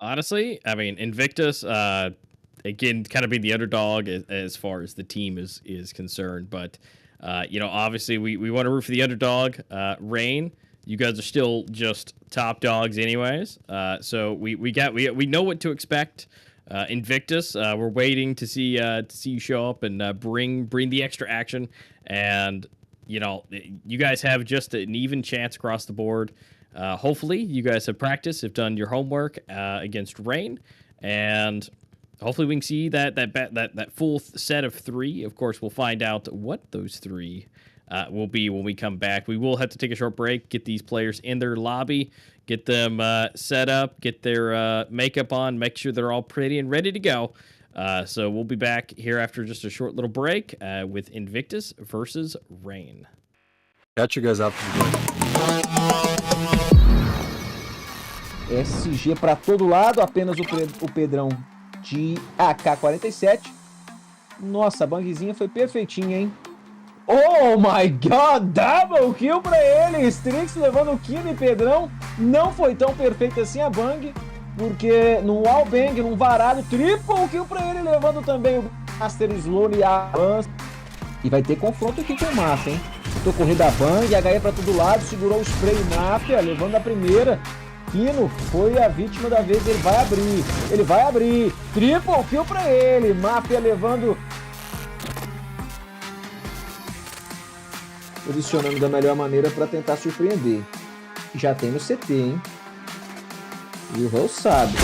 Speaker 3: Honestly, I mean, Invictus, again, kind of being the underdog as far as the team is concerned. But, obviously we want to root for the underdog. Rain, you guys are still just top dogs anyways. So we know what to expect. Invictus, we're waiting to see you show up and bring the extra action. And, you guys have just an even chance across the board. Hopefully you guys have practiced, have done your homework against Rain, and hopefully we can see that full set of 3. Of course, we'll find out what those 3 will be when we come back. We will have to take a short break, get these players in their lobby, get them set up, get their makeup on, make sure they're all pretty and ready to go. So we'll be back here after just a short little break with Invictus versus Rain.
Speaker 1: Catch you guys after the break.
Speaker 9: SG para todo lado, apenas o Pedrão de AK-47. Nossa, a bangzinha foi perfeitinha, hein? Oh my god, double kill pra ele! Strix levando o kill e Pedrão. Não foi tão perfeita assim a bang, porque no wallbang, num varado, triple kill pra ele, levando também o Master Slowly avança. E vai ter confronto aqui com o Mafia, hein? Tô correndo a bang, HE pra todo lado, segurou o spray Mafia, levando a primeira. Kino foi a vítima da vez, ele vai abrir, triple kill pra ele, Mafia levando, posicionando da melhor maneira para tentar surpreender. Já tem no CT, hein? E o Rose sabe.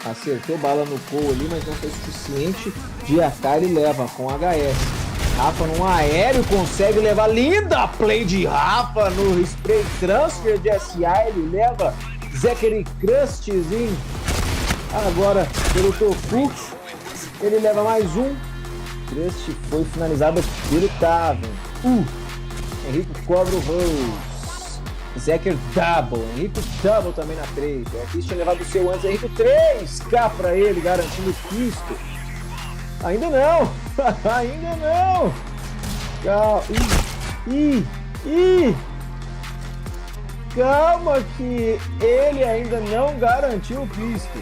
Speaker 9: Acertou bala no Cole ali, mas não foi suficiente. De AK ele leva com HS. Rafa num aéreo consegue levar. Linda play de Rafa no spray transfer de SA. Ele leva Zachary Crustzinho. Agora pelo Tofu. Ele leva mais um. Crust foi finalizado pelo Taven. Henrique cobra o Rose. Zeker double. Henrique double também na 3. O Artista tinha levado o seu antes. Henrique 3K pra ele, garantindo o Cristo. Ainda não! Ainda não! Calma. Calma que ele ainda não garantiu o Cristo.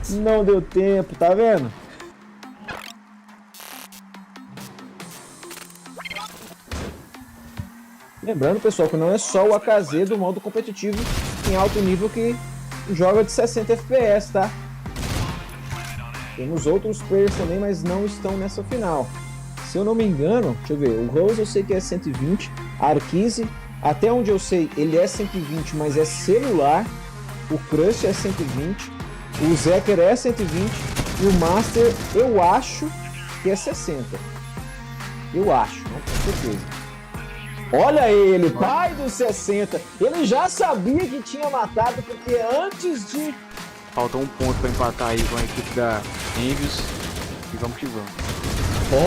Speaker 9: Não deu tempo, tá vendo? Lembrando, pessoal, que não é só o AKZ do modo competitivo em alto nível que joga de 60 FPS, tá? Temos outros players também, mas não estão nessa final. Se eu não me engano, deixa eu ver, o Rose eu sei que é 120, a Arquise, até onde eu sei, ele é 120, mas é celular. O Crush é 120, o Zeker é 120 e o Master eu acho que é 60. Eu acho, não tenho certeza. Olha ele, pai dos 60. Ele já sabia que tinha matado, porque antes de...
Speaker 10: Falta um ponto para empatar aí com a equipe da Envious. E vamos que vamos.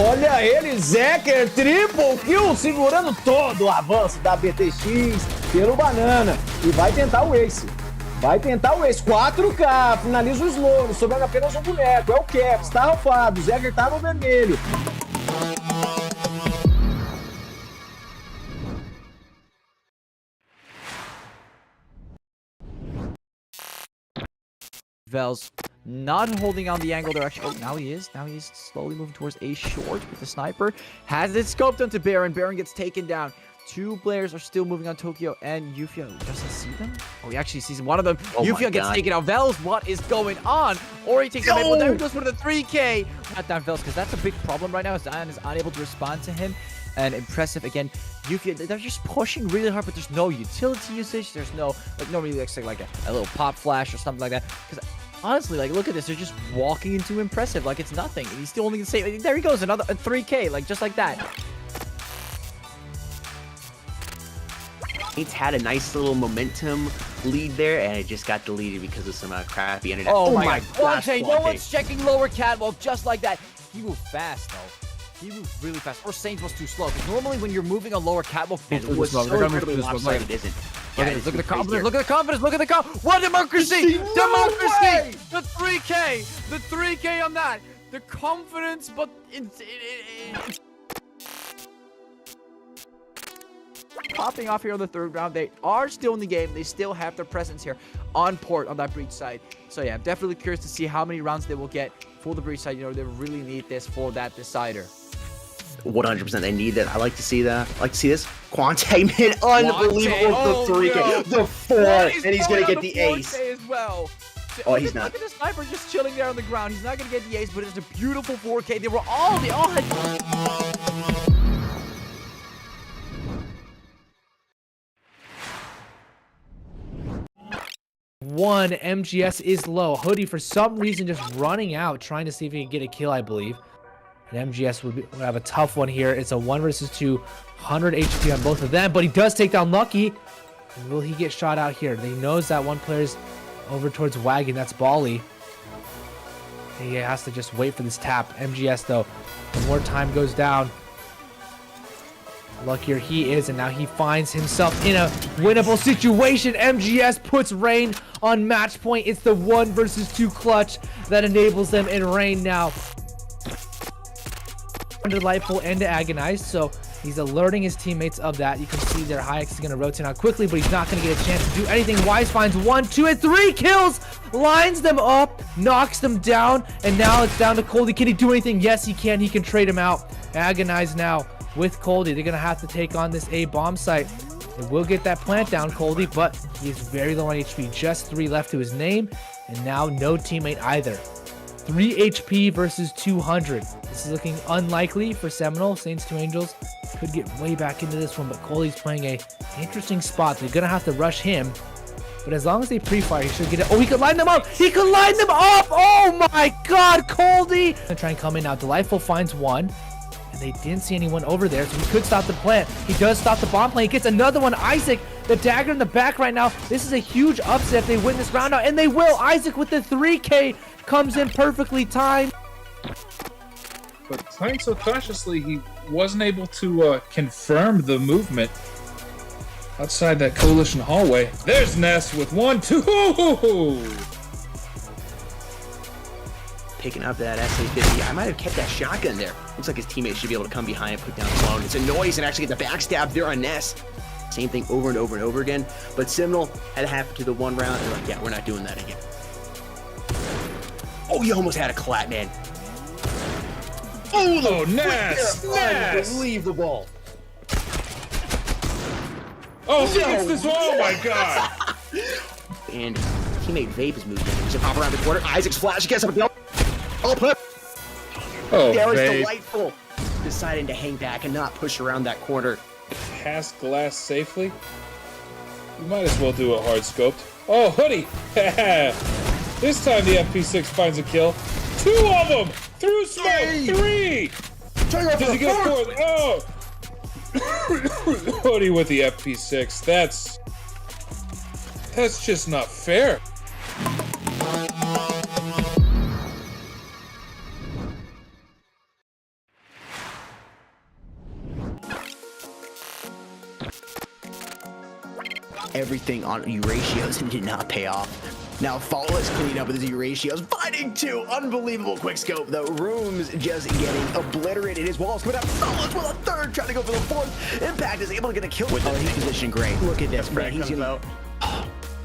Speaker 9: Olha ele, Zeker, triple kill, segurando todo o avanço da BTX pelo Banana. E vai tentar o Ace. Vai tentar o Ace. 4K, finaliza o Slow, sobrando apenas um boneco. É o Caps, tá rafado. O Zeker tá no vermelho.
Speaker 8: Vels not holding on the angle direction. Oh, now he is. Now he's slowly moving towards a short with the sniper. Has it scoped onto Baron. Baron gets taken down. Two players are still moving on Tokyo, and Yufia doesn't see them. Oh, he actually sees one of them.
Speaker 6: Oh my
Speaker 8: Yufia gets
Speaker 6: God.
Speaker 8: taken out. Vels, what is going on? Ori takes him in. Well, there he goes for the 3K. Not down Vels, because that's a big problem right now. Zion is unable to respond to him. And impressive again. Yufia, they're just pushing really hard, but there's no utility usage. There's no, like, normally like a little pop flash or something like that. Because honestly, like, look at this. They're just walking into impressive like it's nothing. And he's still only gonna say, there he goes, another 3K, like just like that.
Speaker 6: It's had a nice little momentum lead there, and it just got deleted because of some crappy internet.
Speaker 8: Oh my God.
Speaker 6: gosh,
Speaker 8: Quante, no
Speaker 6: Quante.
Speaker 8: one's checking lower catwalk just like that. He moved fast, though. He moved really fast. Or Saints was too slow. Because normally when you're moving a lower catwalk,
Speaker 6: It was so incredibly lopsided, it isn't.
Speaker 8: Look at the confidence. Look at the confidence. Look at the confidence. What democracy? Democracy. The 3K. The 3K on that. The confidence, but it's popping off here on the third round. They are still in the game. They still have their presence here on port on that breach side. So yeah, I'm definitely curious to see how many rounds they will get for the breach side. You know, they really need this for that decider.
Speaker 6: 100%, they need that. I like to see that. I like to see this. Quante, man, unbelievable.
Speaker 8: Oh,
Speaker 6: the 3K,
Speaker 8: no.
Speaker 6: the 4, and he's gonna get the ace.
Speaker 8: As well.
Speaker 6: Oh, he's not.
Speaker 8: Look at the sniper just chilling there on the ground. He's not gonna get the ace, but it's a beautiful 4K. They all had. One, MGS is low. Hoodie, for some reason, just running out, trying to see if he can get a kill, I believe. And MGS would have a tough one here. It's a 1 versus 2, 100 HP on both of them, but he does take down Lucky. And will he get shot out here? He knows that one player's over towards Wagon. That's Bali. He has to just wait for this tap. MGS, though, the more time goes down, luckier he is, and now he finds himself in a winnable situation. MGS puts Rain on match point. It's the 1 versus 2 clutch that enables them, and Rain now Delightful and to Agonize, so he's alerting his teammates of that. You can see their Hayek is going to rotate out quickly, but he's not going to get a chance to do anything. Wise finds 1, 2, and 3 kills, lines them up, knocks them down, and now it's down to Coldie. Can he do anything? Yes, he can. He can trade him out. Agonize now with Coldie. They're going to have to take on this A bomb site. They will get that plant down, Coldie, but he's very low on HP. Just 3 left to his name, and now no teammate either. 3 HP versus 200. This is looking unlikely for Seminole. Saints 2 Angels could get way back into this one, but Coldie's playing a interesting spot. They're going to have to rush him, but as long as they pre-fire, he should get it. Oh, he could line them up! He could line them up! Oh my God, Coldie! Gonna try and come in now. Delightful finds 1. And they didn't see anyone over there, so he could stop the plant. He does stop the bomb plant. He gets another one. Isaac, the dagger in the back right now. This is a huge upset if they win this round out, and they will. Isaac with the 3K comes in perfectly timed.
Speaker 7: But playing so cautiously, he wasn't able to confirm the movement outside that coalition hallway. There's Ness with 1, 2.
Speaker 6: Picking up that SA-50. I might have kept that shotgun there. Looks like his teammates should be able to come behind and put down Sloan. It's a noise and actually get the backstab there on Ness. Same thing over and over and over again. But Seminole had happened to the 1 round. They're like, yeah, we're not doing that again. Oh, he almost had a clap, man.
Speaker 7: Oh, Ness!
Speaker 6: Unbelievable.
Speaker 7: Oh, he gets this. Oh my God!
Speaker 6: And teammate Vape is moving. He's gonna pop around the corner. Isaac's flash gets up. Oh, put.
Speaker 7: Oh,
Speaker 6: There is
Speaker 7: Vape.
Speaker 6: Delightful. Deciding to hang back and not push around that corner.
Speaker 7: Past glass safely. You might as well do a hard scoped. Oh, Hoodie! This time the FP6 finds a kill. 2 of them! Through smoke! 3! Does he get a 4th? Oh! Hoodie with the FP6. That's just not fair.
Speaker 6: Everything on U-ratios did not pay off. Now Follow is cleaning up with his U-ratios, fighting 2, unbelievable quickscope. The Rooms just getting obliterated. His walls coming up. Follows with a 3rd, trying to go for the 4th. Impact is able to get a kill with the position. Great. Look at this, man. He's gonna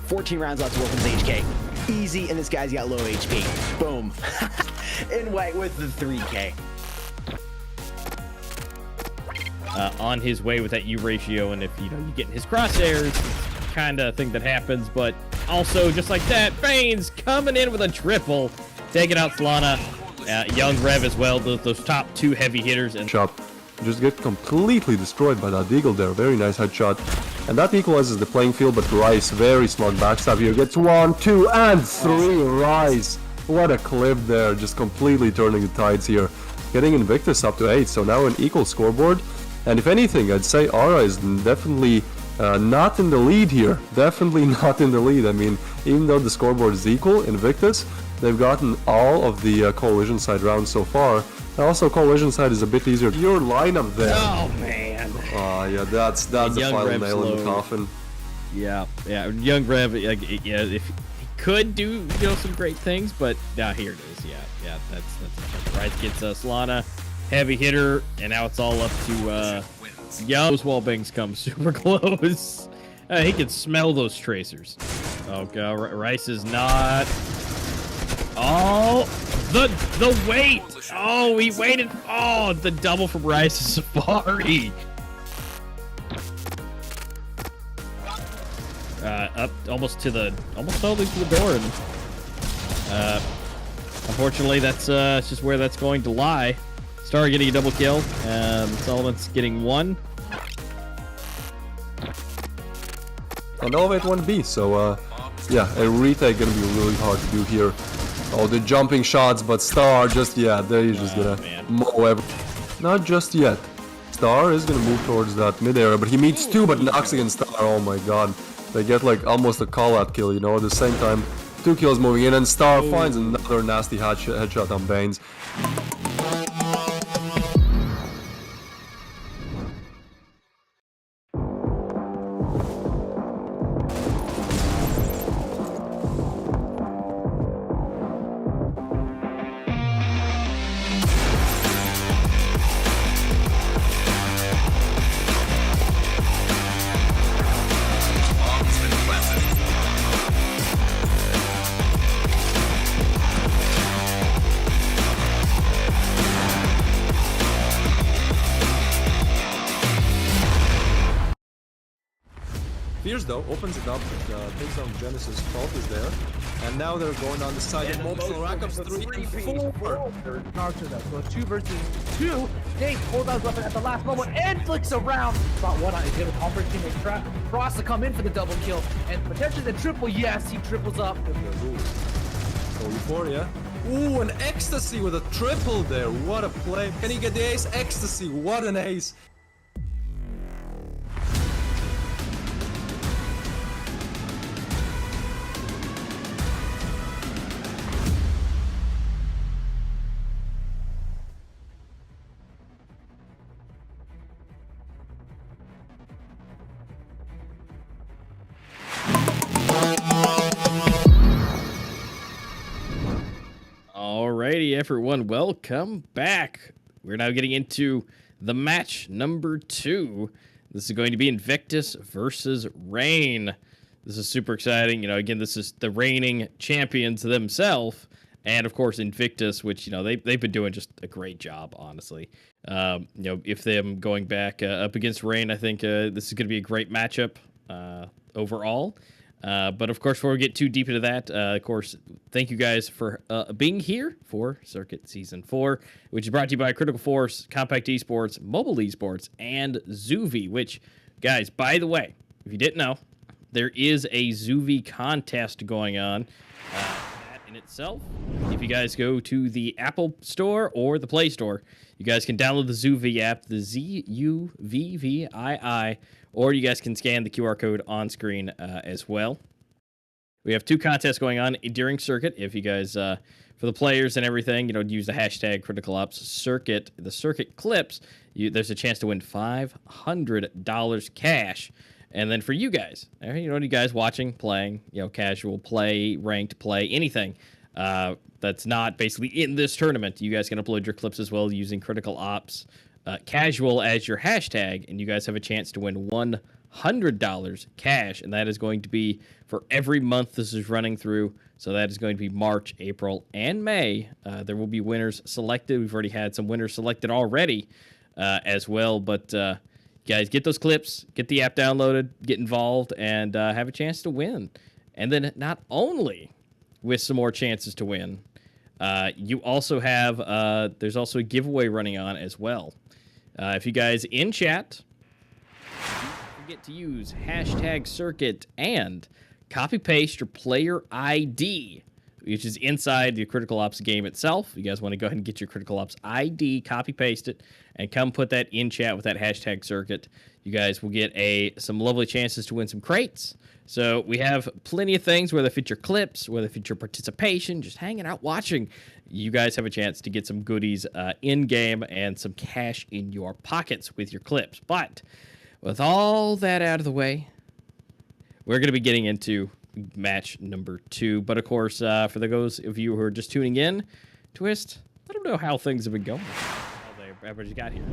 Speaker 6: 14 rounds left to work with his HK. Easy, and this guy's got low HP. Boom. In white with the 3K.
Speaker 3: on his way with that U ratio, and if you get in his crosshairs, it's kind of thing that happens. But also, just like that, Fanes coming in with a triple, taking out Solana. Young Rev as well, those top 2 heavy hitters. And
Speaker 1: Chop just get completely destroyed by that Deagle there. Very nice headshot. And that equalizes the playing field, but Rice, very smart backstab here. Gets 1, 2, and 3. Rice. What a clip there. Just completely turning the tides here. Getting Invictus up to 8, so now an equal scoreboard. And if anything, I'd say Aura is definitely not in the lead here. Definitely not in the lead. I mean, even though the scoreboard is equal, Invictus, they've gotten all of the Coalition side rounds so far. And also, Coalition side is a bit easier. Your lineup there.
Speaker 3: oh man,
Speaker 1: Yeah, that's the
Speaker 3: Young
Speaker 1: final
Speaker 3: Rev's
Speaker 1: nail in the
Speaker 3: low.
Speaker 1: coffin.
Speaker 3: yeah, Young Rev, if he could do some great things, but here it is. Yeah, that's Rice gets Solana, heavy hitter, and now it's all up to Young. Those wall bangs come super close. He can smell those tracers. Oh god, Rice is not. Oh, the wait. Oh, he waited. Oh, the double from Rice Safari. Up almost all the way to the door, and unfortunately that's just where that's going to lie. Star getting a double kill, Solomon's getting 1.
Speaker 1: And Elevate 1B, so yeah, a retake gonna be really hard to do here. Oh, the jumping shots, but Star just, there he's just gonna mow everything. Not just yet. Star is gonna move towards that mid area, but he meets 2, but knocks against Star. Oh my god. They get like almost a call-out kill, at the same time. 2 kills moving in, and Star finds another nasty headshot on Baines. Fierce though opens it up, takes on Genesis, Fault is there, and now they're going on the side of multiple rackups, 3 and 4.
Speaker 2: So 2 versus 2. Dave pulls out his weapon at the last moment and flicks around. Spot 1 on his hit with Conference teammate Trap. Frost to come in for the double kill and potentially the triple. Yes, he triples up.
Speaker 1: So Euphoria. Ooh, an Ecstasy with a triple there. What a play. Can he get the ace? Ecstasy, what an ace.
Speaker 3: Alrighty, everyone, welcome back. We're now getting into the match number 2. This is going to be Invictus versus Reign. This is super exciting. Again, this is the reigning champions themselves, and of course Invictus, which they've been doing just a great job, honestly. If them going back up against Reign, I think this is going to be a great matchup overall. But of course, before we get too deep into that, of course, thank you guys for being here for Circuit Season 4, which is brought to you by Critical Force, Compact Esports, Mobile Esports, and Zuvvii, which, guys, by the way, if you didn't know, there is a Zuvvii contest going on. That in itself, if you guys go to the Apple Store or the Play Store, you guys can download the Zuvvii app, the Zuvvii, or you guys can scan the QR code on screen as well. We have 2 contests going on during Circuit. If you guys, for the players and everything, use the hashtag Critical Ops Circuit, the Circuit clips, there's a chance to win $500 cash. And then for you guys, you guys watching, playing, casual play, ranked play, anything that's not basically in this tournament, you guys can upload your clips as well using Critical Ops Casual as your hashtag, and you guys have a chance to win $100 cash, and that is going to be for every month this is running through. So that is going to be March, April, and May. There will be winners selected. We've already had some winners selected already. as well. But guys, get those clips, get the app downloaded, get involved, and have a chance to win. And then not only with some more chances to win, you also have there's also a giveaway running on as well. If you guys in chat don't forget to use #circuit and copy paste your player ID, which is inside the Critical Ops game itself. You guys want to go ahead and get your Critical Ops ID, copy paste it, and come put that in chat with that #circuit. You guys will get some lovely chances to win some crates. So we have plenty of things, whether fit your clips, whether fit your participation, just hanging out watching. You guys have a chance to get some goodies in-game and some cash in your pockets with your clips. But with all that out of the way, we're going to be getting into match number 2. But of course, for those of you who are just tuning in, Twist, let them know how things have been going. How everybody's got here.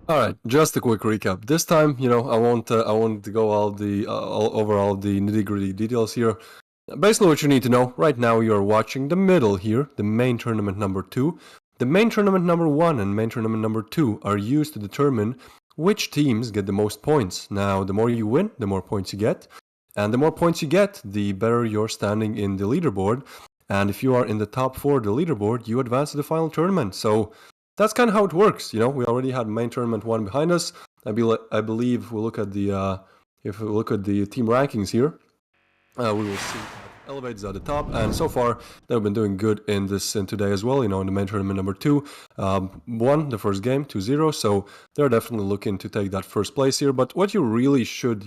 Speaker 1: All right, just a quick recap. This time, I won't go over all the nitty-gritty details here. Basically, what you need to know right now, you are watching the middle here, the main tournament number 2. The main tournament number 1 and main tournament number 2 are used to determine which teams get the most points. Now, the more you win, the more points you get, and the more points you get, the better you're standing in the leaderboard. And if you are in the top 4 of the leaderboard, you advance to the final tournament. So that's kind of how it works. We already had main tournament 1 behind us. I believe if we look at the team rankings here, we will see Elevate's at the top, and so far they've been doing good in today as well. In the main tournament number 2, won the first game 2-0, so they're definitely looking to take that first place here. But what you really should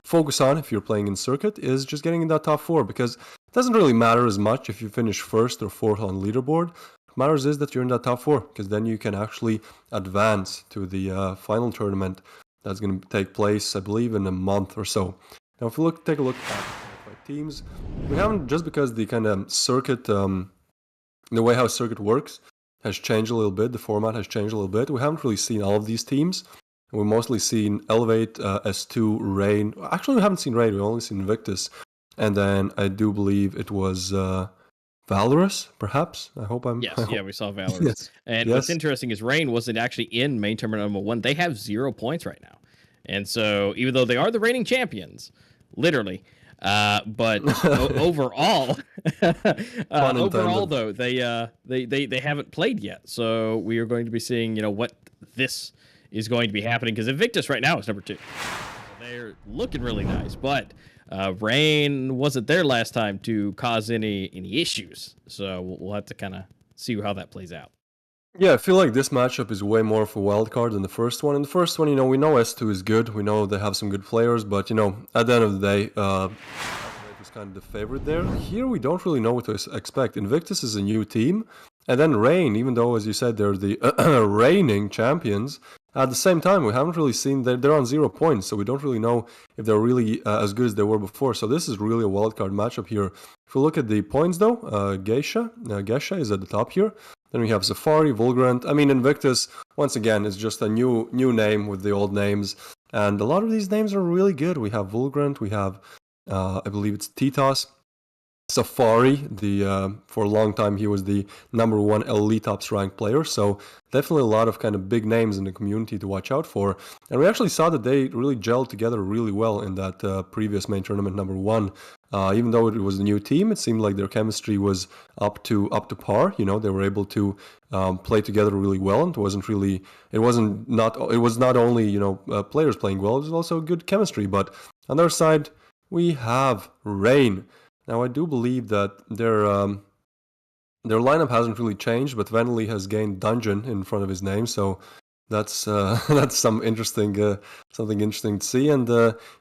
Speaker 1: focus on if you're playing in circuit is just getting in that top 4, because it doesn't really matter as much if you finish 1st or 4th on leaderboard. What matters is that you're in that top 4, because then you can actually advance to the final tournament that's going to take place, I believe, in a month or so. Now, if we take a look at teams, we haven't, just because the kind of circuit, the way how circuit works has changed a little bit, the format has changed a little bit. We haven't really seen all of these teams. We've mostly seen Elevate, S2, Rain. Actually, we haven't seen Rain, we've only seen Invictus. And then I do believe it was Valorous, perhaps. I hope I'm...
Speaker 3: Yes, we saw Valorous.
Speaker 1: Yes.
Speaker 3: And what's interesting is Rain wasn't actually in main tournament number 1. They have 0 points right now. And so, even though they are the reigning champions, literally... but overall, though, they haven't played yet. So we are going to be seeing, what this is going to be happening, because Invictus right now is number 2. So they're looking really nice, but Rain wasn't there last time to cause any issues. So we'll have to kind of see how that plays out.
Speaker 1: Yeah, I feel like this matchup is way more of a wild card than the first one. In the first one, we know S2 is good. We know they have some good players, but, at the end of the day, was kind of the favorite there. Here, we don't really know what to expect. Invictus is a new team, and then Rain, even though, as you said, they're the reigning champions, at the same time, we haven't really seen that they're on 0 points, so we don't really know if they're really as good as they were before. So this is really a wild card matchup here. If we look at the points, though, Gesha is at the top here. Then we have Safari, Vulgrant. I mean, Invictus, once again, is just a new name with the old names. And a lot of these names are really good. We have Vulgrant, we have, I believe it's Titas. Safari, for a long time, he was the number 1 Elite Ops ranked player. So definitely a lot of kind of big names in the community to watch out for. And we actually saw that they really gelled together really well in that previous main tournament number 1. Even though it was a new team, it seemed like their chemistry was up to par. They were able to play together really well. And it was not only players playing well, it was also good chemistry. But on their side, we have Rain. Now, I do believe that their lineup hasn't really changed, but Vanley has gained Dungeon in front of his name, so that's something interesting to see. And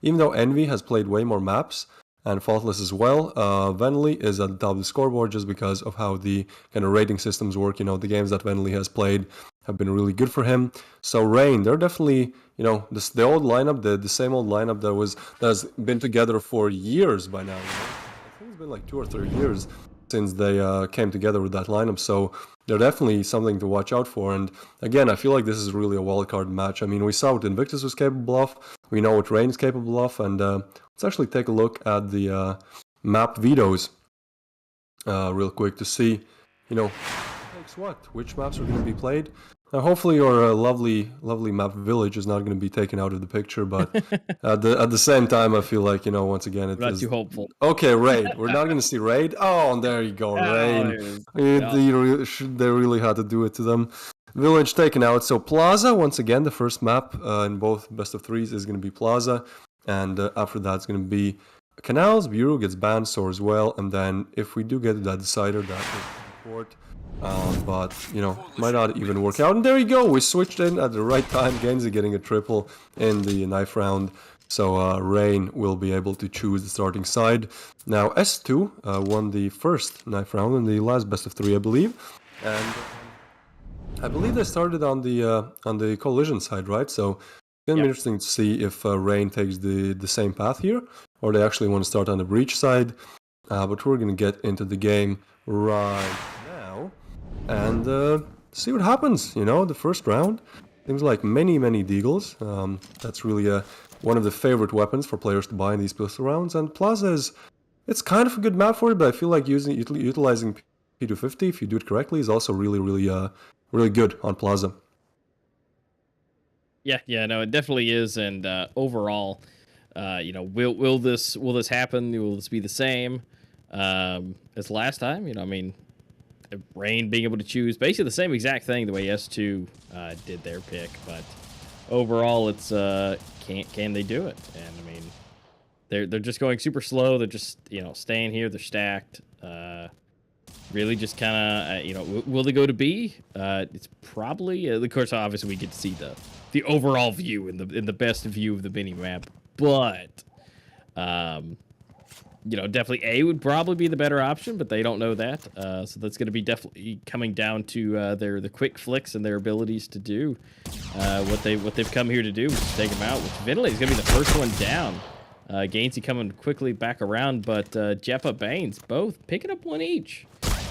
Speaker 1: even though Envy has played way more maps, and Faultless as well, Vanley is at the top of the scoreboard just because of how the kind of rating systems work. The games that Vanley has played have been really good for him. So Rain, they're definitely, the old lineup, the same old lineup that has been together for years by now. I think it's been like 2 or 3 years since they came together with that lineup, so they're definitely something to watch out for. And again, I feel like this is really a wildcard match. I mean, we saw what Invictus was capable of, we know what Rain is capable of, and let's actually take a look at the map vetoes real quick to see, who takes what, which maps are going to be played. Hopefully your lovely map village is not going to be taken out of the picture, but at the same time, I feel like, you know, once again, it
Speaker 3: I'm not
Speaker 1: is...
Speaker 3: too hopeful.
Speaker 1: Okay, raid. We're not going to see raid. Oh, and there you go, rain. They really had to do it to them. Village taken out. So Plaza, once again, the first map in both best of threes is going to be Plaza, and after that it's going to be Canals. Bureau gets banned, so as well, and then if we do get that decider, that is support. But, you know, might not even work out. And there you go, we switched in at the right time. Genzi getting a triple in the knife round. So Rain will be able to choose the starting side. Now S2 won the first knife round in the last best of three, I believe. And I believe they started on the collision side, right? So it's going to be interesting to see if Rain takes the same path here, or they actually want to start on the breach side. But we're going to get into the game right now and see what happens. You know, the first round seems like many deagles. That's really one of the favorite weapons for players to buy in these pistol rounds. And Plaza it's kind of a good map for it, but I feel like utilizing P250, if you do it correctly, is also really good on Plaza.
Speaker 3: Yeah, no, it definitely is. And overall, you know, will this happen? Will this be the same as last time? You know, I mean, Rain being able to choose basically the same exact thing the way S2 did their pick, but overall, it's can they do it? And I mean, they're just going super slow. They're just, you know, staying here. They're stacked. Really just kind of, you know, will they go to B? It's probably, of course, obviously we get to see the overall view in the best view of the mini map, but you know, definitely A would probably be the better option, but they don't know that. So that's going to be definitely coming down to the quick flicks and their abilities to do what they've come here to do, which is take them out. Which Ventilate is going to be the first one down. Gainsey coming quickly back around, but Jeppa Baines both picking up one each.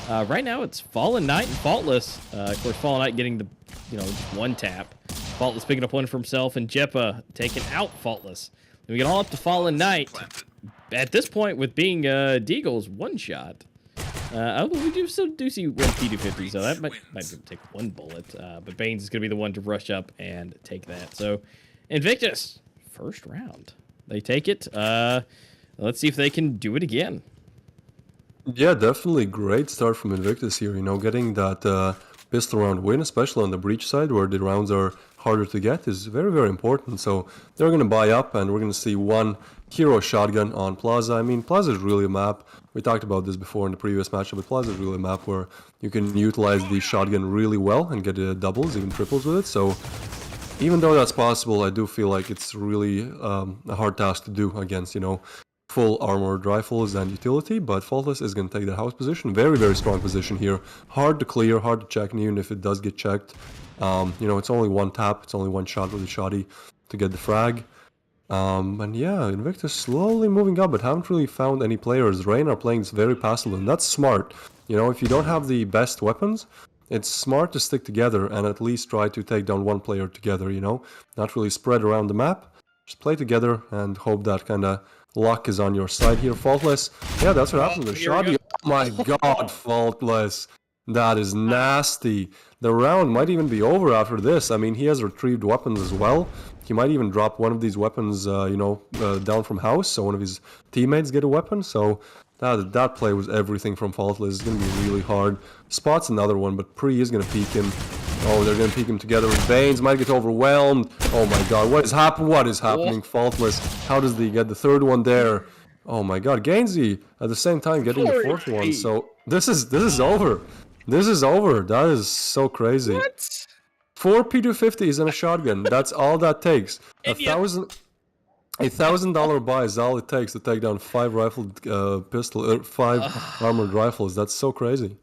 Speaker 3: Right now it's Fallen Knight and Faultless. Of course, Fallen Knight getting the, you know, just one tap. Faultless picking up one for himself, and Jeppa taking out Faultless. And we get all up to Fallen Knight. At this point, with being Deagle's one shot, we still do see one P250, so that might take one bullet. But Baines is going to be the one to rush up and take that. So, Invictus, first round. They take it. Let's see if they can do it again.
Speaker 1: Yeah, definitely great start from Invictus here. You know, getting that pistol round win, especially on the breach side where the rounds are harder to get, is very important. So they're going to buy up, and we're going to see one hero shotgun on Plaza. I mean, Plaza is really a map. We talked about this before in the previous matchup, but Plaza is really a map where you can utilize the shotgun really well and get doubles, even triples with it. So even though that's possible, I do feel like it's really a hard task to do against, you know, full armored rifles and utility. But Faultless is going to take the house position. Very strong position here. Hard to clear, hard to check, and even if it does get checked, you know, it's only one tap, it's only one shot with the shotty to get the frag. And yeah, Invictus slowly moving up, but haven't really found any players. Rain are playing this very passively, and that's smart. You know, if you don't have the best weapons, it's smart to stick together and at least try to take down one player together, you know? Not really spread around the map. Just play together and hope that kind of luck is on your side here. Faultless. Yeah, that's what happened to the shotty. Oh my god, Faultless. That is nasty. The round might even be over after this. I mean, he has retrieved weapons as well. He might even drop one of these weapons, you know, down from house, so one of his teammates get a weapon. So that play was everything from Faultless. It's going to be really hard. Spot's another one, but Pre is going to peek him. Oh, they're going to peek him together with Baines. Might get overwhelmed. Oh my god, what is happening, Faultless? How does he get the third one there? Oh my god, Gainsey at the same time getting the fourth one. So this is over. This is over. That is so crazy.
Speaker 3: What?
Speaker 1: 4 P250s and a shotgun. That's all that takes. $1,000 buy is all it takes to take down 5 rifled five armored rifles. That's so crazy.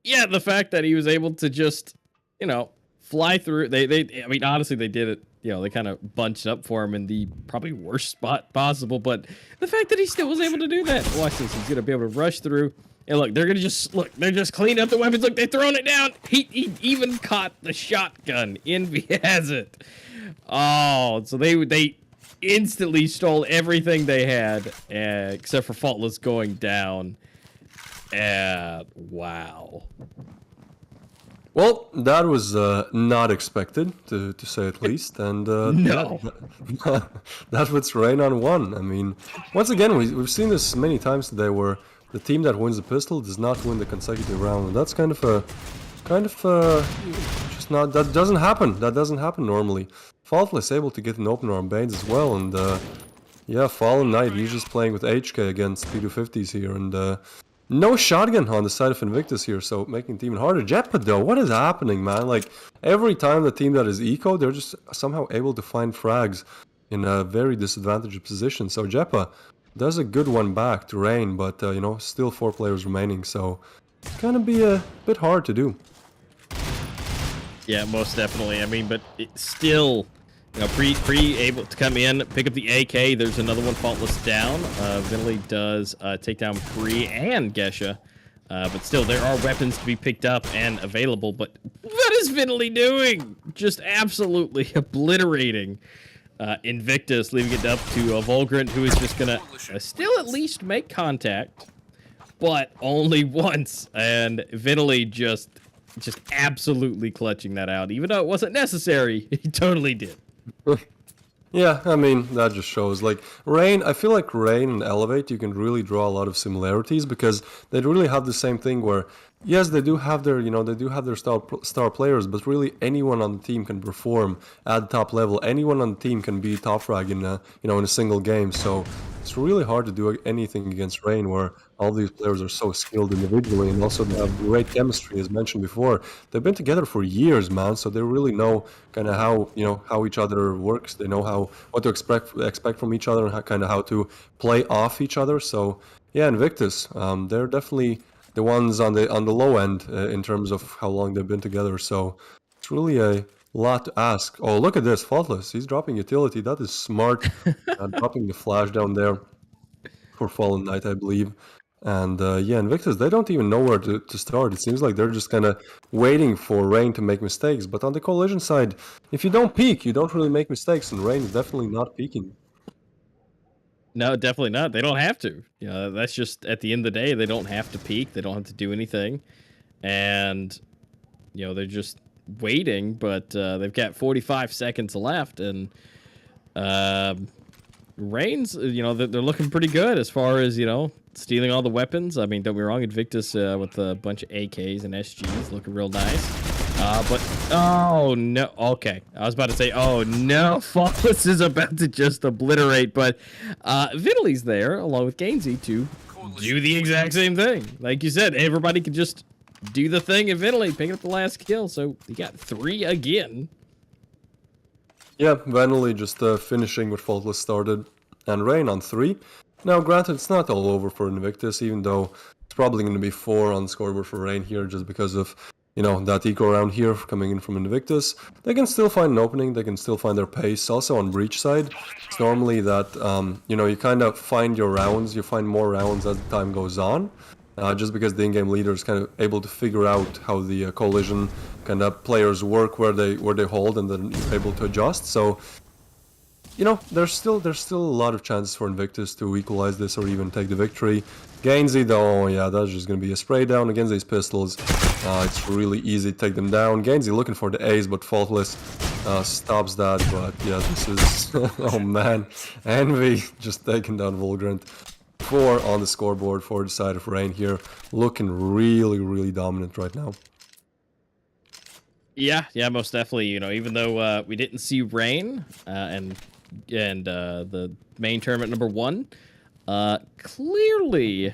Speaker 3: Yeah, the fact that he was able to just, you know, fly through. I mean, honestly, they did it. You know, they kind of bunched up for him in the probably worst spot possible. But the fact that he still was able to do that. Watch this. He's gonna be able to rush through. And look, they're just cleaning up the weapons. Look, they're throwing it down. He even caught the shotgun. Envy has it. Oh, so they instantly stole everything they had, except for Faultless going down. Wow.
Speaker 1: Well, that was not expected, to say at least, and
Speaker 3: No.
Speaker 1: that's what's Rain on 1. I mean, once again, we've seen this many times today, where the team that wins the pistol does not win the consecutive round, and that's kind of just not, that doesn't happen. That doesn't happen normally. Faultless able to get an opener on Banes as well, and yeah, Fallen Knight, he's just playing with HK against P250s here, and no shotgun on the side of Invictus here, so making it even harder. Jepa though, what is happening, man? Like, every time the team that is eco, they're just somehow able to find frags in a very disadvantaged position. So Jepa does a good one back to Rain, but you know, still 4 players remaining, so it's gonna be a bit hard to do.
Speaker 3: Yeah, most definitely. I mean, but it's still, you know, pre able to come in, pick up the AK. There's another one, Faultless down. Vinley does take down Pre and Gesha. But still, there are weapons to be picked up and available. But what is Vinley doing? Just absolutely obliterating Invictus, leaving it up to a Vulgrant, who is just gonna still at least make contact, but only once. And Vinley just absolutely clutching that out, even though it wasn't necessary. He totally did.
Speaker 1: Yeah, I mean, that just shows, like, Rain, I feel like Rain and Elevate, you can really draw a lot of similarities, because they really have the same thing where, yes, they do have their, you know, they do have their star players, but really anyone on the team can perform at the top level. Anyone on the team can be top frag in a, you know, in a single game, so it's really hard to do anything against Rain, where all these players are so skilled individually, and also they have great chemistry, as mentioned before. They've been together for years, man, so they really know kind of how, you know, how each other works. They know what to expect from each other, and kind of how to play off each other. So yeah, Invictus, they're definitely the ones on the low end in terms of how long they've been together. So it's really a lot to ask. Oh, look at this, Faultless. He's dropping utility. That is smart. Dropping the flash down there for Fallen Knight, I believe. And yeah, Invictus, they don't even know where to start. It seems like they're just kind of waiting for Rain to make mistakes. But on the Coalition side, if you don't peek, you don't really make mistakes, and Rain is definitely not peeking.
Speaker 3: No, definitely not. They don't have to. You know, that's just, at the end of the day, they don't have to peek. They don't have to do anything. And, you know, they're just waiting, but they've got 45 seconds left, and Rain's, you know, they're looking pretty good as far as, you know, stealing all the weapons. I mean, don't be wrong, Invictus with a bunch of AKs and SGs looking real nice. But, oh, no. Okay. I was about to say, oh, no. Faultless is about to just obliterate. But Vinley's there, along with Gainsey, to do the exact same thing. Like you said, everybody can just do the thing, and Vinley picking up the last kill. So he got 3 again.
Speaker 1: Yeah, Vanilley just finishing what Faultless started, and Rain on 3. Now, granted, it's not all over for Invictus, even though it's probably going to be 4 on the scoreboard for Rain here, just because of, you know, that eco round here coming in from Invictus. They can still find an opening, they can still find their pace. Also on Breach side, it's normally that, you know, you kind of find your rounds, you find more rounds as the time goes on. Just because the in-game leader is kind of able to figure out how the Coalition kind of players work, where they hold, and then you're able to adjust. So, you know, there's still a lot of chances for Invictus to equalize this or even take the victory. Gainsey though, yeah, that's just going to be a spray down against these pistols. It's really easy to take them down. Gainsey looking for the ace, but Faultless stops that. But yeah, this is oh man, Envy just taking down Vulgrant. 4 on the scoreboard for the side of Rain here, looking really dominant right now.
Speaker 3: Yeah, most definitely. You know, even though we didn't see Rain and the main tournament number 1, clearly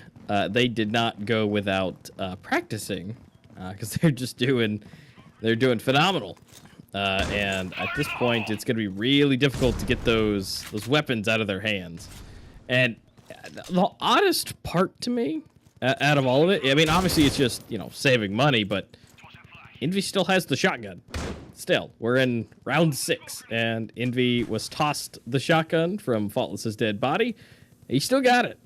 Speaker 3: they did not go without practicing, because they're doing phenomenal. And at this point, it's going to be really difficult to get those weapons out of their hands. And the oddest part to me, out of all of it, I mean, obviously it's just, you know, saving money, but Envy still has the shotgun. Still, we're in round 6, and Envy was tossed the shotgun from Faultless's dead body. He still got it.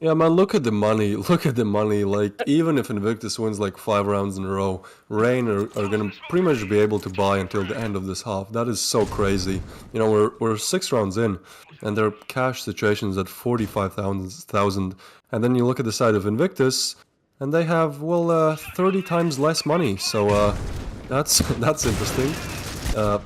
Speaker 1: Yeah, man, look at the money. Look at the money. Like, even if Invictus wins like 5 rounds in a row, Rain are going to pretty much be able to buy until the end of this half. That is so crazy. You know, we're 6 rounds in, and their cash situation's at 45,000. And then you look at the side of Invictus, and they have, well, 30 times less money, so that's that's interesting.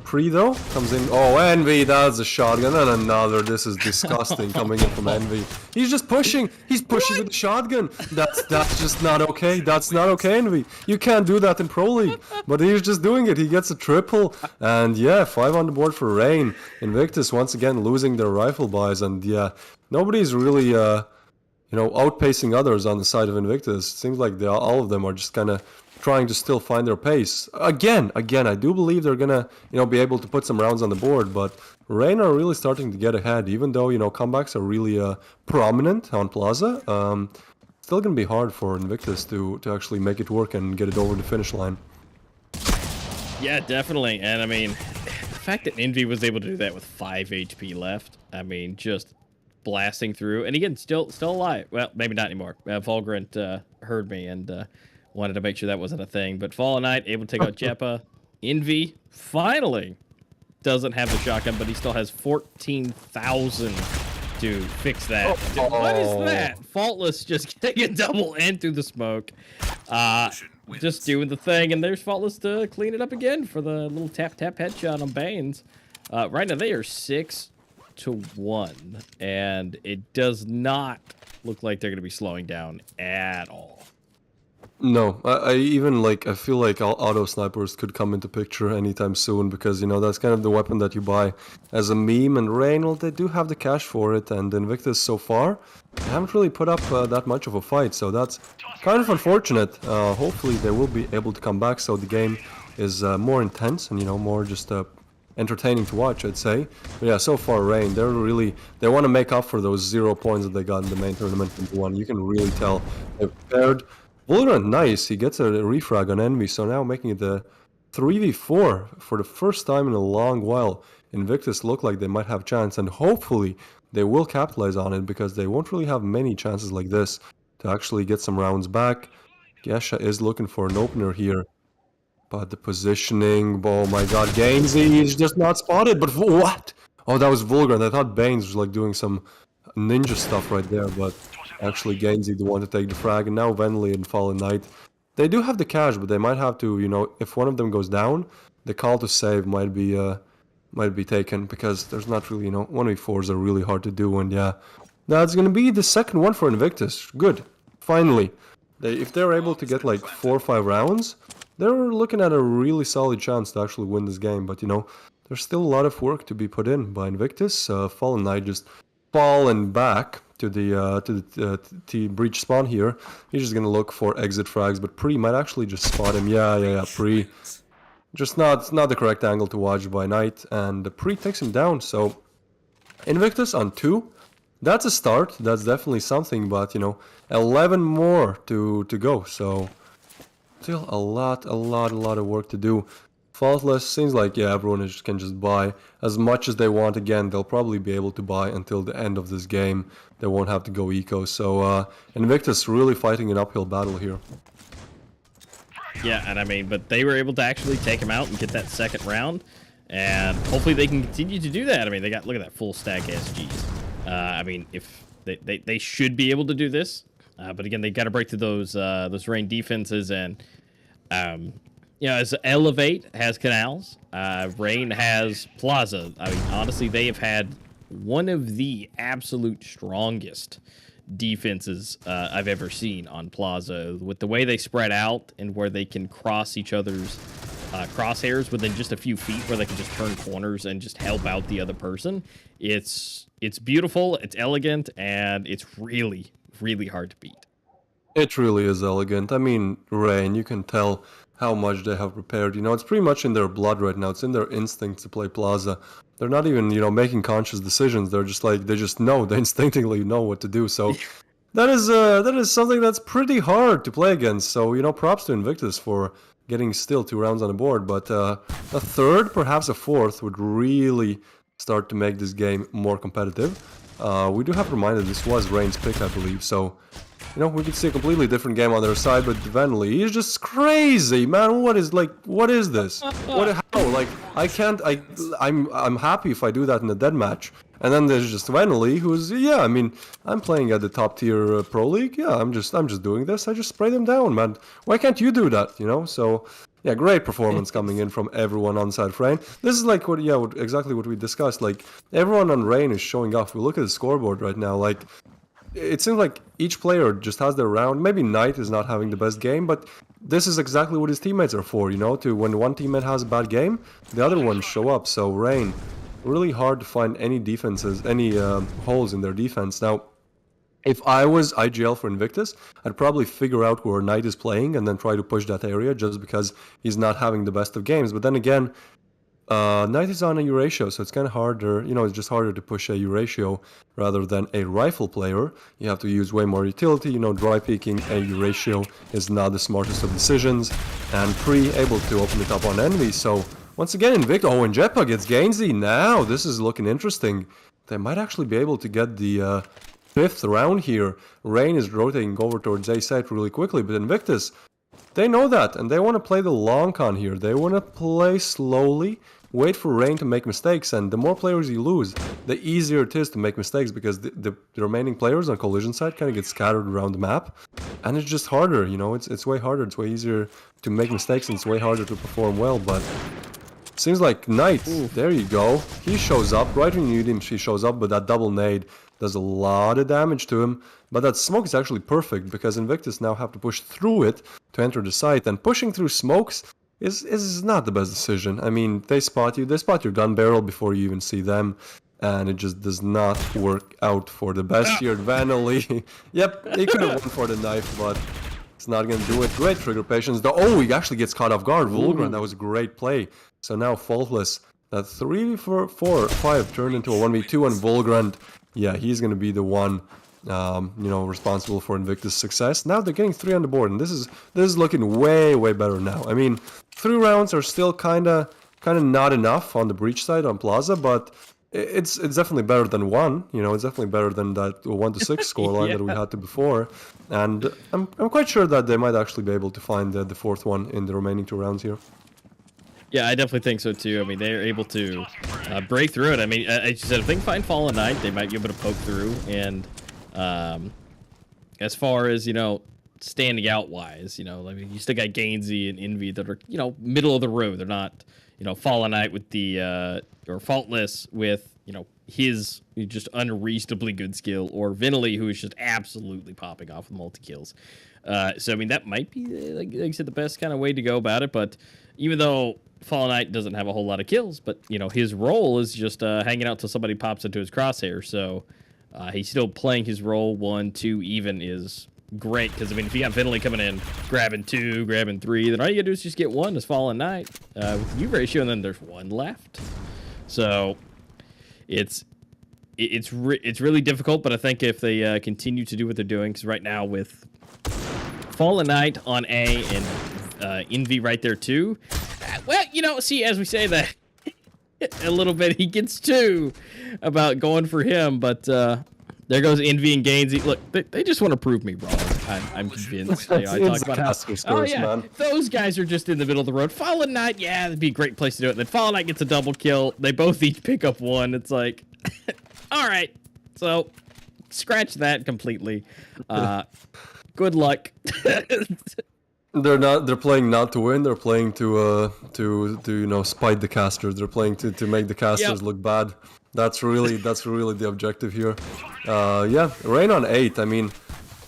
Speaker 1: Pre though comes in. Oh, Envy, that's a shotgun and another. This is disgusting coming in from Envy. He's just pushing. He's pushing with the shotgun. That's just not okay. That's not okay, Envy. You can't do that in Pro League. But he's just doing it. He gets a triple, and yeah, 5 on the board for Rain. Invictus once again losing their rifle buys, and yeah, nobody's really outpacing others on the side of Invictus. It seems like all of them are just kind of trying to still find their pace. Again, I do believe they're gonna, be able to put some rounds on the board, but Rain are really starting to get ahead, even though, comebacks are really prominent on Plaza. Still gonna be hard for Invictus to actually make it work and get it over the finish line.
Speaker 3: Yeah, definitely. And I mean, the fact that Envy was able to do that with 5 HP left, I mean, just blasting through. And again, still alive. Well, maybe not anymore. Volgrant heard me and wanted to make sure that wasn't a thing. But Fallen Knight able to take out Jeppa. Envy finally doesn't have the shotgun, but he still has 14,000 to fix that. Dude, what is that? Faultless just getting a double end through the smoke. Just doing the thing, and there's Faultless to clean it up again for the little tap headshot on Banes. Right now they are 6-1, and it does not look like they're going to be slowing down at all.
Speaker 1: No, I even I feel like auto snipers could come into picture anytime soon, because that's kind of the weapon that you buy as a meme. And Rain, well, they do have the cash for it, and Invictus so far they haven't really put up that much of a fight, so that's kind of unfortunate. Hopefully they will be able to come back, so the game is more intense and more just entertaining to watch, I'd say. But yeah, so far Rain, they want to make up for those 0 points that they got in the main tournament in one. You can really tell they're prepared. Vulnerant, nice. He gets a refrag on Envy, so now making it a 3v4 for the first time in a long while. Invictus look like they might have chance, and hopefully they will capitalize on it, because they won't really have many chances like this to actually get some rounds back. Gesha is looking for an opener here, but the positioning, oh my god, Gainsey is just not spotted, but what? Oh, that was Vulgarant. I thought Banes was doing some ninja stuff right there, but actually Gainsey the one to take the frag, and now Venley and Fallen Knight. They do have the cash, but they might have to, if one of them goes down, the call to save might be taken, because there's not really, 1v4s are really hard to do, and yeah, that's gonna be the second one for Invictus. Good, finally. If they're able to get 4 or 5 rounds, they're looking at a really solid chance to actually win this game, but there's still a lot of work to be put in by Invictus. Fallen Knight just fallen back to the T breach spawn here. He's just gonna look for exit frags, but Pre might actually just spot him. Yeah, Pre. Just not the correct angle to watch by Knight, and the Pre takes him down. So Invictus on 2. That's a start. That's definitely something, but 11 more to go. So still a lot of work to do. Faultless, seems like, yeah, everyone can just buy as much as they want. Again, they'll probably be able to buy until the end of this game. They won't have to go eco. So Invictus really fighting an uphill battle here.
Speaker 3: Yeah, and I mean, but they were able to actually take him out and get that second round, and hopefully they can continue to do that. I mean, they got, look at that full stack SGs. I mean, if they should be able to do this, but again, they got to break through those Rain defenses, and as Elevate has Canals, Rain has Plaza. I mean, honestly, they have had one of the absolute strongest defenses I've ever seen on Plaza, with the way they spread out and where they can cross each other's crosshairs within just a few feet, where they can just turn corners and just help out the other person. It's beautiful, it's elegant, and it's really hard to beat.
Speaker 1: It really is elegant. I mean, Rain, you can tell how much they have prepared. It's pretty much in their blood right now. It's in their instinct to play Plaza. They're not even, making conscious decisions. They're just they just know. They instinctively know what to do. So that is something that's pretty hard to play against. So, props to Invictus for getting still 2 rounds on the board. But a third, perhaps a fourth, would really start to make this game more competitive. We do have reminded this was Rain's pick, I believe. So we could see a completely different game on their side, but Venly, he's just crazy, man. What is this? How? Like, I'm happy if I do that in a dead match. And then there's just Venly, who's, I mean, I'm playing at the top tier pro league. Yeah, I'm just doing this. I just spray them down, man. Why can't you do that? So. Yeah, great performance coming in from everyone on side for Rain. This is like exactly what we discussed. Like, everyone on Rain is showing off. We look at the scoreboard right now. Like, it seems like each player just has their round. Maybe Knight is not having the best game, but this is exactly what his teammates are for, to when one teammate has a bad game, the other ones show up. So Rain, really hard to find any defenses, any holes in their defense. Now, if I was IGL for Invictus, I'd probably figure out where Knight is playing and then try to push that area just because he's not having the best of games. But then again, Knight is on a Euratio, so it's kind of harder, it's just harder to push a Euratio rather than a rifle player. You have to use way more utility, dry peeking a Euratio is not the smartest of decisions, and Pre able to open it up on Envy. So once again, Invictus, and Jetpa gets Gainsey. Now this is looking interesting. They might actually be able to get the 5th round here. Rain is rotating over towards A site really quickly, but Invictus, they know that, and they want to play the long con here. They want to play slowly, wait for Rain to make mistakes, and the more players you lose, the easier it is to make mistakes, because the remaining players on collision side kind of get scattered around the map, and it's just harder, it's way harder, it's way easier to make mistakes, and it's way harder to perform well. But seems like Knight, there you go, he shows up, right when you need him, he shows up, but that double nade does a lot of damage to him. But that smoke is actually perfect, because Invictus now have to push through it to enter the site, and pushing through smokes is not the best decision. I mean, they spot your gun barrel before you even see them, and it just does not work out for the best here. Vanily, yep, he could have won for the knife, but it's not going to do it. Great trigger patience, though. He actually gets caught off guard. Vulgran, that was a great play. So now Faultless, that 3-4-5 turned into a 1v2, and Vulgran, yeah, he's going to be the one, responsible for Invictus' success. Now they're getting 3 on the board, and this is looking way, way better now. I mean, 3 rounds are still kind of not enough on the breach side on Plaza, but it's definitely better than 1. It's definitely better than that 1-6 scoreline that we had to before. And I'm quite sure that they might actually be able to find the 4th one in the remaining 2 rounds here.
Speaker 3: Yeah, I definitely think so too. I mean, they're able to break through it. I mean, as you said, if they can find Fallen Knight, they might be able to poke through. And as far as, standing out wise, I mean, you still got Gainsey and Envy that are, middle of the road. They're not, Fallen Knight with the, or Faultless with, his just unreasonably good skill, or Vinily, who is just absolutely popping off with multi-kills. So, I mean, that might be, like I said, the best kind of way to go about it. But even though Fallen Knight doesn't have a whole lot of kills, but, his role is just hanging out till somebody pops into his crosshair. So he's still playing his role. 1, 2 even is great, because, I mean, if you got Vinily coming in, grabbing 2, grabbing 3, then all you gotta do is just get 1 as Fallen Knight with the U ratio, and then there's 1 left. So it's really difficult, but I think if they continue to do what they're doing, because right now with Fallen Knight on A and Envy right there too, well, see, as we say that a little bit, he gets 2 about going for him, but there goes Envy and Gainsey. Look, they just want to prove me wrong. I'm convinced. I talk about how, man. Those guys are just in the middle of the road. Fallen Knight, yeah, that'd be a great place to do it. Then Fallen Knight gets a double kill. They both each pick up 1. It's like, all right, so scratch that completely. Good luck.
Speaker 1: They're playing not to win. They're playing to spite the casters. They're playing to make the casters look bad. That's really the objective here. Rain on 8. I mean,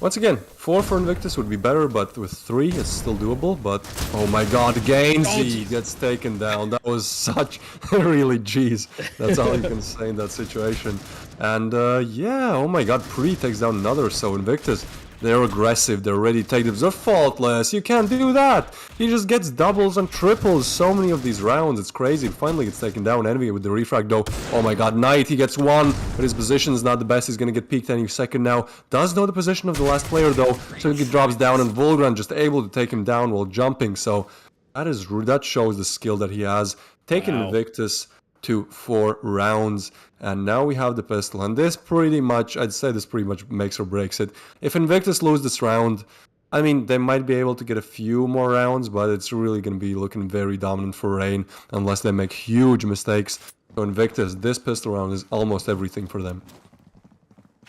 Speaker 1: once again, 4 for Invictus would be better, but with 3, it's still doable. But oh my God, Gainsey gets taken down. That was such really jeez. That's all you can say in that situation. And oh my God, Pre takes down another. So Invictus, they're aggressive, they're ready to take them. They're Faultless, you can't do that! He just gets doubles and triples so many of these rounds, it's crazy. Finally gets taken down. Envy with the refrag though. Oh my God, Knight, he gets 1, but his position is not the best. He's gonna get peeked any second now. Does know the position of the last player though, so he drops down, and Vulgran just able to take him down while jumping. So that shows the skill that he has. Taking Invictus to 4 rounds. And now we have the pistol. And this pretty much, I'd say this pretty much makes or breaks it. If Invictus lose this round, I mean, they might be able to get a few more rounds, but it's really going to be looking very dominant for Rain unless they make huge mistakes. So Invictus, this pistol round is almost everything for them.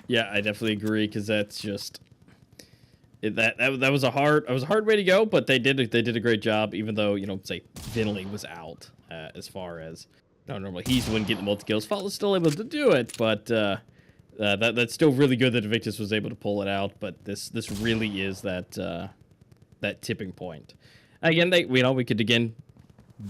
Speaker 3: Yeah, I definitely agree, because that's just that was a hard way to go, but they did a great job, even though, you know, say Vinley was out as far as normally he's the one getting the multi kills. Faultless still able to do it, but that's still really good that Invictus was able to pull it out. But this really is that tipping point. Again, we could again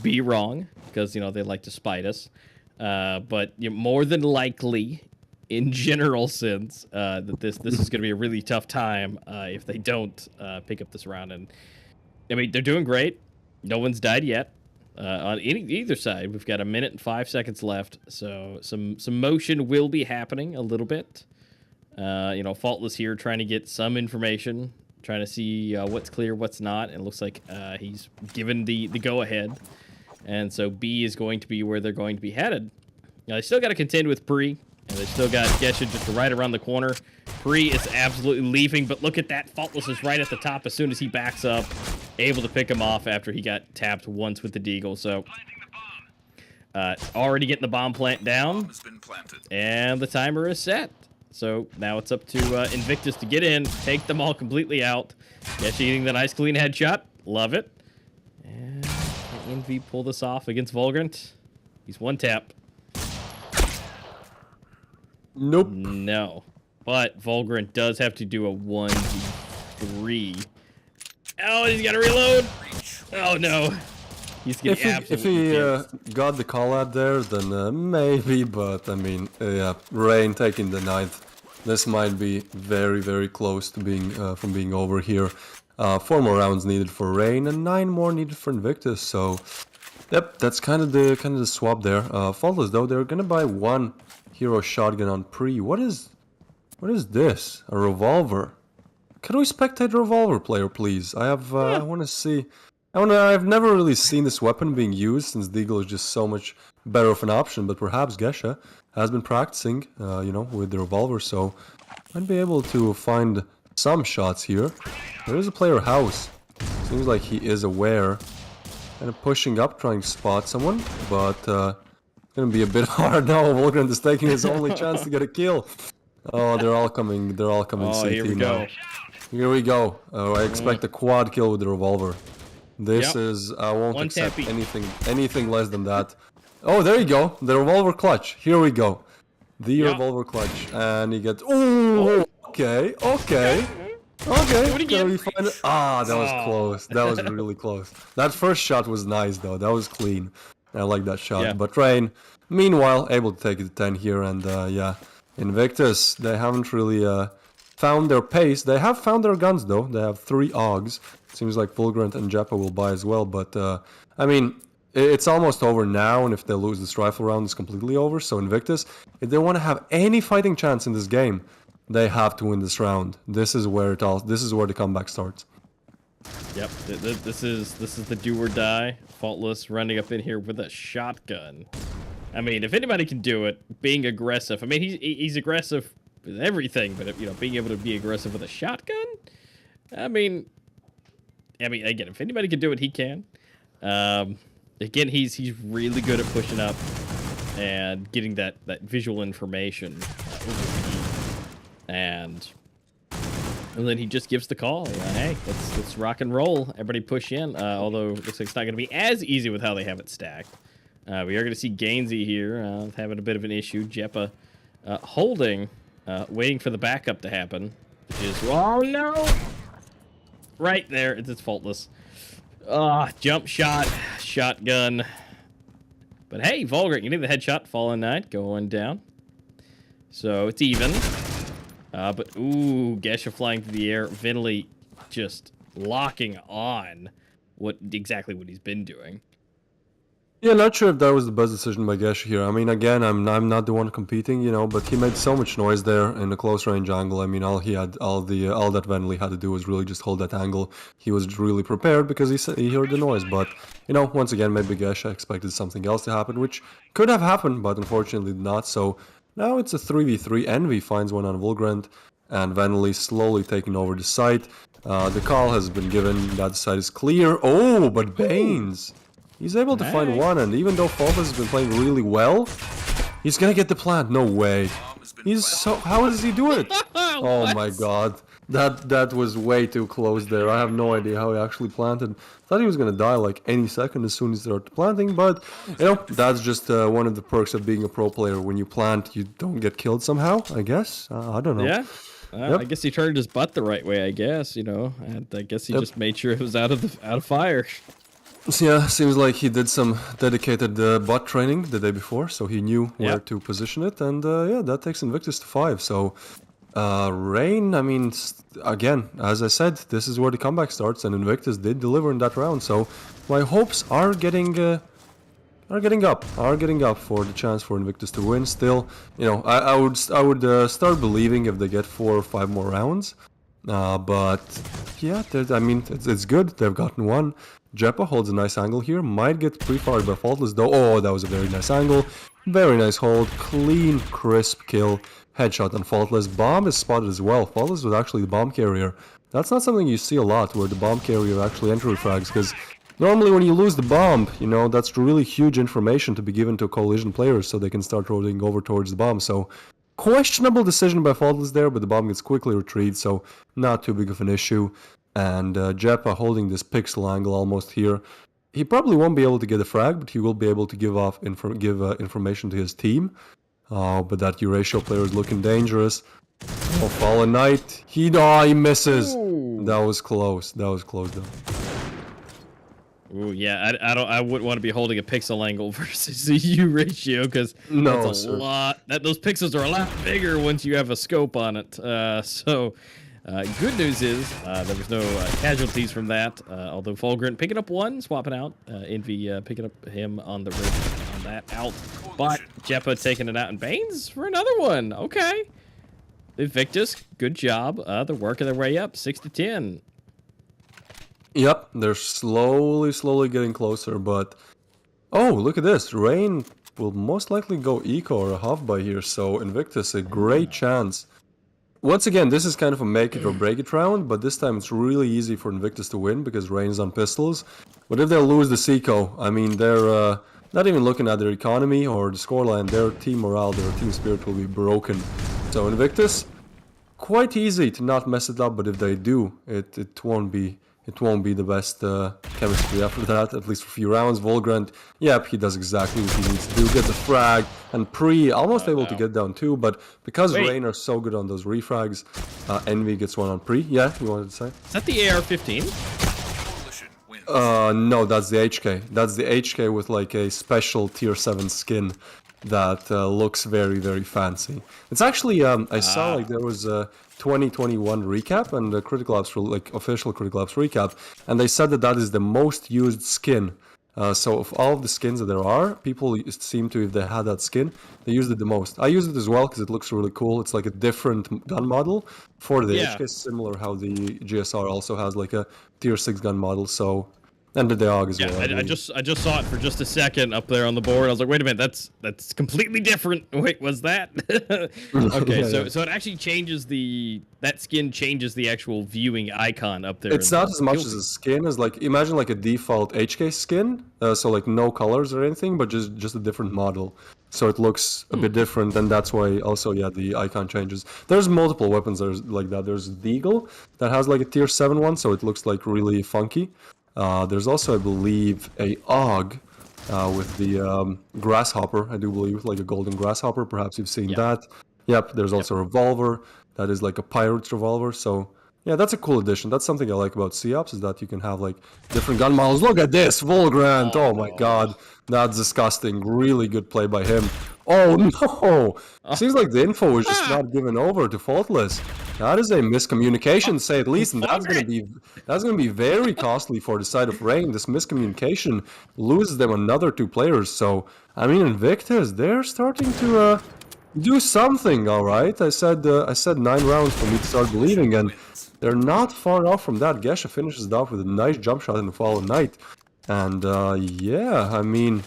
Speaker 3: be wrong, because they like to spite us, but more than likely, in general sense, that this is going to be a really tough time if they don't pick up this round. And I mean, they're doing great. No one's died yet on either side. We've got 1 minute and 5 seconds left, so some motion will be happening a little bit. Faultless here trying to get some information, trying to see what's clear, what's not, and it looks like he's given the go ahead, and so B is going to be where they're going to be headed. Now they still got to contend with Bree. And they still got Gesha just right around the corner. Bree is absolutely leaving, but look at that. Faultless is right at the top as soon as he backs up. Able to pick him off after he got tapped once with the deagle. So, already getting the bomb plant down. And the timer is set. So, now it's up to Invictus to get in, take them all completely out. Gesha eating the nice clean headshot. Love it. And can Envy pull this off against Vulgrant? He's one tap.
Speaker 1: Nope.
Speaker 3: No. But Vulgrant does have to do a 1v3. Oh, he's got to reload. Oh, no. He's getting absolutely
Speaker 1: If he got the call out there, then maybe. But, I mean, yeah, Rain taking the 9th. This might be very, very close to being from being over here. 4 more rounds needed for Rain and 9 more needed for Invictus. So, yep, that's kind of the swap there. Faultless, though, they're going to buy 1 hero shotgun on Pre. What is this? A revolver? Can we spectate a revolver player, please? I want to see. I've never really seen this weapon being used, since Deagle is just so much better of an option. But perhaps Gesha has been practicing, with the revolver, so might be able to find some shots here. There is a player house. Seems like he is aware, kind of pushing up, trying to spot someone, but. Gonna be a bit hard now. Vulgrant is taking his only chance to get a kill. Oh, they're all coming. Oh, CT
Speaker 3: here we go.
Speaker 1: Now. Here we go. I expect a quad kill with the revolver. This is. I won't accept anything less than that. Oh, there you go. The revolver clutch. Here we go. The revolver clutch, and he gets. Oh, okay. Can we find it? Ah, that was close. That was really close. That first shot was nice, though. That was clean. I like that shot.
Speaker 3: Yeah.
Speaker 1: But Rain, meanwhile, able to take it to 10 here. And yeah, Invictus, they haven't really found their pace. They have found their guns, though. They have 3 AUGs. Seems like Vulgrant and Jeppa will buy as well. But, I mean, it's almost over now. And if they lose this rifle round, it's completely over. So Invictus, if they want to have any fighting chance in this game, they have to win this round. This is where the comeback starts.
Speaker 3: Yep, this is the do or die. Faultless running up in here with a shotgun. I mean, if anybody can do it, being aggressive. I mean, he's aggressive with everything, but being able to be aggressive with a shotgun. I mean, again, if anybody can do it, he can. Again, he's really good at pushing up and getting that visual information and then he just gives the call. Hey, let's rock and roll. Everybody push in. Although it looks like it's not going to be as easy with how they have it stacked. We are going to see Gainsey here having a bit of an issue. Jeppa holding, waiting for the backup to happen. Which is, oh no! Right there, it's Faultless. Jump shot, shotgun. But hey, Vulgrant, you need the headshot. Fallen Knight going down. So it's even. But, ooh, Gesha flying through the air. Vinley just locking on exactly what he's been doing.
Speaker 1: Yeah, not sure if that was the best decision by Gesh here. I mean, again, I'm not the one competing, you know, but he made so much noise there in the close range angle. I mean, all that Venley had to do was really just hold that angle. He was really prepared because he heard the noise. But you know, once again, maybe Gesh expected something else to happen, which could have happened, but unfortunately not. So now it's a 3v3. Envy finds one on Vulgrant, and Venley slowly taking over the site. The call has been given. That side is clear. Oh, but Baines. He's able to find one, and even though Faultless has been playing really well, he's gonna get the plant. No way. He's so... How does he do it? Oh my god. That was way too close there. I have no idea how he actually planted. Thought he was gonna die like any second as soon as he started planting, but you know, that's just one of the perks of being a pro player. When you plant, you don't get killed somehow, I guess. I don't know.
Speaker 3: Yeah.
Speaker 1: Yep.
Speaker 3: I guess he turned his butt the right way, I guess, you know. And I guess he just made sure it was out of fire.
Speaker 1: Yeah, seems like he did some dedicated bot training the day before, so he knew where to position it, and yeah, that takes Invictus to 5. So, Rain, I mean, again, as I said, this is where the comeback starts, and Invictus did deliver in that round. So, my hopes are getting up for the chance for Invictus to win. Still, you know, I would start believing if they get 4 or 5 more rounds. But yeah, I mean, it's good. They've gotten one. Jeppa holds a nice angle here. Might get pre-fired by Faultless though. Oh, that was a very nice angle. Very nice hold. Clean, crisp kill. Headshot on Faultless. Bomb is spotted as well. Faultless was actually the bomb carrier. That's not something you see a lot, where the bomb carrier actually entry frags, because normally when you lose the bomb, you know, that's really huge information to be given to coalition players so they can start rolling over towards the bomb. So questionable decision by Faultless there, but the bomb gets quickly retrieved, so not too big of an issue. And Jeppa holding this pixel angle almost here. He probably won't be able to get a frag, but he will be able to give information to his team. But that Eurasia player is looking dangerous. Oh, Fallen Knight. He misses. Ooh. That was close. That was close though.
Speaker 3: Ooh, yeah, I wouldn't want to be holding a pixel angle versus a U ratio, because that's a lot. Those pixels are a lot bigger once you have a scope on it. Good news is there was no casualties from that. Although Fulgurant picking up one, swapping out. Envy picking up him on the wrist on that out. But Jeppa taking it out, and Baines for another one. Okay. Invictus, good job. They're working their way up, 6-10.
Speaker 1: Yep, they're slowly getting closer, but... Oh, look at this. Rain will most likely go eco or a half by here, so Invictus, a great chance. Once again, this is kind of a make it or break it round, but this time it's really easy for Invictus to win because Rain's on pistols. But if they lose the Seco, I mean, they're not even looking at their economy or the scoreline, their team morale, their team spirit will be broken. So Invictus, quite easy to not mess it up, but if they do, it won't be the best chemistry after that, at least for a few rounds. Vulgrant, yep, he does exactly what he needs to do, get the frag, and almost able to get down too, but because Rain are so good on those refrags, Envy gets one on pre. Yeah, you wanted to say?
Speaker 3: Is that the AR-15?
Speaker 1: No, that's the HK. That's the HK with like a special tier 7 skin that looks very, very fancy. It's actually, I saw like there was a 2021 recap and the Critical Ops, like official Critical Ops recap, and they said that is the most used skin. So of all of the skins that there are, people seem to, if they had that skin, they used it the most. I use it as well because it looks really cool. It's like a different gun model for the HK, similar how the GSR also has like a tier 6 gun model. So. And the dog as well.
Speaker 3: I just saw it for just a second up there on the board. I was like, wait a minute, that's completely different. Wait, was that? Okay, so it actually changes that skin changes the actual viewing icon up there.
Speaker 1: It's not as much as a skin as like, imagine like a default HK skin, so like no colors or anything, but just a different model. So it looks a bit different, and that's why also, yeah, the icon changes. There's multiple weapons that are like that. There's Deagle that has like a tier 7 one, so it looks like really funky. There's also, I believe, a AUG with the grasshopper, I do believe, like a golden grasshopper. Perhaps you've seen that. Yep, there's also a revolver that is like a pirate's revolver. So, yeah, that's a cool addition. That's something I like about COPS, is that you can have like different gun models. Look at this, Vulgrant! Oh my god, that's disgusting. Really good play by him. Oh no! Seems like the info was just not given over to Faultless. That is a miscommunication, to say at least, and that's gonna be very costly for the side of Rain. This miscommunication loses them another 2 players. So I mean, Invictus, they're starting to do something. All right, I said 9 rounds for me to start believing, and they're not far off from that. Gesha finishes it off with a nice jump shot in the Fallen Knight, and yeah, I mean,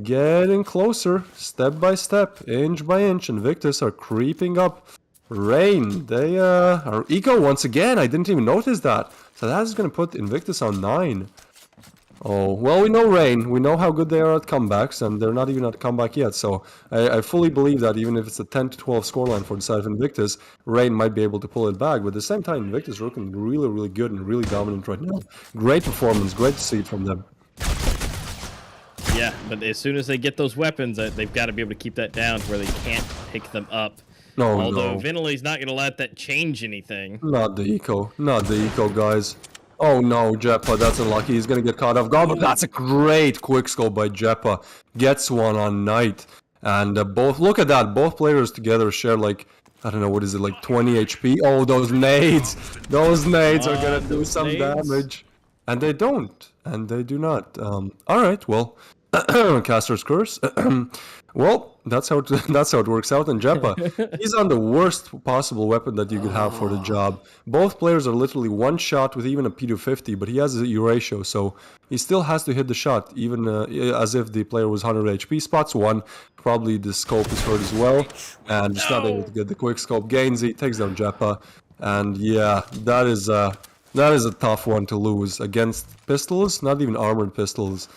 Speaker 1: getting closer, step by step, inch by inch. Invictus are creeping up. Rain, they are eco once again. I didn't even notice that. So that's going to put Invictus on 9. Oh, well, we know Rain. We know how good they are at comebacks, and they're not even at comeback yet. So I fully believe that even if it's a 10 to 12 scoreline for the side of Invictus, Rain might be able to pull it back. But at the same time, Invictus are looking really, really good and really dominant right now. Great performance. Great to see it from them.
Speaker 3: Yeah, but as soon as they get those weapons, they've got to be able to keep that down to where they can't pick them up.
Speaker 1: No,
Speaker 3: Although
Speaker 1: no.
Speaker 3: Vinley's not going to let that change anything.
Speaker 1: Not the eco. Not the eco, guys. Oh no, Jeppa, that's unlucky. He's gonna get caught off guard, but that's a great quickscope by Jeppa. Gets one on Knight. And both, look at that, both players together share like, I don't know, what is it, like 20 HP? Oh, those nades! Those nades are gonna do some damage. And they don't. And they do not. Alright, well, Caster's Curse. Well, that's how it works out. And Jeppa, he's on the worst possible weapon that you could have for the job. Both players are literally one shot with even a P250, but he has a U ratio, so he still has to hit the shot, even as if the player was 100 HP. Spots one, probably the scope is hurt as well, and just not able to get the quick scope. Gainsy takes down Jeppa, and yeah, that is a tough one to lose against pistols, not even armored pistols.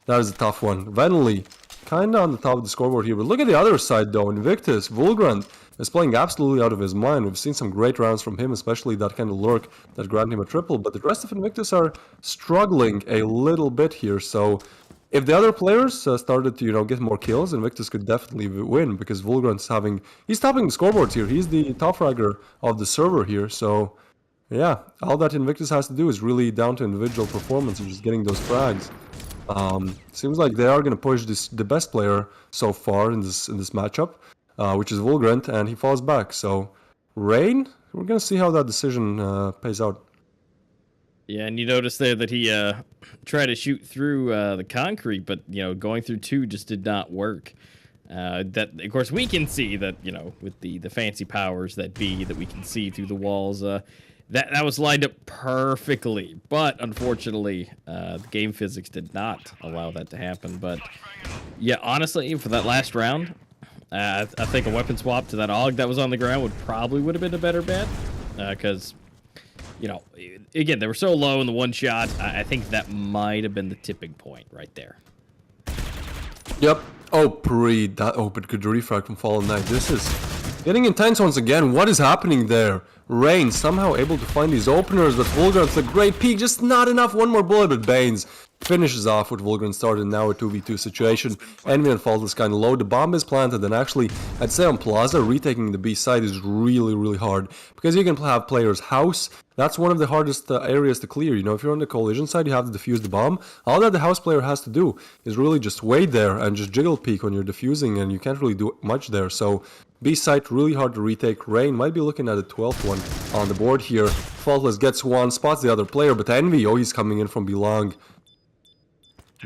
Speaker 1: That is a tough one. Venley, kind of on the top of the scoreboard here, but look at the other side though. Invictus, Vulgrant is playing absolutely out of his mind. We've seen some great rounds from him, especially that kind of lurk that granted him a triple, but the rest of Invictus are struggling a little bit here. So if the other players started to, get more kills, Invictus could definitely win, because Vulgrant's he's topping the scoreboards here. He's the top fragger of the server here, so yeah, all that Invictus has to do is really down to individual performance and just getting those frags. Seems like they are going to push the best player so far in this matchup, which is Vulgrant, and he falls back. So Rain, we're going to see how that decision pays out.
Speaker 3: Yeah, and you notice there that he tried to shoot through the concrete, but going through 2 just did not work. That of course we can see that with the fancy powers that we can see through the walls. That was lined up perfectly, but unfortunately, the game physics did not allow that to happen. But yeah, honestly, for that last round, I think a weapon swap to that AUG that was on the ground would have been a better bet, because again, they were so low in the one shot. I think that might have been the tipping point right there.
Speaker 1: Yep. Oh, that opened good refrag from Fallen Knight. This is getting intense once again. What is happening there? Rain somehow able to find these openers, but Vulgrant's a great peek, just not enough. One more bullet, but Baines finishes off what Vulgrant started. Now a 2v2 situation. Envy and Fault is kind of low. The bomb is planted, and actually, I'd say on Plaza, retaking the B side is really, really hard, because you can have players house. That's one of the hardest areas to clear. If you're on the collision side, you have to defuse the bomb. All that the house player has to do is really just wait there and just jiggle peek when you're defusing, and you can't really do much there. So B site really hard to retake. Rain might be looking at a 12th one on the board here. Faultless gets one, spots the other player, but Envy, he's coming in from belong.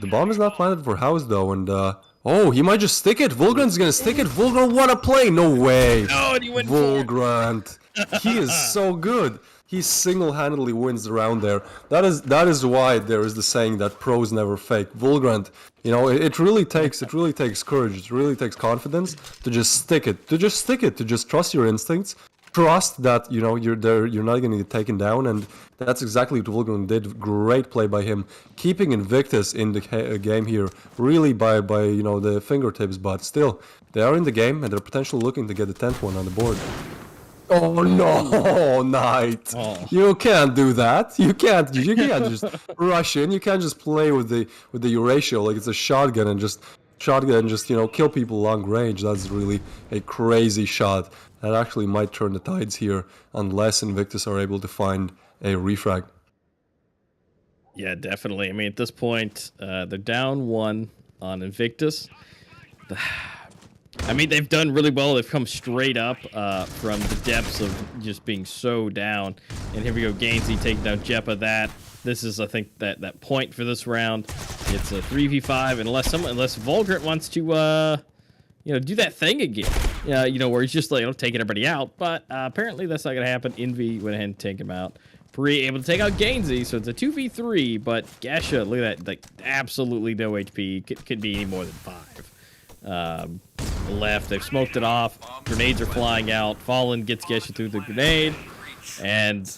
Speaker 1: The bomb is not planted for house though, and oh, he might just stick it. Vulgrant's gonna stick it. Vulgrant, what a play! No way.
Speaker 3: Oh, and he went
Speaker 1: Vulgrant. He is so good. He single-handedly wins the round there. That is why there is the saying that pros never fake. Vulgrant, it really takes courage. It really takes confidence to just stick it. To just trust your instincts. Trust that you're there. You're not going to get taken down, and that's exactly what Vulgrant did. Great play by him, keeping Invictus in the game here, really by the fingertips. But still, they are in the game, and they're potentially looking to get the 10th one on the board. Oh no, Knight!
Speaker 3: Oh.
Speaker 1: You can't do that. You can't just rush in. You can't just play with the Euratio like it's a shotgun and just kill people long range. That's really a crazy shot. That actually might turn the tides here unless Invictus are able to find a refrag.
Speaker 3: Yeah, definitely. I mean, at this point, they're down 1 on Invictus. I mean, they've done really well. They've come straight up from the depths of just being so down. And here we go, Gainsey taking down Jeppa. This is, I think, that point for this round. It's a 3v5, unless Vulgrant wants to, do that thing again. Where he's just like, taking everybody out. But apparently that's not gonna happen. Envy went ahead and take him out. Pri able to take out Gainsey, so it's a 2v3. But Gesha, look at that, like absolutely no HP. Could be any more than 5. Left, they've smoked it off. Grenades are flying out. Fallen gets Gesha through the grenade, and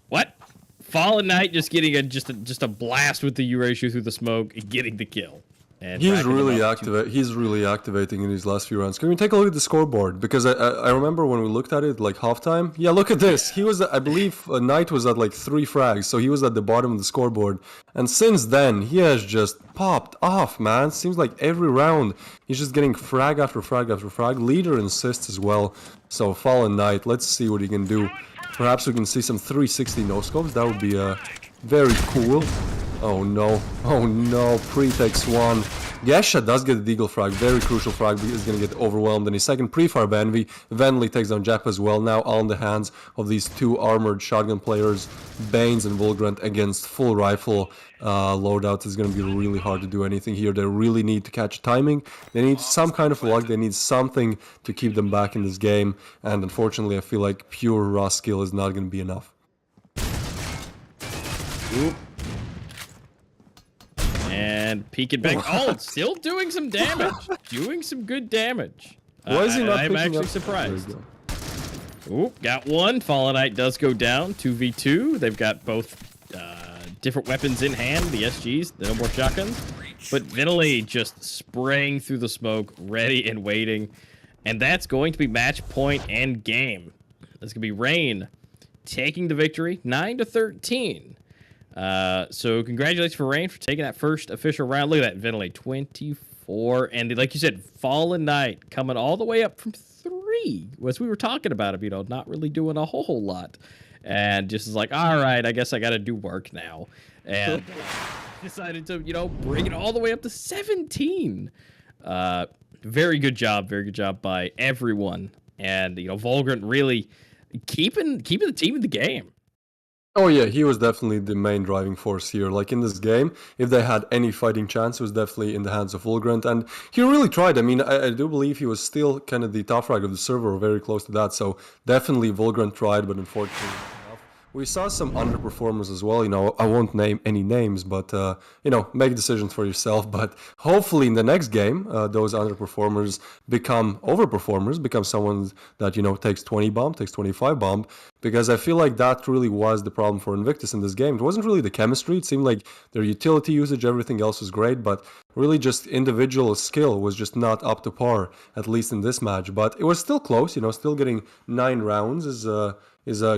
Speaker 3: what? Fallen Knight just getting just a blast with the U-ratio through the smoke and getting the kill. And
Speaker 1: He's really activating in these last few rounds. Can we take a look at the scoreboard? Because I remember when we looked at it like halftime. Yeah, look at this. He was, I believe, Knight was at like 3 frags, so he was at the bottom of the scoreboard. And since then, he has just popped off, man. Seems like every round he's just getting frag after frag after frag. Leader and assists as well. So Fallen Knight, let's see what he can do. Perhaps we can see some 360 no scopes. That would be very cool. Oh no, Pri takes one. Gesha does get the Deagle frag, very crucial frag, because he's going to get overwhelmed in a second. Pre-fire by Envy. Venly takes down Jap as well, now all in the hands of these 2 armored shotgun players, Banes and Vulgrant, against full rifle loadouts. It's going to be really hard to do anything here. They really need to catch timing. They need some kind of luck. They need something to keep them back in this game, and unfortunately I feel like pure raw skill is not going to be enough.
Speaker 3: Oop. And peeking back. Oh, still doing some damage. Doing some good damage.
Speaker 1: Why is he not
Speaker 3: I'm actually surprised. Oop, got one. Fallen Knight does go down. 2v2. They've got both different weapons in hand. The SGs, the no more shotguns. But Vinily just spraying through the smoke, ready and waiting. And that's going to be match point and game. That's going to be Rain taking the victory, 9-13. So congratulations for Rain for taking that first official round. Look at that, Ventilate 24, and like you said, Fallen Knight coming all the way up from 3, as we were talking about him, not really doing a whole lot, and just is like, all right, I guess I got to do work now, and decided to bring it all the way up to 17. Very good job by everyone, and Vulgrant really keeping the team in the game.
Speaker 1: Oh yeah, he was definitely the main driving force here. Like in this game, if they had any fighting chance, it was definitely in the hands of Vulgrant, and he really tried. I mean, I do believe he was still kind of the top frag of the server, or very close to that, so definitely Vulgrant tried, but unfortunately not enough. We saw some underperformers as well. I won't name any names, but make decisions for yourself. But hopefully in the next game, those underperformers become overperformers, become someone that takes 20 bomb, takes 25 bomb. Because I feel like that really was the problem for Invictus in this game. It wasn't really the chemistry. It seemed like their utility usage, everything else was great, but really just individual skill was just not up to par, at least in this match. But it was still close. Still getting 9 rounds is a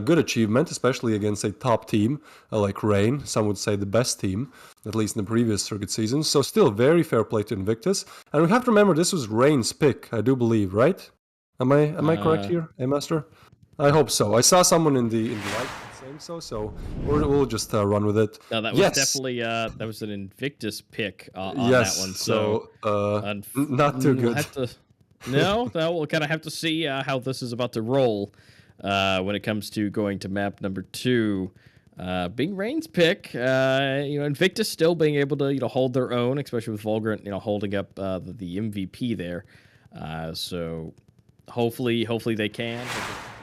Speaker 1: good achievement, especially against a top team like Rain. Some would say the best team, at least in the previous circuit season. So still very fair play to Invictus. And we have to remember this was Rain's pick, I do believe, right? Am I correct here, A-Master? I hope so. I saw someone in the light saying so we'll just run with it.
Speaker 3: No, that was definitely that was an Invictus pick on that one. So
Speaker 1: not too good.
Speaker 3: We'll kind of have to see how this is about to roll when it comes to going to map number 2. Being Rain's pick, Invictus still being able to hold their own, especially with Vulgrant holding up the MVP there. So hopefully they can.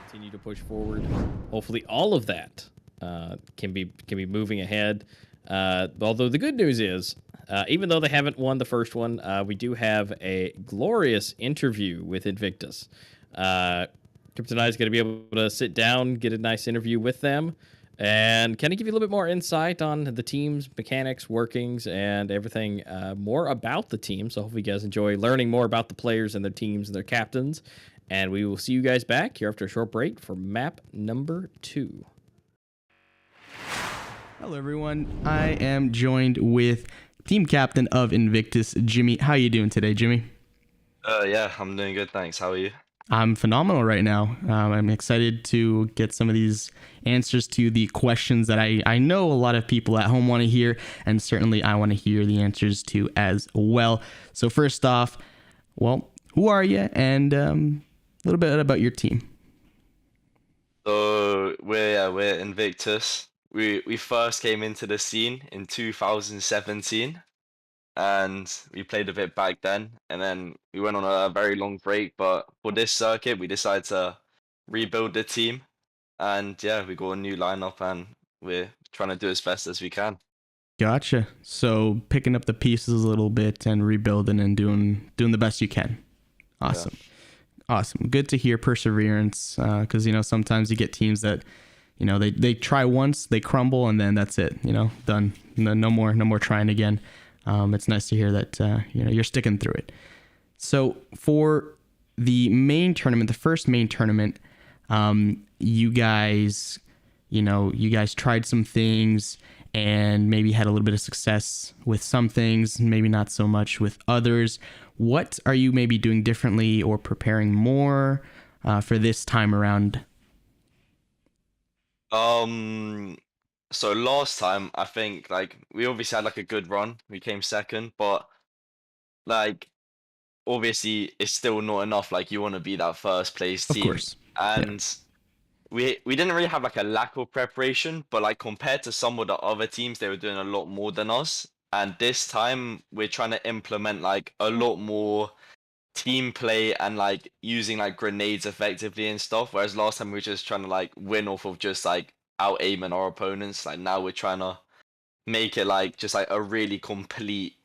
Speaker 3: Continue to push forward. Hopefully all of that can be moving ahead. Although the good news is, even though they haven't won the first one, we do have a glorious interview with Invictus. Kryptonite is going to be able to sit down, get a nice interview with them, and kind of give you a little bit more insight on the team's mechanics, workings, and everything more about the team. So hopefully you guys enjoy learning more about the players and their teams and their captains. And we will see you guys back here after a short break for map number 2.
Speaker 4: Hello, everyone. I am joined with team captain of Invictus, Jimmy. How are you doing today, Jimmy?
Speaker 11: Yeah, I'm doing good, thanks. How are you?
Speaker 4: I'm phenomenal right now. I'm excited to get some of these answers to the questions that I know a lot of people at home want to hear, and certainly I want to hear the answers to as well. So first off, who are you, and a little bit about your team.
Speaker 11: So we're Invictus. We first came into the scene in 2017, and we played a bit back then, and then we went on a very long break. But for this circuit, we decided to rebuild the team, and yeah, we got a new lineup, and we're trying to do as best as we can.
Speaker 4: Gotcha. So picking up the pieces a little bit and rebuilding and doing the best you can. Awesome. Yeah. Awesome. Good to hear perseverance, because sometimes you get teams that they try once, they crumble, and then that's it. Done. No more trying again. It's nice to hear that you're sticking through it. So for the main tournament, the first main tournament, you guys tried some things and maybe had a little bit of success with some things, maybe not so much with others. What are you maybe doing differently or preparing more for this time around?
Speaker 11: So last time, I think we obviously had a good run. We came second, but obviously it's still not enough. You want to be that first place team.
Speaker 4: Of course.
Speaker 11: And we didn't really have a lack of preparation, but compared to some of the other teams, they were doing a lot more than us. And this time we're trying to implement a lot more team play and using grenades effectively and stuff. Whereas last time we were just trying to win off of just out aiming our opponents. Now we're trying to make it just a really complete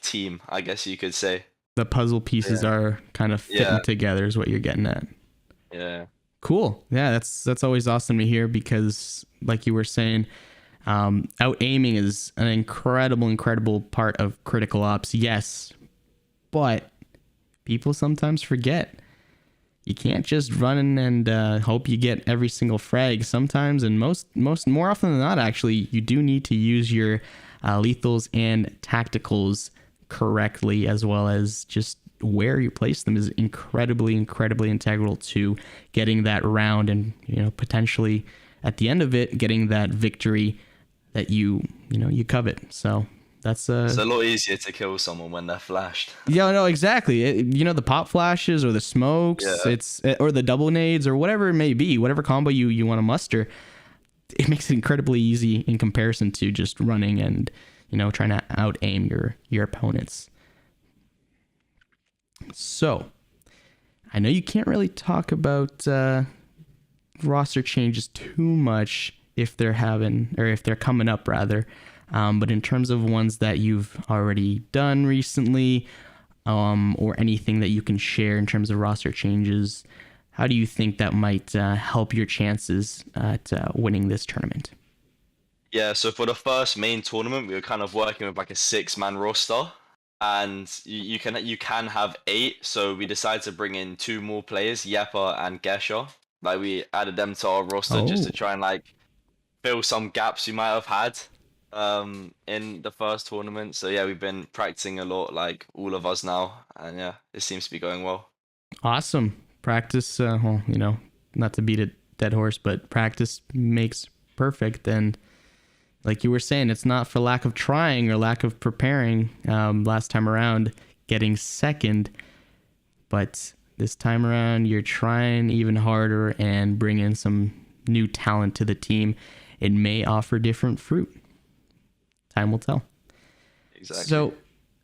Speaker 11: team, I guess you could say.
Speaker 4: The puzzle pieces are kind of fitting together is what you're getting at.
Speaker 11: Yeah.
Speaker 4: Cool. Yeah, that's always awesome to hear, because like you were saying, out aiming is an incredible part of critical ops. Yes, but people sometimes forget. You can't just run and hope you get every single frag. Sometimes, and more often than not, actually, you do need to use your lethals and tacticals correctly, as well as just where you place them is incredibly integral to getting that round, and potentially at the end of it getting that victory that you covet. So that's
Speaker 11: it's a lot easier to kill someone when they're flashed.
Speaker 4: Yeah, no, exactly. The pop flashes or the smokes, or the double nades or whatever it may be, whatever combo you want to muster, it makes it incredibly easy in comparison to just running and trying to out aim your opponents. So I know you can't really talk about roster changes too much if they're coming up rather. But in terms of ones that you've already done recently, or anything that you can share in terms of roster changes, how do you think that might help your chances at winning this tournament?
Speaker 11: Yeah, so for the first main tournament, we were kind of working with a 6-man roster, and you can have 8. So we decided to bring in 2 more players, Yepa and Gesha. We added them to our roster just to try and fill some gaps we might have had in the first tournament. So yeah, we've been practicing a lot, all of us now, and yeah, it seems to be going well.
Speaker 4: Awesome. Practice, not to beat a dead horse, but practice makes perfect. And like you were saying, it's not for lack of trying or lack of preparing. Last time around, getting second, but this time around, you're trying even harder and bringing some new talent to the team. It may offer different fruit. Time will tell.
Speaker 11: Exactly.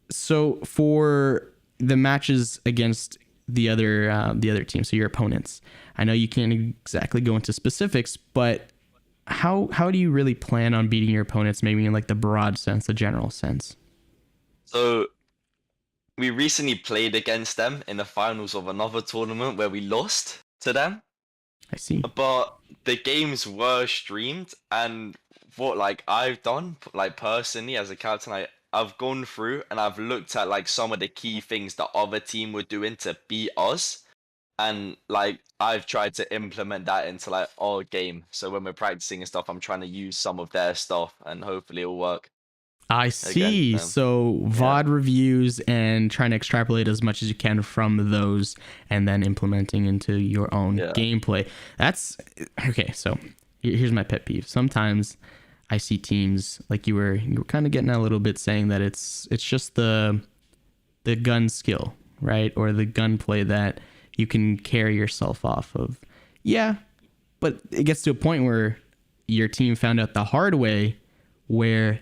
Speaker 4: So for the matches against the other team, so your opponents, I know you can't exactly go into specifics, but how do you really plan on beating your opponents, maybe in the broad sense, the general sense?
Speaker 11: So we recently played against them in the finals of another tournament where we lost to them.
Speaker 4: I see.
Speaker 11: But the games were streamed, and what I've done personally as a captain, I've gone through and I've looked at some of the key things the other team were doing to beat us, and I've tried to implement that into our game. So when we're practicing and stuff, I'm trying to use some of their stuff, and hopefully it'll work.
Speaker 4: I see. So VOD reviews and trying to extrapolate as much as you can from those, and then implementing into your own gameplay. That's okay. So here's my pet peeve. Sometimes I see teams like you were kind of getting a little bit saying that it's just the gun skill, right? Or the gunplay that you can carry yourself off of. Yeah, but it gets to a point where your team found out the hard way where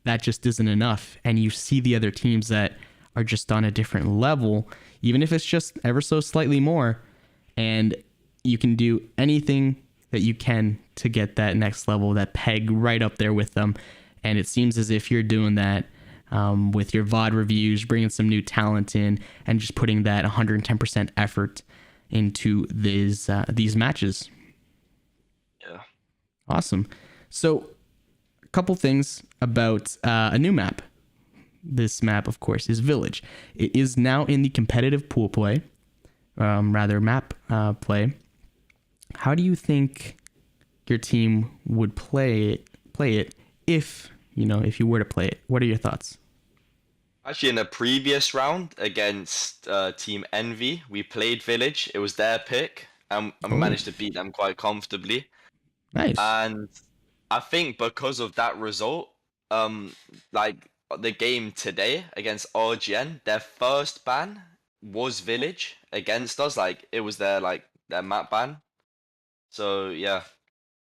Speaker 4: that just isn't enough. And you see the other teams that are just on a different level, even if it's just ever so slightly more, and you can do anything that you can to get that next level, that peg right up there with them. And it seems as if you're doing that with your VOD reviews, bringing some new talent in, and just putting that 110% effort into these matches.
Speaker 11: Yeah.
Speaker 4: Awesome. So a couple things about a new map. This map, of course, is Village. It is now in the competitive pool play, map play. How do you think your team would play it if you were to play it? What are your thoughts?
Speaker 11: Actually, in a previous round against Team Envy, we played Village. It was their pick, and we managed to beat them quite comfortably.
Speaker 4: Nice.
Speaker 11: And I think because of that result, like the game today against RGN, their first ban was Village against us. Like it was their map ban. So yeah,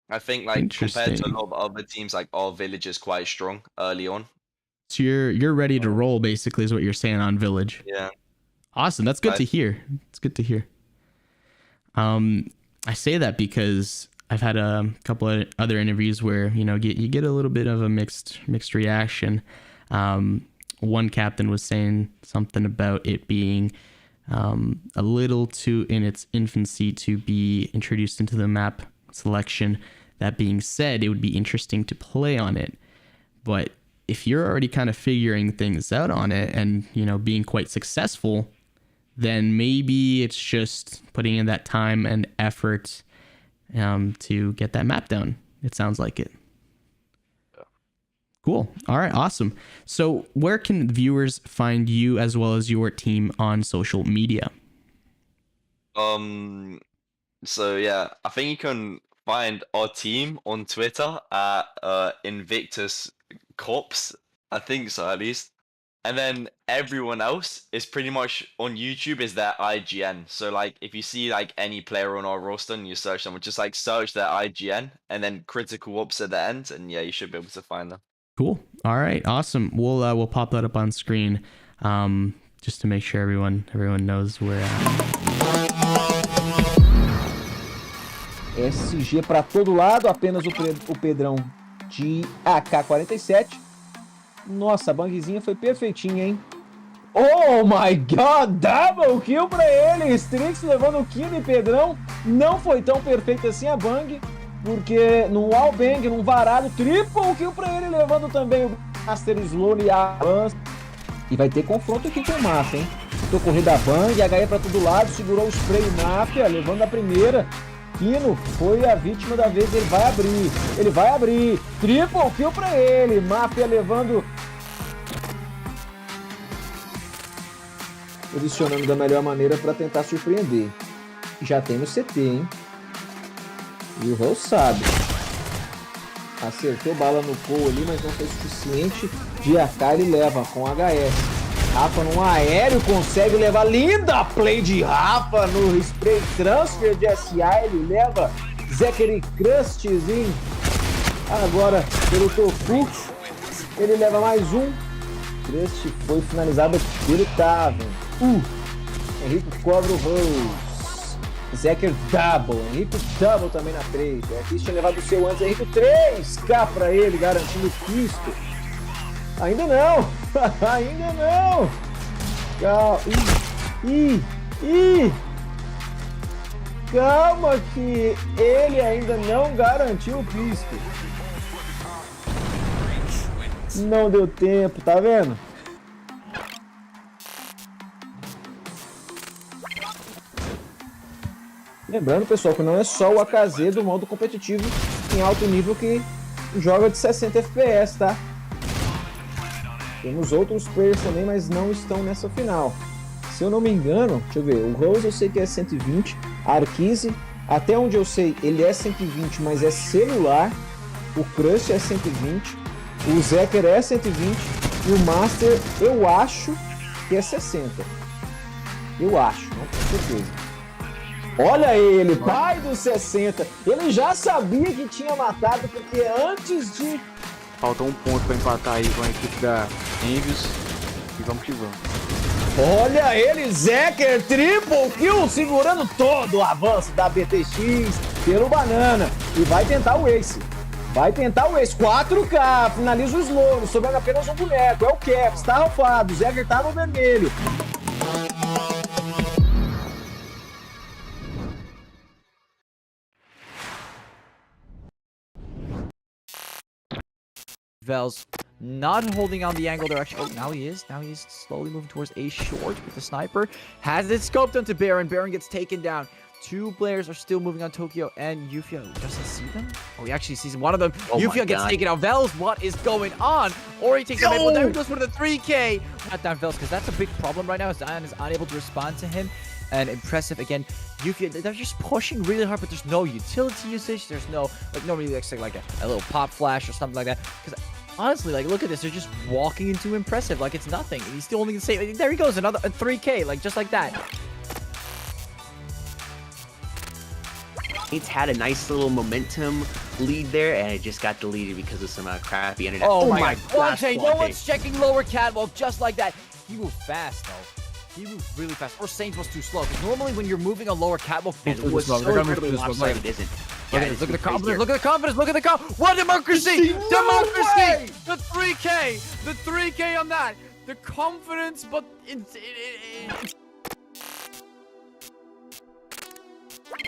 Speaker 11: I think like compared to a lot of other teams, like our Village is quite strong early on.
Speaker 4: So you're ready to roll, basically, is what you're saying on Village.
Speaker 11: Yeah.
Speaker 4: Awesome. That's good to hear. It's good to hear. I say that because I've had a couple of other interviews where you get a little bit of a mixed reaction. One captain was saying something about it being a little too in its infancy to be introduced into the map selection. That being said, it would be interesting to play on it, but if you're already kind of figuring things out on it and being quite successful, then maybe it's just putting in that time and effort to get that map down. It sounds like it.
Speaker 11: Yeah.
Speaker 4: Cool. All right. Awesome. So where can viewers find you as well as your team on social media?
Speaker 11: So yeah, I think you can find our team on Twitter at Invictus Cops, I think so at least. And then everyone else is pretty much on YouTube is their IGN. So like if you see like any player on our roster and you search them, just like search their IGN and then Critical Ops at the end, and yeah, you should be able to find them. Cool.
Speaker 4: All right. Awesome. We'll pop that up on screen just to make sure everyone knows where.
Speaker 9: SG para todo lado, apenas o Pedrão de AK-47. Nossa, a bangzinha foi perfeitinha, hein? Oh my god, double kill pra ele! Strix levando o kill e Pedrão. Não foi tão perfeito assim a bang, porque no wallbang, num varado, triple kill pra ele, levando também o Master Slowly e a Lance. E vai ter confronto aqui com o Massa, hein? Tô correndo a bang, HE pra todo lado, segurou o spray Máfia, levando a primeira. Kino foi a vítima da vez, ele vai abrir, triple kill pra ele, Máfia levando, posicionando da melhor maneira para tentar surpreender. Já tem no CT, hein? E o Rose sabe, acertou bala no Cole ali, mas não foi suficiente. De AK ele leva com HS. Rafa no aéreo consegue levar, linda play de Rafa no spray transfer de SA, ele leva Zachary Crustzinho, agora pelo Tofu, ele leva mais um, Crust foi finalizado pelo Taven, Henrique cobra o Rose, Zachary double, Henrique double também na 3, aqui tinha levado o seu antes, Henrique 3K pra ele, garantindo o pisto. Ainda não! Ainda não! Calma! Calma que ele ainda não garantiu o pisto. Não deu tempo, tá vendo? Lembrando, pessoal, que não é só o AKZ do modo competitivo em alto nível que joga de 60 FPS, tá? Temos outros players também, mas não estão nessa final. Se eu não me engano, deixa eu ver, o Rose eu sei que é 120, a Arquise, até onde eu sei, ele é 120, mas é celular. O Crush é 120, o Zeker é 120 e o Master eu acho que é 60. Eu acho, não tenho certeza. Olha ele, pai dos 60. Ele já sabia que tinha matado, porque antes de...
Speaker 10: Faltou um ponto pra empatar aí com a equipe da Envios. E vamos que vamos.
Speaker 9: Olha ele, Zeker, triple kill, segurando todo o avanço da BTX pelo Banana. E vai tentar o Ace. Vai tentar o Ace. 4K, finaliza o slow, sobrando apenas um boneco. É o Caps, tá rafado. O Zeker tá no vermelho.
Speaker 8: Vels not holding on the angle direction. Oh, now he is. Now he's slowly moving towards a short with the sniper. Has it scoped onto Baron. Baron gets taken down. Two players are still moving on Tokyo and Yufia. Doesn't see them? Oh, he actually sees one of them.
Speaker 6: Oh
Speaker 8: Yufia gets taken out. Vels, what is going on? Ori takes him in. Well, there he goes for the 3K. Not down Vels, because that's a big problem right now. Zion is unable to respond to him. And impressive again. Yufia, they're just pushing really hard, but there's no utility usage. There's no, like, nobody expect like a little pop flash or something like that. Because honestly, like, look at this. They're just walking into impressive like it's nothing. And he's still only gonna say, there he goes, another 3K, like just like that.
Speaker 6: It's had a nice little momentum lead there, and it just got deleted because of some crappy internet.
Speaker 8: Oh my god.
Speaker 6: Quante.
Speaker 8: No one's checking lower catwalk just like that. He moved fast, though. He moved really fast. Or Saints was too slow. Because normally when you're moving a lower catwalk,
Speaker 6: it was so incredibly lopsided, it isn't.
Speaker 8: Look at the confidence. Look at the confidence. Look at the confidence. What democracy? Democracy. The 3K. The 3K on that. The confidence, but it's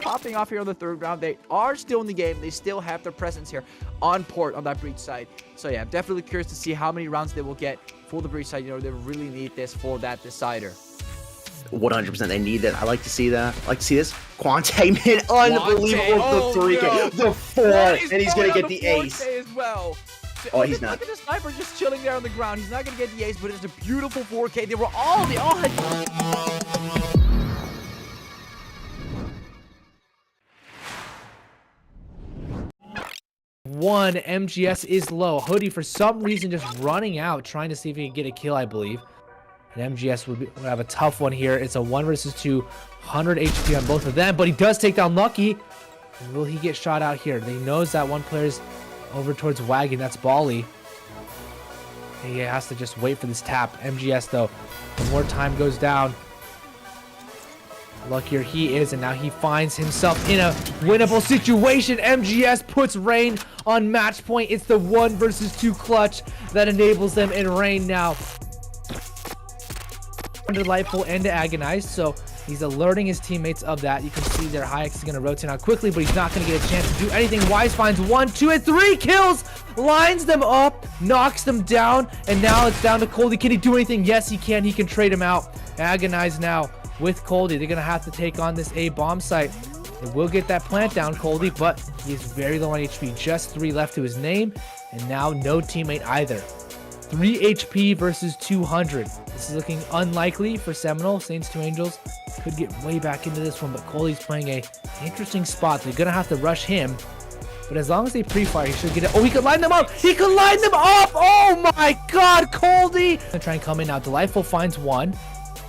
Speaker 8: popping off here on the third round. They are still in the game. They still have their presence here on port on that breach side. So yeah, I'm definitely curious to see how many rounds they will get for the breach side. You know, they really need this for that decider.
Speaker 6: 100%, they need that. I like to see that. I like to see this. Quante, man, unbelievable. The 3K,
Speaker 8: no.
Speaker 6: the 4, and he's gonna get the ace.
Speaker 8: As well.
Speaker 6: Oh, he's not.
Speaker 8: Look at the sniper just chilling there on the ground. He's not gonna get the ace, but it's a beautiful 4K. They all had. One, MGS is low. Hoodie, for some reason, just running out, trying to see if he can get a kill, I believe. And MGS would have a tough one here. It's a 1 versus 2, 100 HP on both of them, but he does take down Lucky. Will he get shot out here? He knows that one player's over towards Wagon. That's Bali. He has to just wait for this tap. MGS, though, the more time goes down, luckier he is, and now he finds himself in a winnable situation. MGS puts Rain on match point. It's the 1 versus 2 clutch that enables them, and Rain now Delightful and to Agonize, so he's alerting his teammates of that. You can see their Hayek is going to rotate out quickly, but he's not going to get a chance to do anything. Wise finds 1, 2, and 3 kills, lines them up, knocks them down, and now it's down to Coldie. Can he do anything? Yes, he can. He can trade him out. Agonize now with Coldie. They're going to have to take on this A bomb site. They will get that plant down, Coldie, but he's very low on HP. Just 3 left to his name, and now no teammate either. 3 HP versus 200. This is looking unlikely for Seminole. Saints 2 Angels could get way back into this one, but Coldie's playing a interesting spot. They're going to have to rush him, but as long as they pre-fire, he should get it. Oh, he could line them up! He could line them up! Oh my god, Coldie! Gonna try and come in now. Delightful finds 1.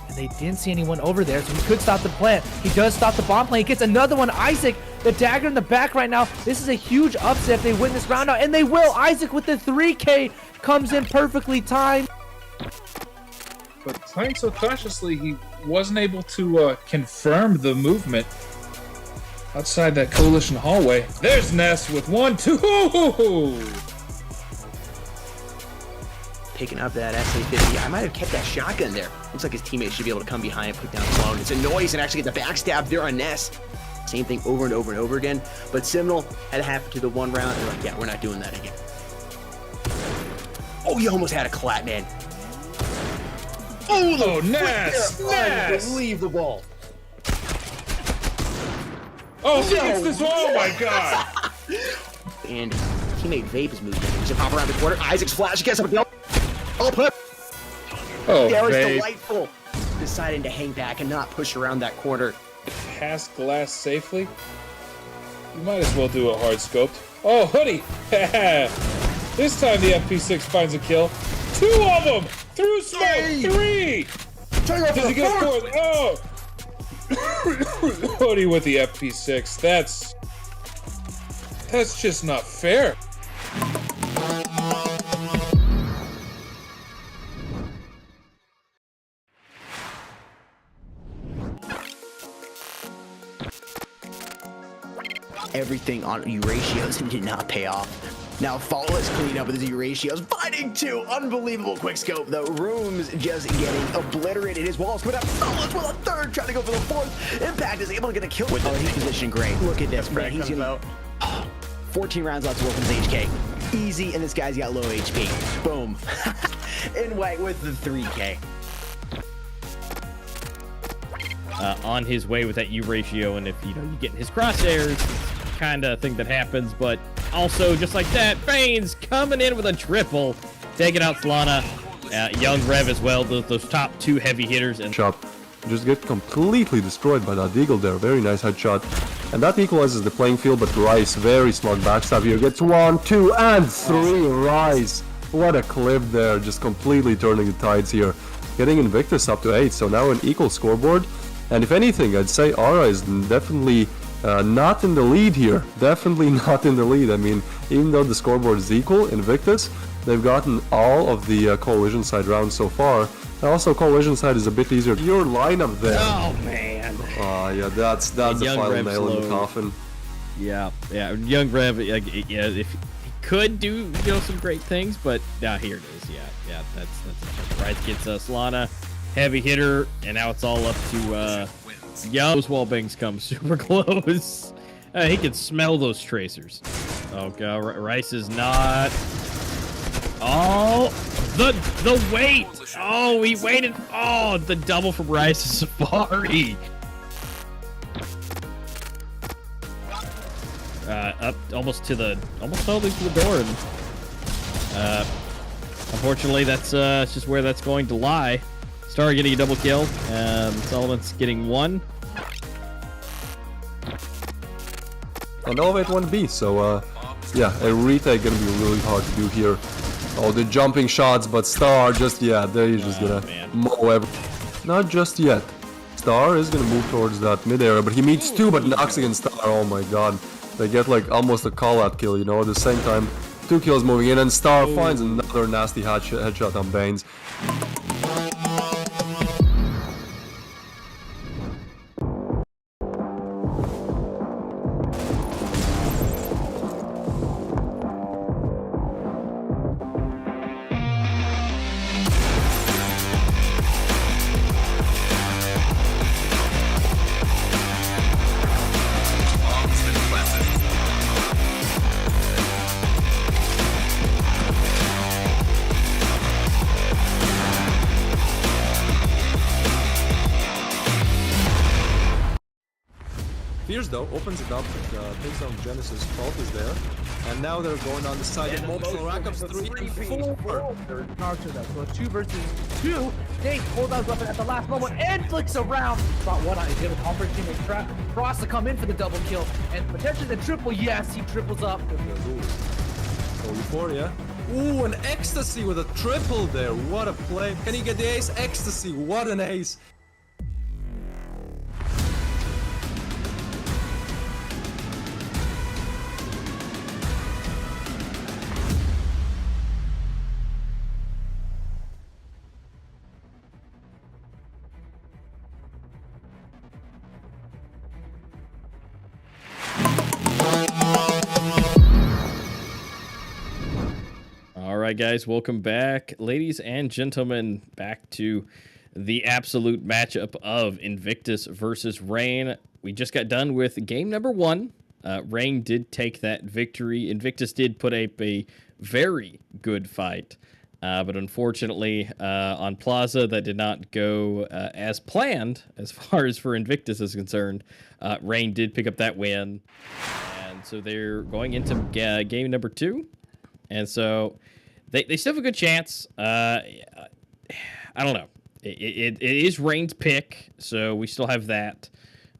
Speaker 8: And they didn't see anyone over there, so he could stop the plant. He does stop the bomb plant. He gets another one. Isaac, the dagger in the back right now. This is a huge upset if they win this round out, and they will. Isaac with the 3K comes in perfectly timed.
Speaker 7: But playing so cautiously, he wasn't able to confirm the movement outside that coalition hallway. There's Ness with 1, 2.
Speaker 6: Picking up that SA-50. I might have kept that shotgun there. Looks like his teammates should be able to come behind and put down Clone. It's a noise and actually get the backstab there on Ness. Same thing over and over and over again. But Seminole had it happen to the 1 round. They're like, yeah, we're not doing that again. Oh, you almost had a clap, man.
Speaker 7: Oh, Ness! Ness!
Speaker 6: Unbelievable.
Speaker 7: Oh, he gets this. Oh my god!
Speaker 6: And teammate Vape is moving. He's gonna pop around the corner. Isaac's flash gets up with the put.
Speaker 7: Oh,
Speaker 6: There is
Speaker 7: Vape.
Speaker 6: Delightful. Deciding to hang back and not push around that corner.
Speaker 7: Past glass safely. You might as well do a hard scoped. Oh, Hoodie! This time the FP6 finds a kill. 2 of them! Through smoke! 3! Does he get 4? Oh! Hoodie with the FP6. That's just not fair.
Speaker 6: Everything on U ratios did not pay off. Now Follow is cleaning up with his U ratios, fighting two. Unbelievable quick scope though. Rooms just getting obliterated. His walls coming up. Follows with a third, trying to go for the fourth. Impact is able to get a kill with his position. Great. Look at this, man. He's gonna 14 rounds left to work with his HK. Easy, and this guy's got low HP. Boom. In white with the 3K.
Speaker 3: On his way with that U ratio, and if you get in his crosshairs, it's kind of thing that happens. But also, just like that, Fane's coming in with a triple, taking out Solana. Young Rev as well. Those top two heavy hitters, and
Speaker 1: Shot just get completely destroyed by that Eagle there. Very nice headshot. And that equalizes the playing field, but Rice, very smart backstab here. Gets 1, 2, and 3. Rice. What a clip there. Just completely turning the tides here. Getting Invictus up to 8, so now an equal scoreboard. And if anything, I'd say Aura is definitely not in the lead here. Definitely not in the lead. I mean, even though the scoreboard is equal, Invictus, they've gotten all of the Coalition side rounds so far. And also, Coalition side is a bit easier. Your lineup there.
Speaker 3: oh man,
Speaker 1: Yeah, that's the
Speaker 3: Young
Speaker 1: final
Speaker 3: Rev's
Speaker 1: nail in the
Speaker 3: low.
Speaker 1: coffin.
Speaker 3: yeah, Young Rev. If he could do some great things, but here it is. Yeah, that's Rice gets Solana, heavy hitter, and now it's all up to Young. Those wall bangs come super close. He can smell those tracers. Oh god, Rice is not. Oh, the wait. Oh, he waited. Oh, the double from Rice Safari. Up almost all the way to the door. And, unfortunately, that's just where that's going to lie. Star getting a double kill. Solomon's getting one.
Speaker 1: And Elevate 1B, so yeah, a retake gonna be really hard to do here. Oh, the jumping shots, but Star just, yeah, there he's just gonna mow everything. Not just yet. Star is gonna move towards that mid area, but he meets two, but knocks against Star. Oh my god. They get like almost a call-out kill, you know, at the same time. 2 kills moving in, and Star finds another nasty headshot on Baines. Fierce though opens it up, takes on Genesis, Fault is there, and now they're going on the side of multiple rack-ups, 3 and 4.
Speaker 2: Archer though, so a 2 versus 2. Dave pulls out his weapon at the last moment and flicks around. Spot one on his hit with Humber's teammate Trap. Cross to come in for the double kill and potentially the triple. Yes, he triples up.
Speaker 1: So Euphoria. Ooh, an Ecstasy with a triple there. What a play. Can he get the ace? Ecstasy, what an ace.
Speaker 3: All right, guys, welcome back. Ladies and gentlemen, back to the absolute matchup of Invictus versus Rain. We just got done with game number 1. Rain did take that victory. Invictus did put up a very good fight, but unfortunately, on Plaza, that did not go as planned as far as for Invictus is concerned. Rain did pick up that win, and so they're going into game number 2. And so they still have a good chance. I don't know. It is Rain's pick, so we still have that.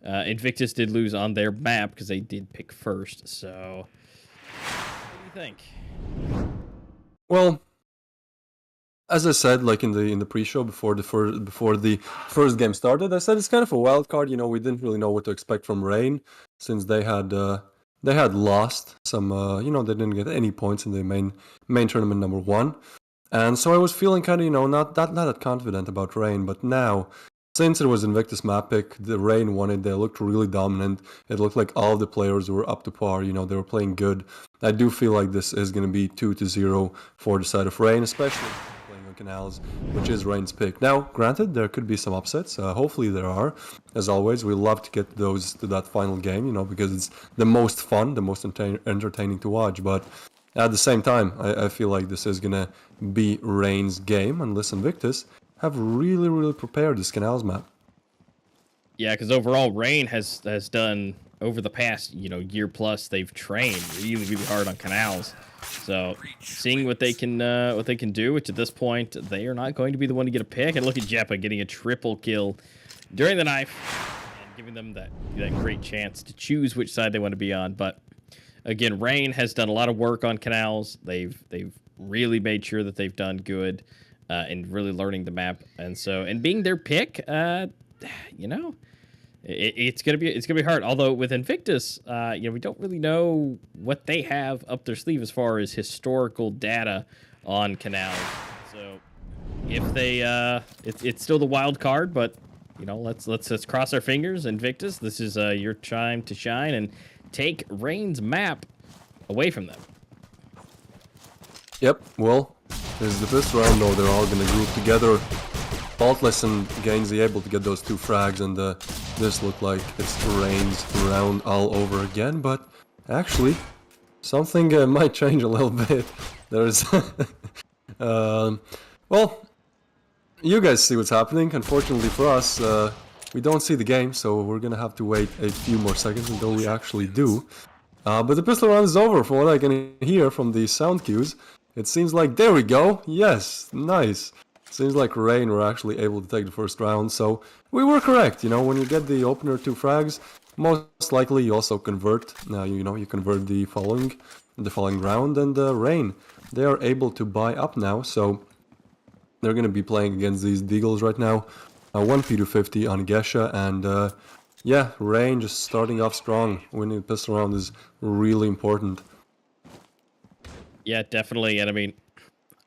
Speaker 3: Invictus did lose on their map because they did pick first. So, what do you think?
Speaker 1: Well, as I said, like in the pre-show before the first game started, I said it's kind of a wild card. You know, we didn't really know what to expect from Rain since they had lost some. You know, they didn't get any points in the main tournament number 1, and so I was feeling kind of, you know, not that confident about Rain. But now, since it was Invictus map pick, the Rain won it. They looked really dominant. It looked like all of the players were up to par. You know, they were playing good. I do feel like this is going to be 2-0 for the side of Rain, especially playing on Canals, which is Rain's pick. Now, granted, there could be some upsets. Hopefully there are. As always, we love to get those to that final game, you know, because it's the most fun, the most entertaining to watch. But at the same time, I feel like this is going to be Rain's game, unless Invictus have really prepared this Canals map.
Speaker 3: Yeah, because overall, Rain has done over the past year plus. They've trained really hard on Canals, so seeing what they can do. Which at this point, they are not going to be the one to get a pick. And look at Jeppa getting a triple kill during the knife and giving them that great chance to choose which side they want to be on. But again, Rain has done a lot of work on Canals. They've really made sure that they've done good and really learning the map, and being their pick, it's gonna be hard. Although with Invictus, we don't really know what they have up their sleeve as far as historical data on Canals. So if they, it's still the wild card, but let's cross our fingers. Invictus, this is your time to shine and take Rain's map away from them.
Speaker 1: Yep. Well, this is the first round, though. They're all gonna group together. Faultless and Gainsey able to get those 2 frags, and this looked like it's Rain's round all over again. But actually, something might change a little bit. There's, well, you guys see what's happening. Unfortunately for us, we don't see the game, so we're gonna have to wait a few more seconds until we actually do. But the pistol round is over, from what I can hear from the sound cues. It seems like, there we go. Yes, nice. Seems like Rain were actually able to take the first round, so we were correct. You know, when you get the opener 2 frags, most likely you also convert. Now, you convert the following round, and Rain, they are able to buy up now, so they're going to be playing against these Deagles right now. 1 P250 on Gesha, and yeah, Rain just starting off strong. Winning the pistol round is really important.
Speaker 3: Yeah, definitely. And I mean,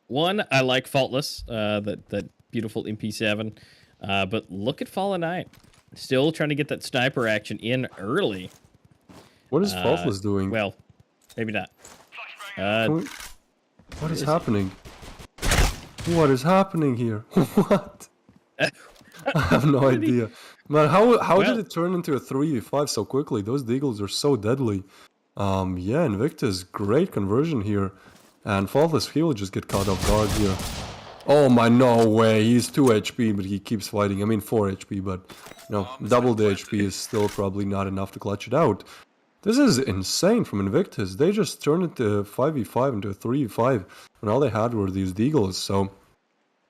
Speaker 3: one, I like Faultless, that beautiful MP7. But look at Fallen Knight. Still trying to get that sniper action in early.
Speaker 1: What is Faultless doing?
Speaker 3: Well, maybe not.
Speaker 1: What is happening? What is happening here? What? I have no idea. Man, how did it turn into a 3v5 so quickly? Those Deagles are so deadly. Yeah, Invictus, great conversion here. And Faultless, he will just get caught off guard here. Oh my, no way. He's 2 HP, but he keeps fighting. I mean 4 HP, but double the HP is still probably not enough to clutch it out. This is insane from Invictus. They just turned it to 5v5 into a 3v5 when all they had were these Deagles. So,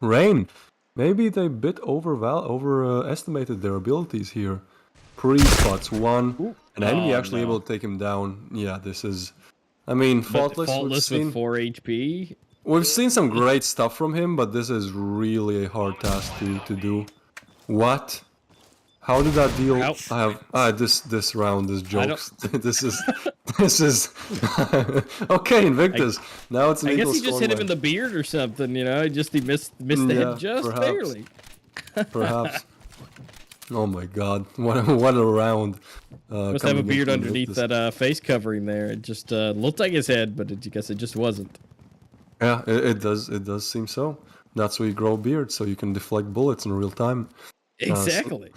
Speaker 1: Rain, maybe they overestimated their abilities here. Spots 1. An enemy actually able to take him down. Yeah, this is... I mean, Faultless
Speaker 3: with 4 HP.
Speaker 1: We've seen some great stuff from him, but this is really a hard task to do. What? How did that deal? I have this round is jokes. this is okay. Invictus. Now it's an
Speaker 3: I guess he
Speaker 1: equal
Speaker 3: just hit him
Speaker 1: scoreline.
Speaker 3: in the beard or something. He missed the head just
Speaker 1: perhaps.
Speaker 3: barely.
Speaker 1: Perhaps. Oh my God! What a round!
Speaker 3: Must have a beard underneath that face covering there. It just looked like his head, but I guess it just wasn't.
Speaker 1: Yeah, it does. It does seem so. That's why you grow a beard, so you can deflect bullets in real time.
Speaker 3: Exactly.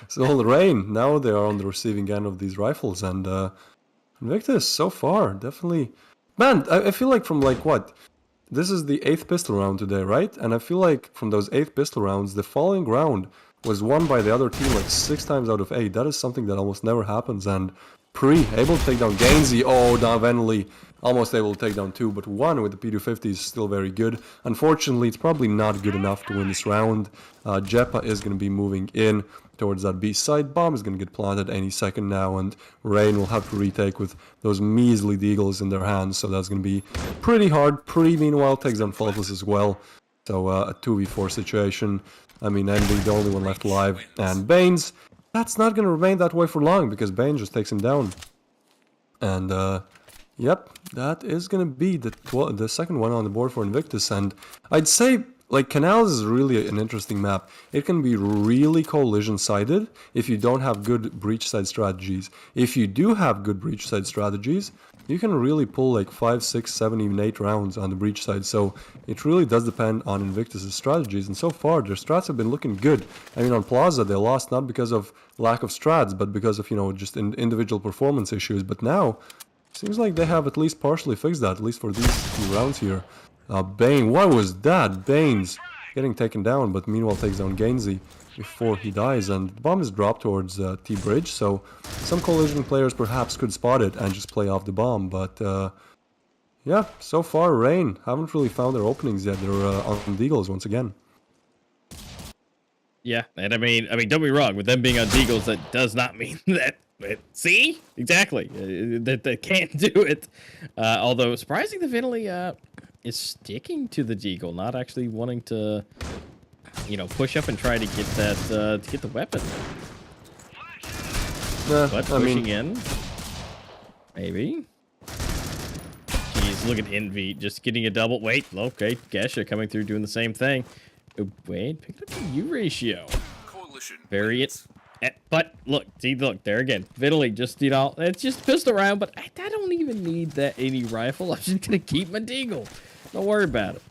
Speaker 1: So Rain, now they are on the receiving end of these rifles, and Invictus so far definitely. Man, I feel like from what? This is the 8th pistol round today, right? And I feel like from those 8 pistol rounds, the following round was won by the other team 6 times out of 8. That is something that almost never happens. And able to take down Gainsey. Oh, Davenley almost able to take down 2, but 1 with the P250 is still very good. Unfortunately, it's probably not good enough to win this round. Jeppa is going to be moving in towards that B side. Bomb is going to get planted any second now, and Rain will have to retake with those measly Deagles in their hands, so that's going to be pretty hard. Meanwhile, takes down Faultless as well. So a 2v4 situation. I mean, Envy, the only one left alive, and Baines. That's not going to remain that way for long, because Baines just takes him down. And, yep, that is going to be the second one on the board for Invictus. And I'd say, like, Canals is really an interesting map. It can be really coalition-sided if you don't have good breach side strategies. If you do have good breach side strategies, you can really pull like 5, 6, 7, even 8 rounds on the breach side. So it really does depend on Invictus' strategies. And so far, their strats have been looking good. I mean, on Plaza, they lost not because of lack of strats, but because of, you know, just individual performance issues. But now, seems like they have at least partially fixed that, at least for these few rounds here. Bane, what was that? Bane's getting taken down, but meanwhile takes down Gainsey before he dies, and the bomb is dropped towards T-Bridge, so some collision players perhaps could spot it and just play off the bomb, but yeah, so far Rain haven't really found their openings yet. They're on Deagles once again.
Speaker 3: Yeah, and I mean, don't be wrong. With them being on Deagles, that does not mean that. See, exactly, that they can't do it. Although surprising, the Vinley is sticking to the Deagle, not actually wanting to, you know, push up and try to get that to get the weapon. But pushing in, maybe. Jeez, look at Envy just getting a double. Wait, okay, Gesha coming through doing the same thing. Oh, wait, picked up the U ratio. Very it. But look, see, look there again. Vitaly just, you know, it's just pistol round, but I don't even need that any rifle. I'm just gonna keep my Deagle. Don't worry about it.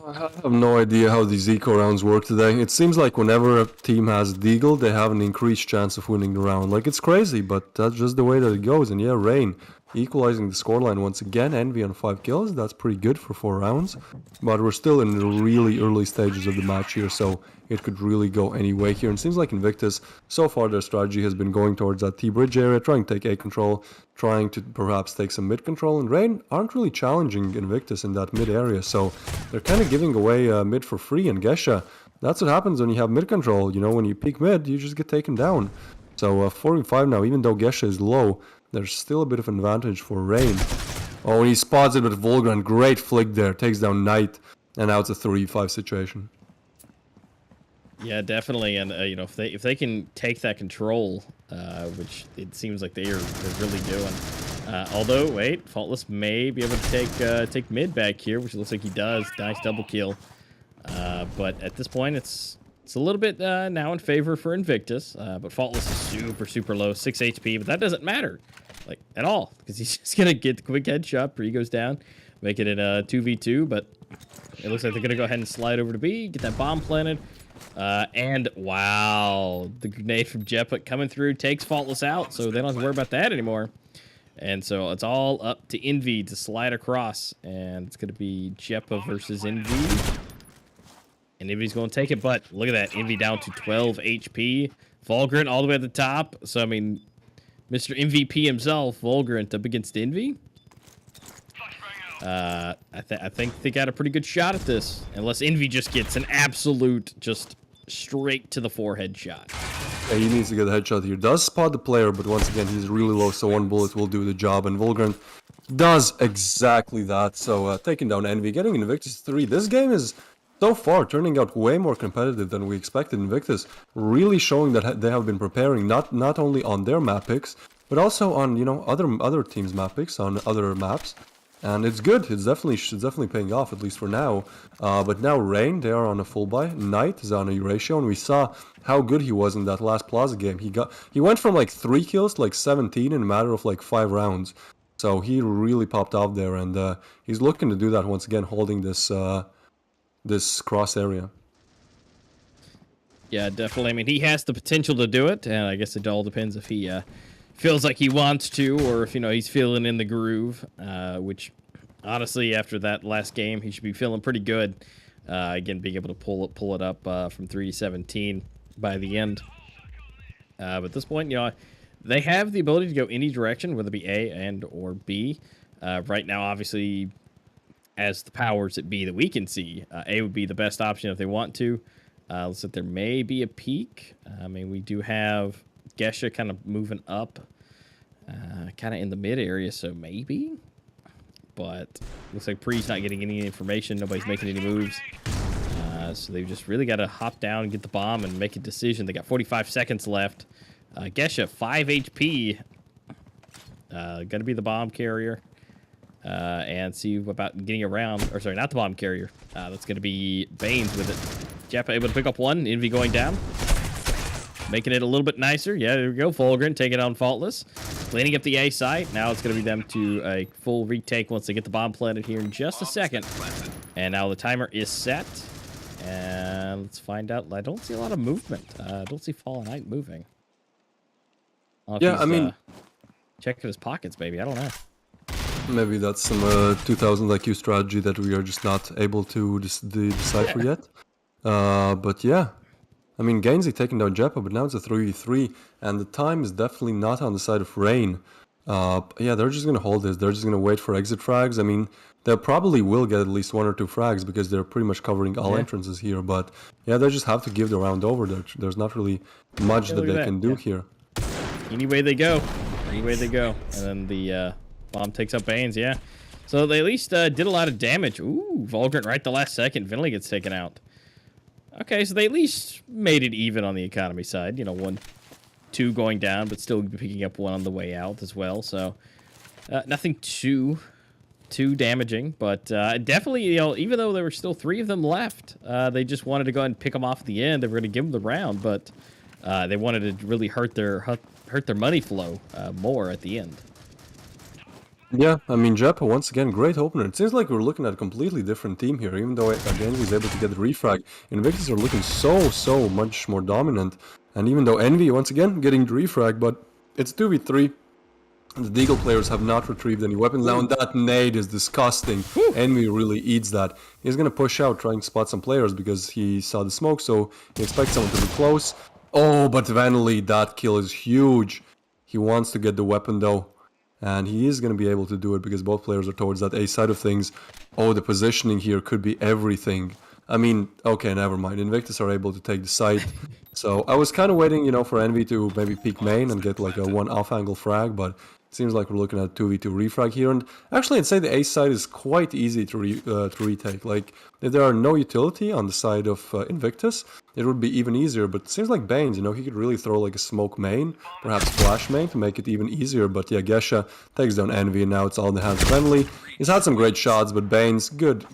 Speaker 1: I have no idea how these eco rounds work today. It seems like whenever a team has Deagle, they have an increased chance of winning the round. Like, it's crazy, but that's just the way that it goes. And yeah, Rain equalizing the scoreline once again. Envy on 5 kills. That's pretty good for 4 rounds. But we're still in the really early stages of the match here, so it could really go any way here. And it seems like Invictus, so far their strategy has been going towards that T-Bridge area, trying to take A control, trying to perhaps take some mid control. And Rain aren't really challenging Invictus in that mid area, so they're kind of giving away mid for free. And Gesha, that's what happens when you have mid control. You know, when you peek mid, you just get taken down. So 4-5 now, even though Gesha is low, there's still a bit of an advantage for Rain. Oh, and he spots it with Volgran. Great flick there. Takes down Knight. And now it's a 3-5 situation.
Speaker 3: Yeah, definitely. And you know, if they can take that control, which it seems like they're really doing. Although, wait, Faultless may be able to take mid back here, which looks like he does. Nice double kill. But at this point, it's a little bit now in favor for Invictus. But Faultless is super low, 6 HP. But that doesn't matter, like, at all, because he's just gonna get the quick headshot. Pre goes down, make it in a 2v2. But it looks like they're gonna go ahead and slide over to B, get that bomb planted. And wow, the grenade from Jeput coming through takes Faultless out, so they don't have to worry about that anymore. And so it's all up to Envy to slide across, and it's going to be Jepa versus Envy. And Envy's going to take it, but look at that, Envy down to 12 HP. Volgrant all the way at the top. So, I mean, Mr. MVP himself, Volgrant, up against Envy. I think they got a pretty good shot at this, unless Envy just gets an absolute, just straight to the forehead shot.
Speaker 1: Yeah, he needs to get a headshot here. Does spot the player, but once again, he's really low, so 1 bullet will do the job. And Volgrant does exactly that. So taking down Envy, getting Invictus 3. This game is so far turning out way more competitive than we expected. Invictus really showing that they have been preparing not only on their map picks, but also on, you know, other teams' map picks on other maps. And it's good. It's definitely paying off, at least for now. But now Rain, they are on a full buy. Knight is on a ratio, and we saw how good he was in that last Plaza game. He went from like 3 kills to like 17 in a matter of like 5 rounds. So he really popped off there, and he's looking to do that once again, holding this this cross area.
Speaker 3: Yeah, definitely. I mean, he has the potential to do it, and I guess it all depends if he feels like he wants to, or if, you know, he's feeling in the groove, which honestly, after that last game, he should be feeling pretty good. Again, being able to pull it up from 3-17 by the end. But at this point, you know, they have the ability to go any direction, whether it be A and or B. Right now, obviously, as the powers that be that we can see, A would be the best option if they want to. Looks like there may be a peak. I mean, we do have Gesha kind of moving up, kind of in the mid area, so maybe. But looks like Pre's not getting any information. Nobody's making any moves. So they've just really got to hop down and get the bomb and make a decision. They got 45 seconds left. Gesha, 5 HP. Gonna be the bomb carrier. And see about getting around, or sorry, not the bomb carrier. That's gonna be Baines with it. Jeff able to pick up one. Envy going down. Making it a little bit nicer. Yeah, there we go. Fulgrin taking on Faultless. Cleaning up the A site. Now it's going to be them to a full retake once they get the bomb planted here in just a second. And now the timer is set. And let's find out. I don't see a lot of movement. I don't see Fallen Knight moving.
Speaker 1: Yeah, I mean...
Speaker 3: checking his pockets, maybe. I don't know.
Speaker 1: Maybe that's some 2000 IQ strategy that we are just not able to decipher yet. But yeah. I mean, Gainsey taking down Jeppa, but now it's a 3v3, and the time is definitely not on the side of Rain. Yeah, they're just going to hold this. They're just going to wait for exit frags. I mean, they probably will get at least 1 or 2 frags because they're pretty much covering all entrances here. But yeah, they just have to give the round over. There's not really much that they can do here.
Speaker 3: Anyway they go. Anyway they go. And then the bomb takes up Baines, yeah. So they at least did a lot of damage. Ooh, Vulgrin right the last second. Vinley gets taken out. Okay, so they at least made it even on the economy side. You know, 1-2 going down, but still picking up 1 on the way out as well. So nothing too damaging, but definitely, you know, even though there were still 3 of them left, they just wanted to go ahead and pick them off at the end. They were going to give them the round, but they wanted to really hurt their money flow more at the end.
Speaker 1: Yeah, I mean, Jeppa, once again, great opener. It seems like we're looking at a completely different team here, even though, again, he's able to get the refrag. Invictus are looking so much more dominant. And even though Envy, once again, getting the refrag, but it's 2v3. The Deagle players have not retrieved any weapons now, and that nade is disgusting. Envy really eats that. He's going to push out, trying to spot some players because he saw the smoke, so he expects someone to be close. Oh, but Vanley, that kill is huge. He wants to get the weapon, though. And he is going to be able to do it because both players are towards that A side of things. Oh, the positioning here could be everything. I mean, okay, never mind. Invictus are able to take the site. So I was kind of waiting, you know, for Envy to maybe peek main and get like a 1 off-angle frag, but it seems like we're looking at 2v2 refrag here. And actually, I'd say the A side is quite easy to retake. Like, if there are no utility on the side of Invictus, it would be even easier. But it seems like Baines, you know, he could really throw like a smoke main, perhaps flash main to make it even easier. But yeah, Gesha takes down Envy, and now it's all in the hands of Venley. He's had some great shots, but Baines,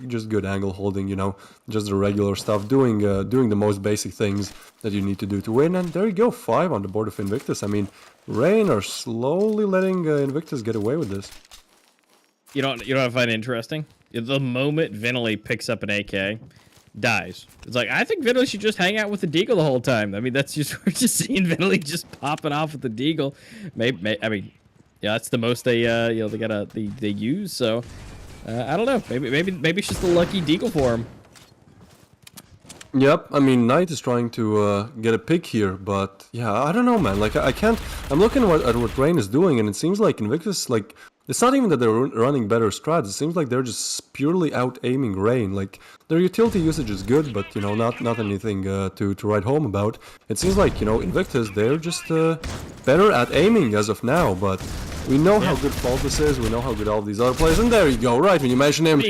Speaker 1: just good angle holding, you know, just the regular stuff, doing the most basic things that you need to do to win. And there you go, 5 on the board of Invictus. I mean, Rain are slowly letting Invictus get away with this.
Speaker 3: You know what I find interesting? The moment Vinley picks up an AK, dies. It's like, I think Vinley should just hang out with the Deagle the whole time. I mean, that's just, we're just seeing Vinley just popping off with the Deagle. Maybe I mean, yeah, that's the most they, you know, they use. So, I don't know. Maybe it's just a lucky Deagle for him.
Speaker 1: Yep, I mean, Knight is trying to get a pick here, but yeah, I don't know, man. Like, I can't. I'm looking at what Rain is doing, and it seems like Invictus, like, it's not even that they're running better strats. It seems like they're just purely out-aiming Rain. Like, their utility usage is good, but, you know, not anything to write home about. It seems like, you know, Invictus, they're just better at aiming as of now, but we know how good Faultless is. We know how good all these other players. And there you go, right? When you mention him,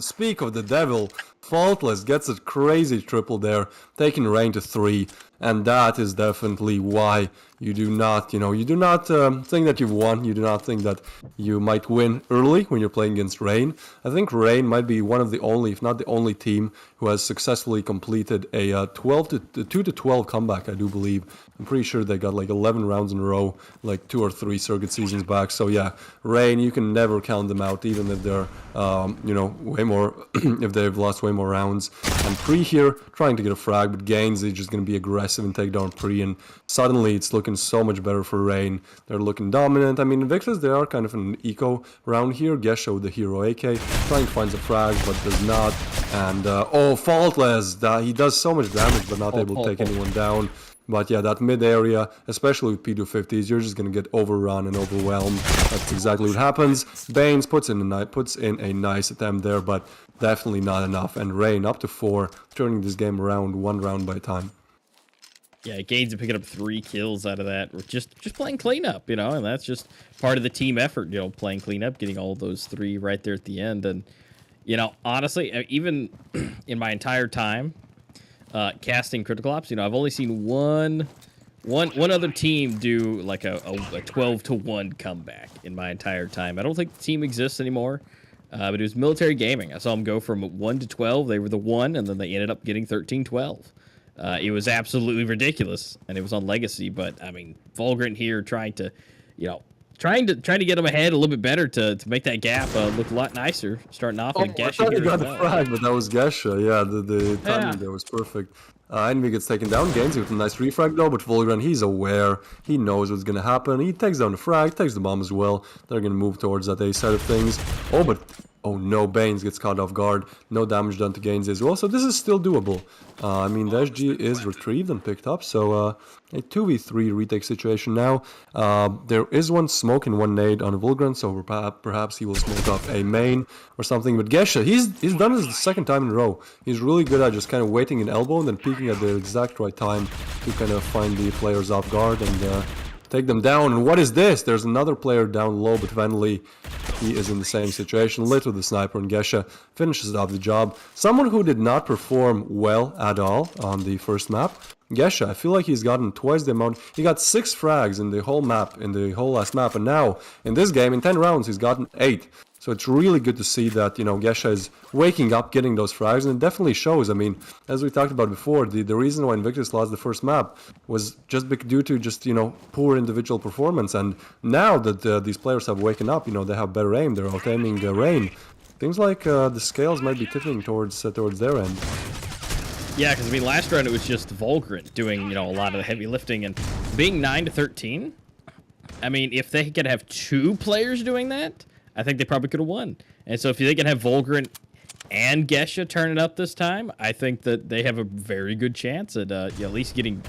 Speaker 1: speak of the devil. Faultless gets a crazy triple there, taking Rain to 3, and that is definitely why you do not, you know, you do not think that you've won. You do not think that you might win early when you're playing against Rain. I think Rain might be one of the only, if not the only team who has successfully completed a 2-12 comeback, I do believe. I'm pretty sure they got like 11 rounds in a row, like 2 or 3 circuit seasons back. So yeah, Rain, you can never count them out, even if they're, you know, way more, if they've lost way more rounds. And Pre here, trying to get a frag, but Gains is just going to be aggressive and take down Pre, and suddenly it's looking so much better for Rain. They're looking dominant. I mean, Invictus, they are kind of an eco round here. Gesha with the hero AK, trying to find the frag, but does not. And, oh, Faultless, he does so much damage, but not able to take anyone down. But yeah, that mid area, especially with P250s, you're just going to get overrun and overwhelmed. That's exactly what happens. Baines puts in a nice attempt there, but definitely not enough. And Rain up to 4, turning this game around 1 round by a time.
Speaker 3: Yeah, Gaines picking up 3 kills out of that. We're just playing cleanup, you know, and that's just part of the team effort, you know, playing cleanup, getting all those 3 right there at the end. And, you know, honestly, even in my entire time casting critical ops. You know, I've only seen one other team do like a 12-1 comeback in my entire time. I don't think the team exists anymore, but it was Military Gaming. I saw them go from 1 to 12. They were the 1, and then they ended up getting 13-12. It was absolutely ridiculous, and it was on Legacy. But I mean, Vulgrant here trying to get them ahead a little bit better to make that gap look a lot nicer. Starting off and
Speaker 1: I thought he got the frag, but that was Gesha. Yeah, the timing there was perfect. Envy gets taken down. Gains with a nice refrag though, but Vulgrant, he's aware. He knows what's going to happen. He takes down the frag, takes the bomb as well. They're going to move towards that A side of things. Oh no, Baines gets caught off guard. No damage done to Gaines as well, so this is still doable. I mean, the SG is retrieved and picked up, so a 2v3 retake situation now. There is one smoke and one nade on Vulgrant, so perhaps he will smoke off a main or something. But Gesha, he's done this the second time in a row. He's really good at just kind of waiting an elbow and then peeking at the exact right time to kind of find the players off guard and take them down. And what is this? There's another player down low, but Venley, he is in the same situation, lit with the sniper, and Gesha finishes off the job. Someone who did not perform well at all on the first map. Gesha, I feel like he's gotten twice the amount. He got 6 frags in the whole map, in the whole last map, and now, in this game, in 10 rounds, he's gotten 8. So it's really good to see that, you know, Gesha is waking up, getting those frags, and it definitely shows. I mean, as we talked about before, the reason why Invictus lost the first map was just due to just, you know, poor individual performance. And now that these players have waken up, you know, they have better aim, they're out-aiming Rain. Seems like the scales might be tipping towards their end.
Speaker 3: Yeah, because, I mean, last round it was just Vulgrant doing, you know, a lot of the heavy lifting, and being 9-13, I mean, if they could have 2 players doing that, I think they probably could have won. And so if they can have Vulgrant and Gesha turn it up this time, I think that they have a very good chance at at least getting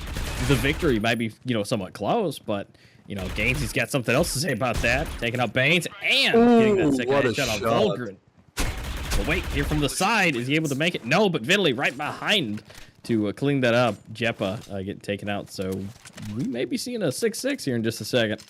Speaker 3: the victory. Might be, you know, somewhat close, but, you know, Gaines, he's got something else to say about that. Taking out Baines and getting that second headshot on Vulgrant. But wait, here from the side, is he able to make it? No, but Vinley right behind to clean that up. Jeppa getting taken out, so we may be seeing a 6-6 here in just a second.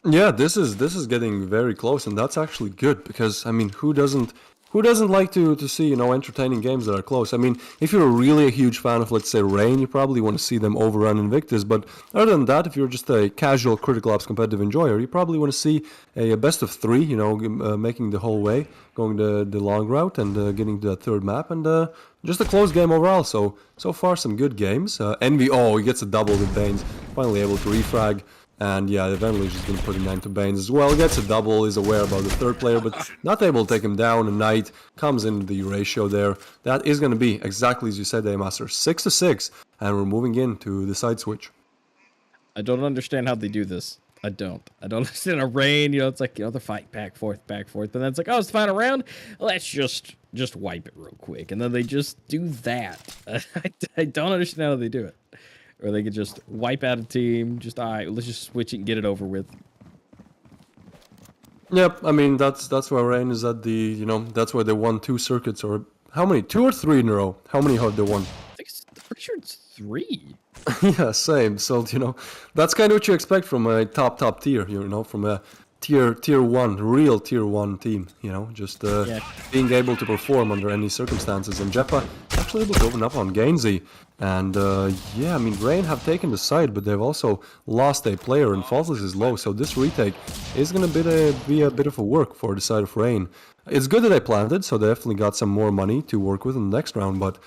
Speaker 1: Yeah, this is getting very close, and that's actually good because, I mean, who doesn't like to see, you know, entertaining games that are close? I mean, if you're really a huge fan of, let's say, Rain, you probably want to see them overrun Invictus, but other than that, if you're just a casual Critical Ops competitive enjoyer, you probably want to see a best of 3, you know, making the whole way, going the long route and getting to that third map, and just a close game overall. So far, some good games. Envy, he gets a double with Baines, finally able to refrag. And yeah, eventually she's going to put him down to Baines as well. Gets a double, is aware about the third player, but not able to take him down. And Knight comes in the ratio there. That is going to be, exactly as you said, Master, 6-6. And we're moving into the side switch.
Speaker 3: I don't understand how they do this. I don't understand a Rain, you know, it's like, you know, the fight back, forth. And then it's like, oh, it's the final round. Let's just wipe it real quick. And then they just do that. I don't understand how they do it. Or they could just wipe out a team. Just, all right, let's just switch it and get it over with.
Speaker 1: Yep, I mean, that's why Rain is at the, you know, that's why they won 2 circuits. Or how many? 2 or 3 in a row? How many have they won?
Speaker 3: I'm pretty sure it's 3.
Speaker 1: Yeah, same. So, you know, that's kind of what you expect from a top tier, you know, from a tier 1, real tier 1 team, you know, just being able to perform under any circumstances. And Jeppa actually able to open up on Gainsey. And yeah, I mean, Rain have taken the side, but they've also lost a player, and Faultless is low, so this retake is going to be a bit of a work for the side of Rain. It's good that they planted, so they definitely got some more money to work with in the next round, but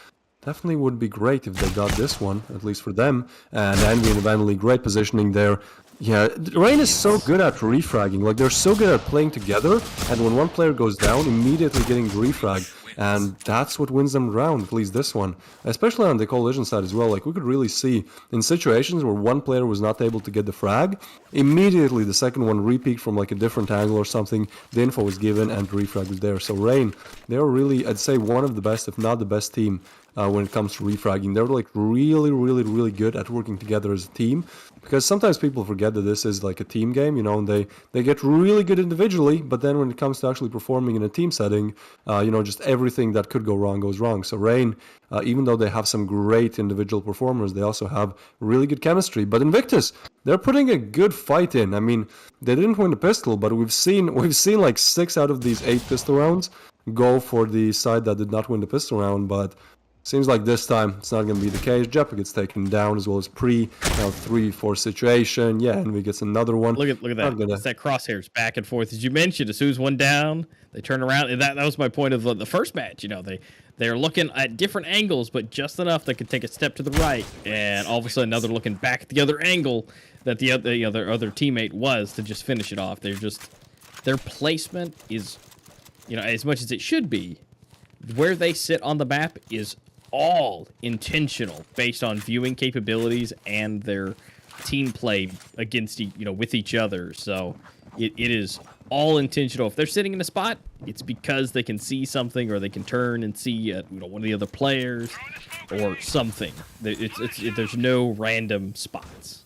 Speaker 1: definitely would be great if they got this one, at least for them. And Envy and Vanley, great positioning there. Yeah, Rain is so good at refragging, like they're so good at playing together, and when one player goes down, immediately getting the refrag. And that's what wins them the round, at least this one. Especially on the Coalition side as well. Like, we could really see in situations where one player was not able to get the frag, immediately the second one repeaked from like a different angle or something, the info was given and the refrag was there. So Rain, they're really, I'd say, one of the best, if not the best team when it comes to refragging. They're like really good at working together as a team. Because sometimes people forget that this is like a team game, you know, and they get really good individually, but then when it comes to actually performing in a team setting, you know, just everything that could go wrong goes wrong. So Rain, even though they have some great individual performers, they also have really good chemistry. But Invictus, they're putting a good fight in. I mean, they didn't win the pistol, but we've seen like 6 out of these 8 pistol rounds go for the side that did not win the pistol round. But Seems like this time it's not going to be the case. Jeppa gets taken down as well as Pre. Now 3-4 situation. Yeah, Envy gets another one.
Speaker 3: Look at that. It's that crosshairs back and forth. As you mentioned, as soon as one down, they turn around. And that was my point of the first match. You know, they're looking at different angles, but just enough they could take a step to the right, and all of a sudden now they're looking back at the other angle that the other teammate was to just finish it off. Their placement is, you know, as much as it should be, where they sit on the map is all intentional based on viewing capabilities and their team play against with each other. So it is all intentional. If they're sitting in a spot, it's because they can see something, or they can turn and see one of the other players or something. There's no random spots.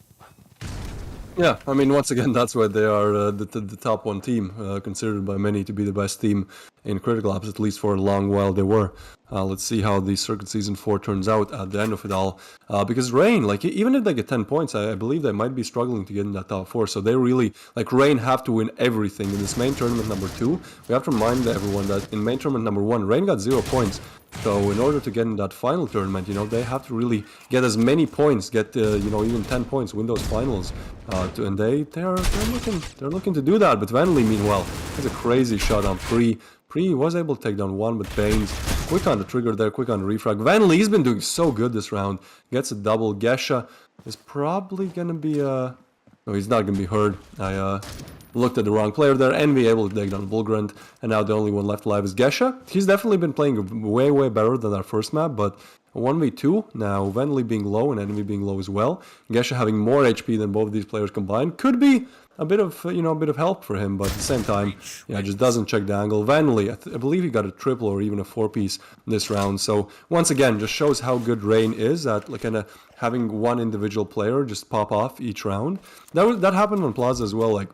Speaker 1: Yeah, I mean, once again, that's why they are the top one team, considered by many to be the best team in Critical Ops, at least for a long while they were. Let's see how the Circuit Season 4 turns out at the end of it all. Because Rain, like, even if they get 10 points, I believe they might be struggling to get in that top 4. So they really, like, Rain have to win everything in this main tournament number 2. We have to remind everyone that in main tournament number 1, Rain got 0 points. So in order to get in that final tournament, they have to really get as many points, get even 10 points, win those finals, and they're looking to do that. But Vanley, meanwhile, has a crazy shot on Pre. Pre was able to take down one, but Baines quick on the trigger there, quick on the refrag. Vanley's been doing so good this round, gets a double. Gesha is probably gonna be no, he's not gonna be heard. I looked at the wrong player there. Envy able to take down Vulgrant, and now the only one left alive is Gesha. He's definitely been playing way better than our first map, but 1v2 now, Vanley being low and Envy being low as well. Gesha having more HP than both of these players combined could be a bit of help for him, but at the same time, just doesn't check the angle. Vanley, I believe he got a triple or even a 4-piece this round. So once again, just shows how good Rain is at kind of having one individual player just pop off each round. That happened on Plaza as well. Like,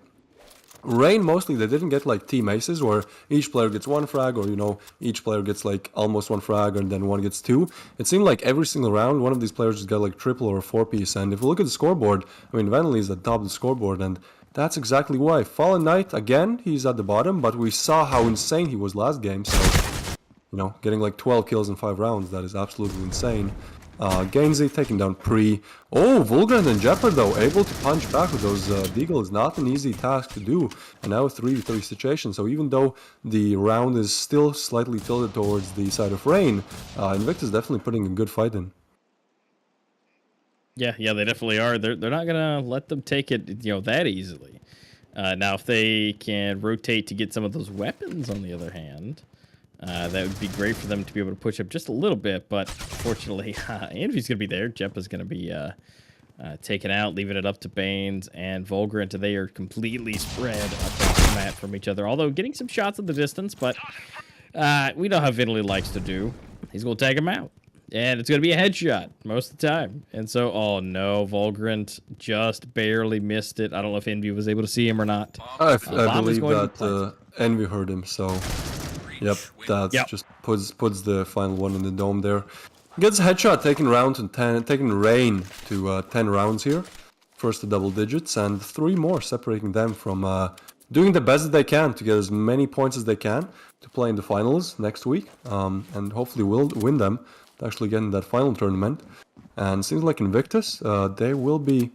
Speaker 1: Rain, mostly they didn't get like team aces where each player gets one frag, or each player gets like almost one frag and then one gets two. It seemed like every single round one of these players just got like triple or a 4-piece. And if we look at the scoreboard, I mean, Vanley is at the top of the scoreboard, and that's exactly why. Fallen Knight, again, he's at the bottom, but we saw how insane he was last game. So getting like 12 kills in 5 rounds, that is absolutely insane. Gainsey taking down Pre. Oh, Vulgrant and Jepper though, able to punch back with those Deagle is not an easy task to do. And now a 3v3 situation, so even though the round is still slightly tilted towards the side of Rain, Invictus definitely putting a good fight in.
Speaker 3: Yeah, they definitely are. They're not gonna let them take it, that easily. Now, if they can rotate to get some of those weapons, on the other hand, that would be great for them to be able to push up just a little bit. But fortunately, Envy's gonna be there. Jeppa's gonna be taken out, leaving it up to Baines and Vulgrant. They are completely spread across the map from each other. Although getting some shots at the distance, but we know how Vinley likes to do. He's gonna take him out. And it's going to be a headshot most of the time. And so, oh no, Vulgrant just barely missed it. I don't know if Envy was able to see him or not.
Speaker 1: I believe that Envy heard him, so yep, that just puts the final one in the dome there. Gets a headshot, taking Rain to 10 rounds here. First to double digits, and 3 more separating them from doing the best that they can to get as many points as they can to play in the finals next week, and hopefully will win them to actually get in that final tournament. And seems like Invictus, they will be.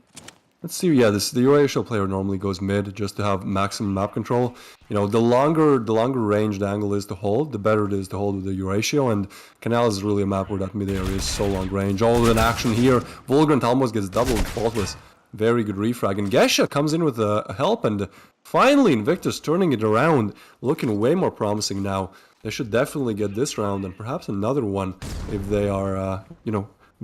Speaker 1: Let's see. Yeah, the Eurasia player normally goes mid just to have maximum map control. The longer range the angle is to hold, the better it is to hold with the Eurasia. And Canal is really a map where that mid area is so long range. All in action here. Vulgrant almost gets doubled, faultless. Very good refrag. And Gesha comes in with a help, and finally Invictus turning it around, looking way more promising now. They should definitely get this round and perhaps another one if they are,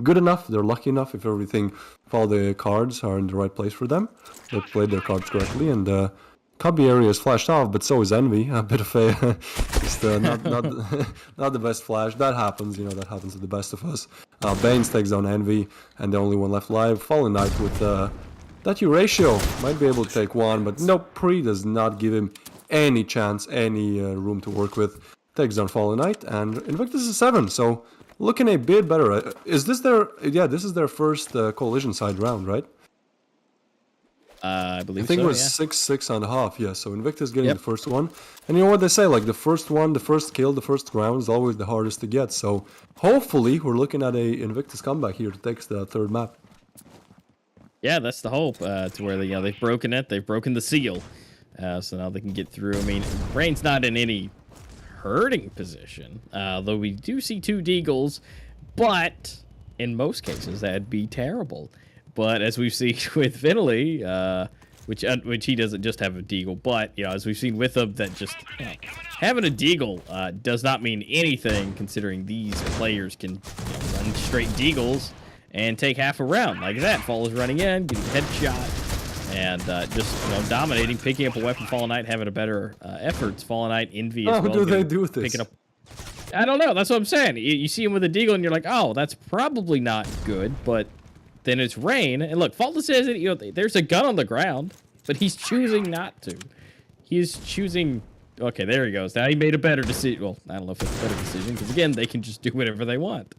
Speaker 1: good enough, they're lucky enough, if all the cards are in the right place for them. They played their cards correctly, and Cubby area is flashed off, but so is Envy. A bit of a, just not the best flash. That happens, that happens to the best of us. Baines takes down Envy, and the only one left alive. Fallen Knight with that Eurasia might be able to take one, but no, Pre does not give him any chance, any room to work with. Takes down Fallen Knight, and Invictus is 7, so looking a bit better. Is this their, this is their first Coalition side round, right?
Speaker 3: I believe
Speaker 1: I think
Speaker 3: so,
Speaker 1: it was
Speaker 3: yeah.
Speaker 1: 6.5. Yeah, so Invictus getting
Speaker 3: Yep.
Speaker 1: the first one. And you know what they say, like the first one, the first kill, the first round is always the hardest to get. So hopefully we're looking at a Invictus comeback here to take the third map.
Speaker 3: Yeah, that's the hope. To where they've broken it, they've broken the seal, so now they can get through. I mean, Rain's not in any hurting position, though we do see 2 deagles, but in most cases that'd be terrible. But as we've seen with Finley, which he doesn't just have a deagle, but as we've seen with him, that just having a deagle does not mean anything, considering these players can run straight deagles and take half a round like that. Fall is running in, getting a headshot, and just dominating, picking up a weapon. Fallen Knight having a better efforts. Fallen Knight, Envy as
Speaker 1: How
Speaker 3: well.
Speaker 1: do they do this?
Speaker 3: Picking up. I don't know. That's what I'm saying. You see him with a deagle, and you're like, oh, that's probably not good. But then it's Rain, and look, Faultless says it. There's a gun on the ground, but he's choosing not to. He's choosing. Okay, there he goes. Now he made a better decision. Well, I don't know if it's a better decision, because again, they can just do whatever they want.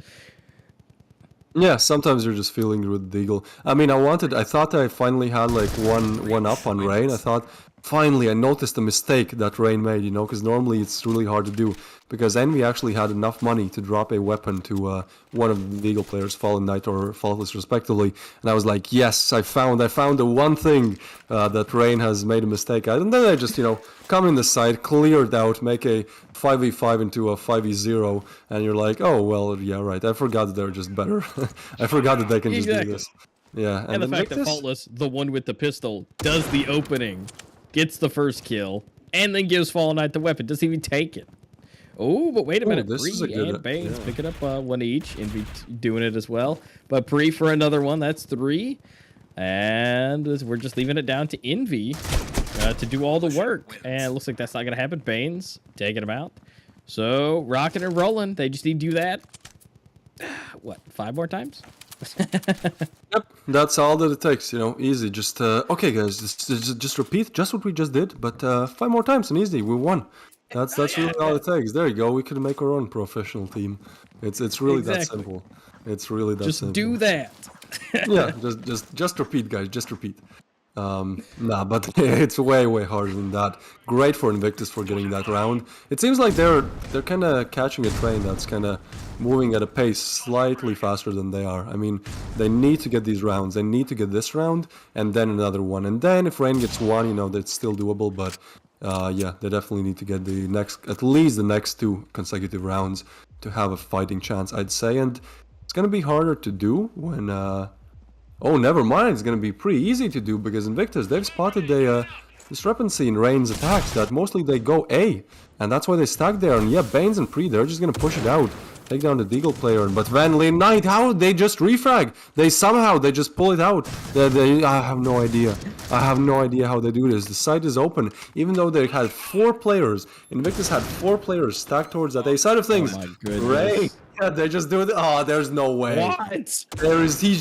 Speaker 1: Yeah, sometimes you're just feeling with the deagle. I mean, I thought I finally had like one up on Rain. I thought finally I noticed a mistake that Rain made, because normally it's really hard to do. Because Envy actually had enough money to drop a weapon to one of the Deagle players, Fallen Knight or Faultless respectively. And I was like, yes, I found the one thing that Rain has made a mistake at. And then I just, come in the side, clear it out, make a 5v5 into a 5v0, and you're like, oh, well, yeah, right. I forgot that they're just better. I forgot that they can just do this. Yeah,
Speaker 3: and the fact that Faultless, the one with the pistol, does the opening, gets the first kill, and then gives Fallen Knight the weapon, doesn't even take it. Oh, but wait a minute.
Speaker 1: This
Speaker 3: Pre
Speaker 1: is a good,
Speaker 3: and Banes
Speaker 1: yeah.
Speaker 3: picking up one each. Envy doing it as well. But Pre for another one. That's 3. And we're just leaving it down to Envy to do all the work. And it looks like that's not going to happen. Banes taking him out. So, rocking and rolling. They just need to do that. What, 5 more times?
Speaker 1: Yep, that's all that it takes, easy. Just, okay, guys, just repeat just what we just did, but 5 more times and easy, we won. That's really all it takes. There you go. We could make our own professional team. It's really that simple. It's really that simple.
Speaker 3: Just do that.
Speaker 1: Yeah, just repeat, guys. Just repeat. Nah, but it's way harder than that. Great for Invictus for getting that round. It seems like they're kind of catching a train that's kind of moving at a pace slightly faster than they are. I mean, they need to get these rounds. They need to get this round and then another one. And then if Rain gets one, that's still doable. But yeah, they definitely need to get at least the next 2 consecutive rounds to have a fighting chance, I'd say. And it's gonna be harder to do when. Oh, never mind. It's going to be pretty easy to do because Invictus, they've spotted a discrepancy in Rain's attacks that mostly they go A. And that's why they stack there. And yeah, Banes and Pre, they're just going to push it out. Take down the Deagle player. But Van Lee Knight, how? They just refrag. They just pull it out. I have no idea. I have no idea how they do this. The site is open. Even though they had 4 players, Invictus had 4 players stacked towards that A side of things.
Speaker 3: Oh my goodness.
Speaker 1: Rain. Yeah, they just do it. Oh, there's no way.
Speaker 3: What?
Speaker 1: There is he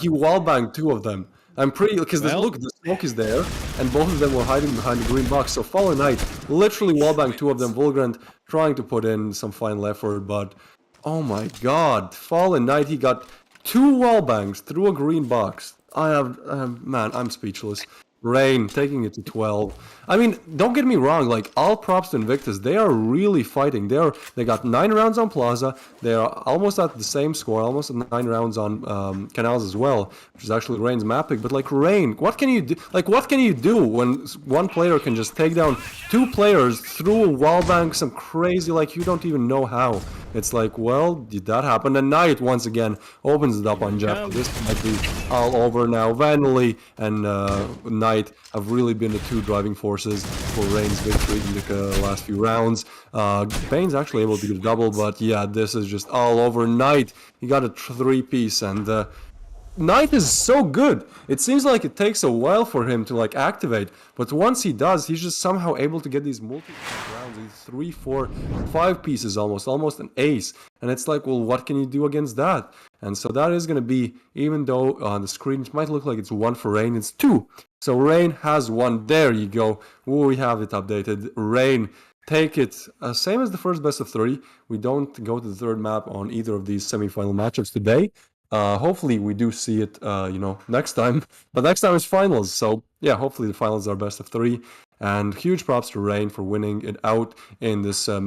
Speaker 1: wallbanged 2 of them. I'm pretty because look, the smoke is there, and both of them were hiding behind the green box. So Fallen Knight literally wallbanged 2 of them. Vulgrant trying to put in some final effort, but oh my God, Fallen Knight, he got 2 wallbangs through a green box. Man, I'm speechless. Rain taking it to 12. I mean, don't get me wrong, like all props to Invictus, they are really fighting. They got 9 rounds on Plaza. They are almost at the same score, almost at 9 rounds on Canals as well, which is actually Rain's map pick. But like Rain, what can you do? Like what can you do when one player can just take down 2 players through a wallbang, some crazy, like you don't even know how. It's like, well, did that happen? And Knight once again opens it up on Jeff. This might be all over now. Vanley and Knight have really been the 2 driving forces for Rain's victory in the last few rounds. Bane's actually able to get a double, but yeah, this is just all over. Knight, he got a 3-piece, and Knight is so good. It seems like it takes a while for him to like activate, but once he does, he's just somehow able to get these multi-piece rounds, these 3, 4, 5 pieces almost an ace. And it's like, well, what can you do against that? And so that is going to be, even though on the screen it might look like it's 1 for Rain, it's 2. So Rain has 1. There you go. Ooh, we have it updated. Rain, take it. Same as the first best of 3. We don't go to the 3rd map on either of these semi-final matchups today. Hopefully we do see it, next time. But next time is finals, so yeah, hopefully the finals are best of 3. And huge props to Rain for winning it out in this in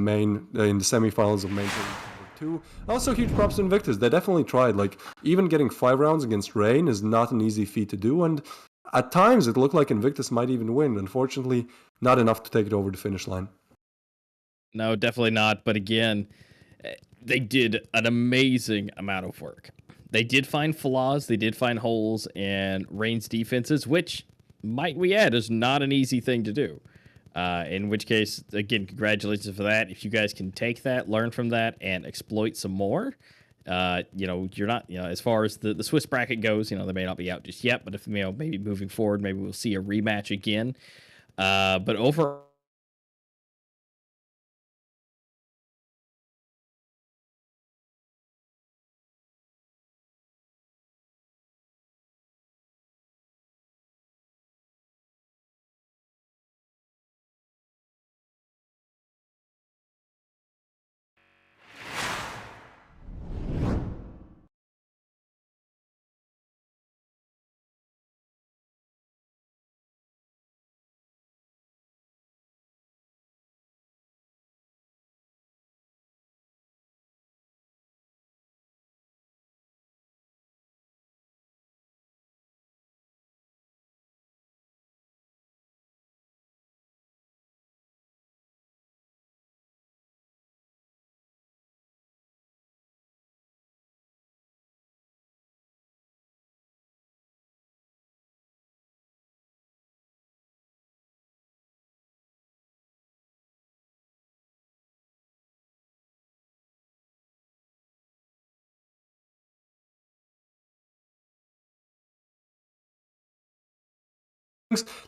Speaker 1: the semifinals of main tournament number 2. Also, huge props to Invictus. They definitely tried. Like, even getting 5 rounds against Rain is not an easy feat to do, and at times it looked like Invictus might even win. Unfortunately, not enough to take it over the finish line.
Speaker 3: No, definitely not. But again, they did an amazing amount of work. They did find flaws, they did find holes in Rain's defenses, which, might we add, is not an easy thing to do. In which case, again, congratulations for that. If you guys can take that, learn from that, and exploit some more, you're not, as far as the Swiss bracket goes, they may not be out just yet, but if, maybe moving forward, maybe we'll see a rematch again. But overall,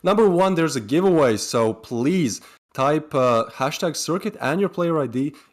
Speaker 1: Number 1, there's a giveaway, so please type hashtag circuit and your player ID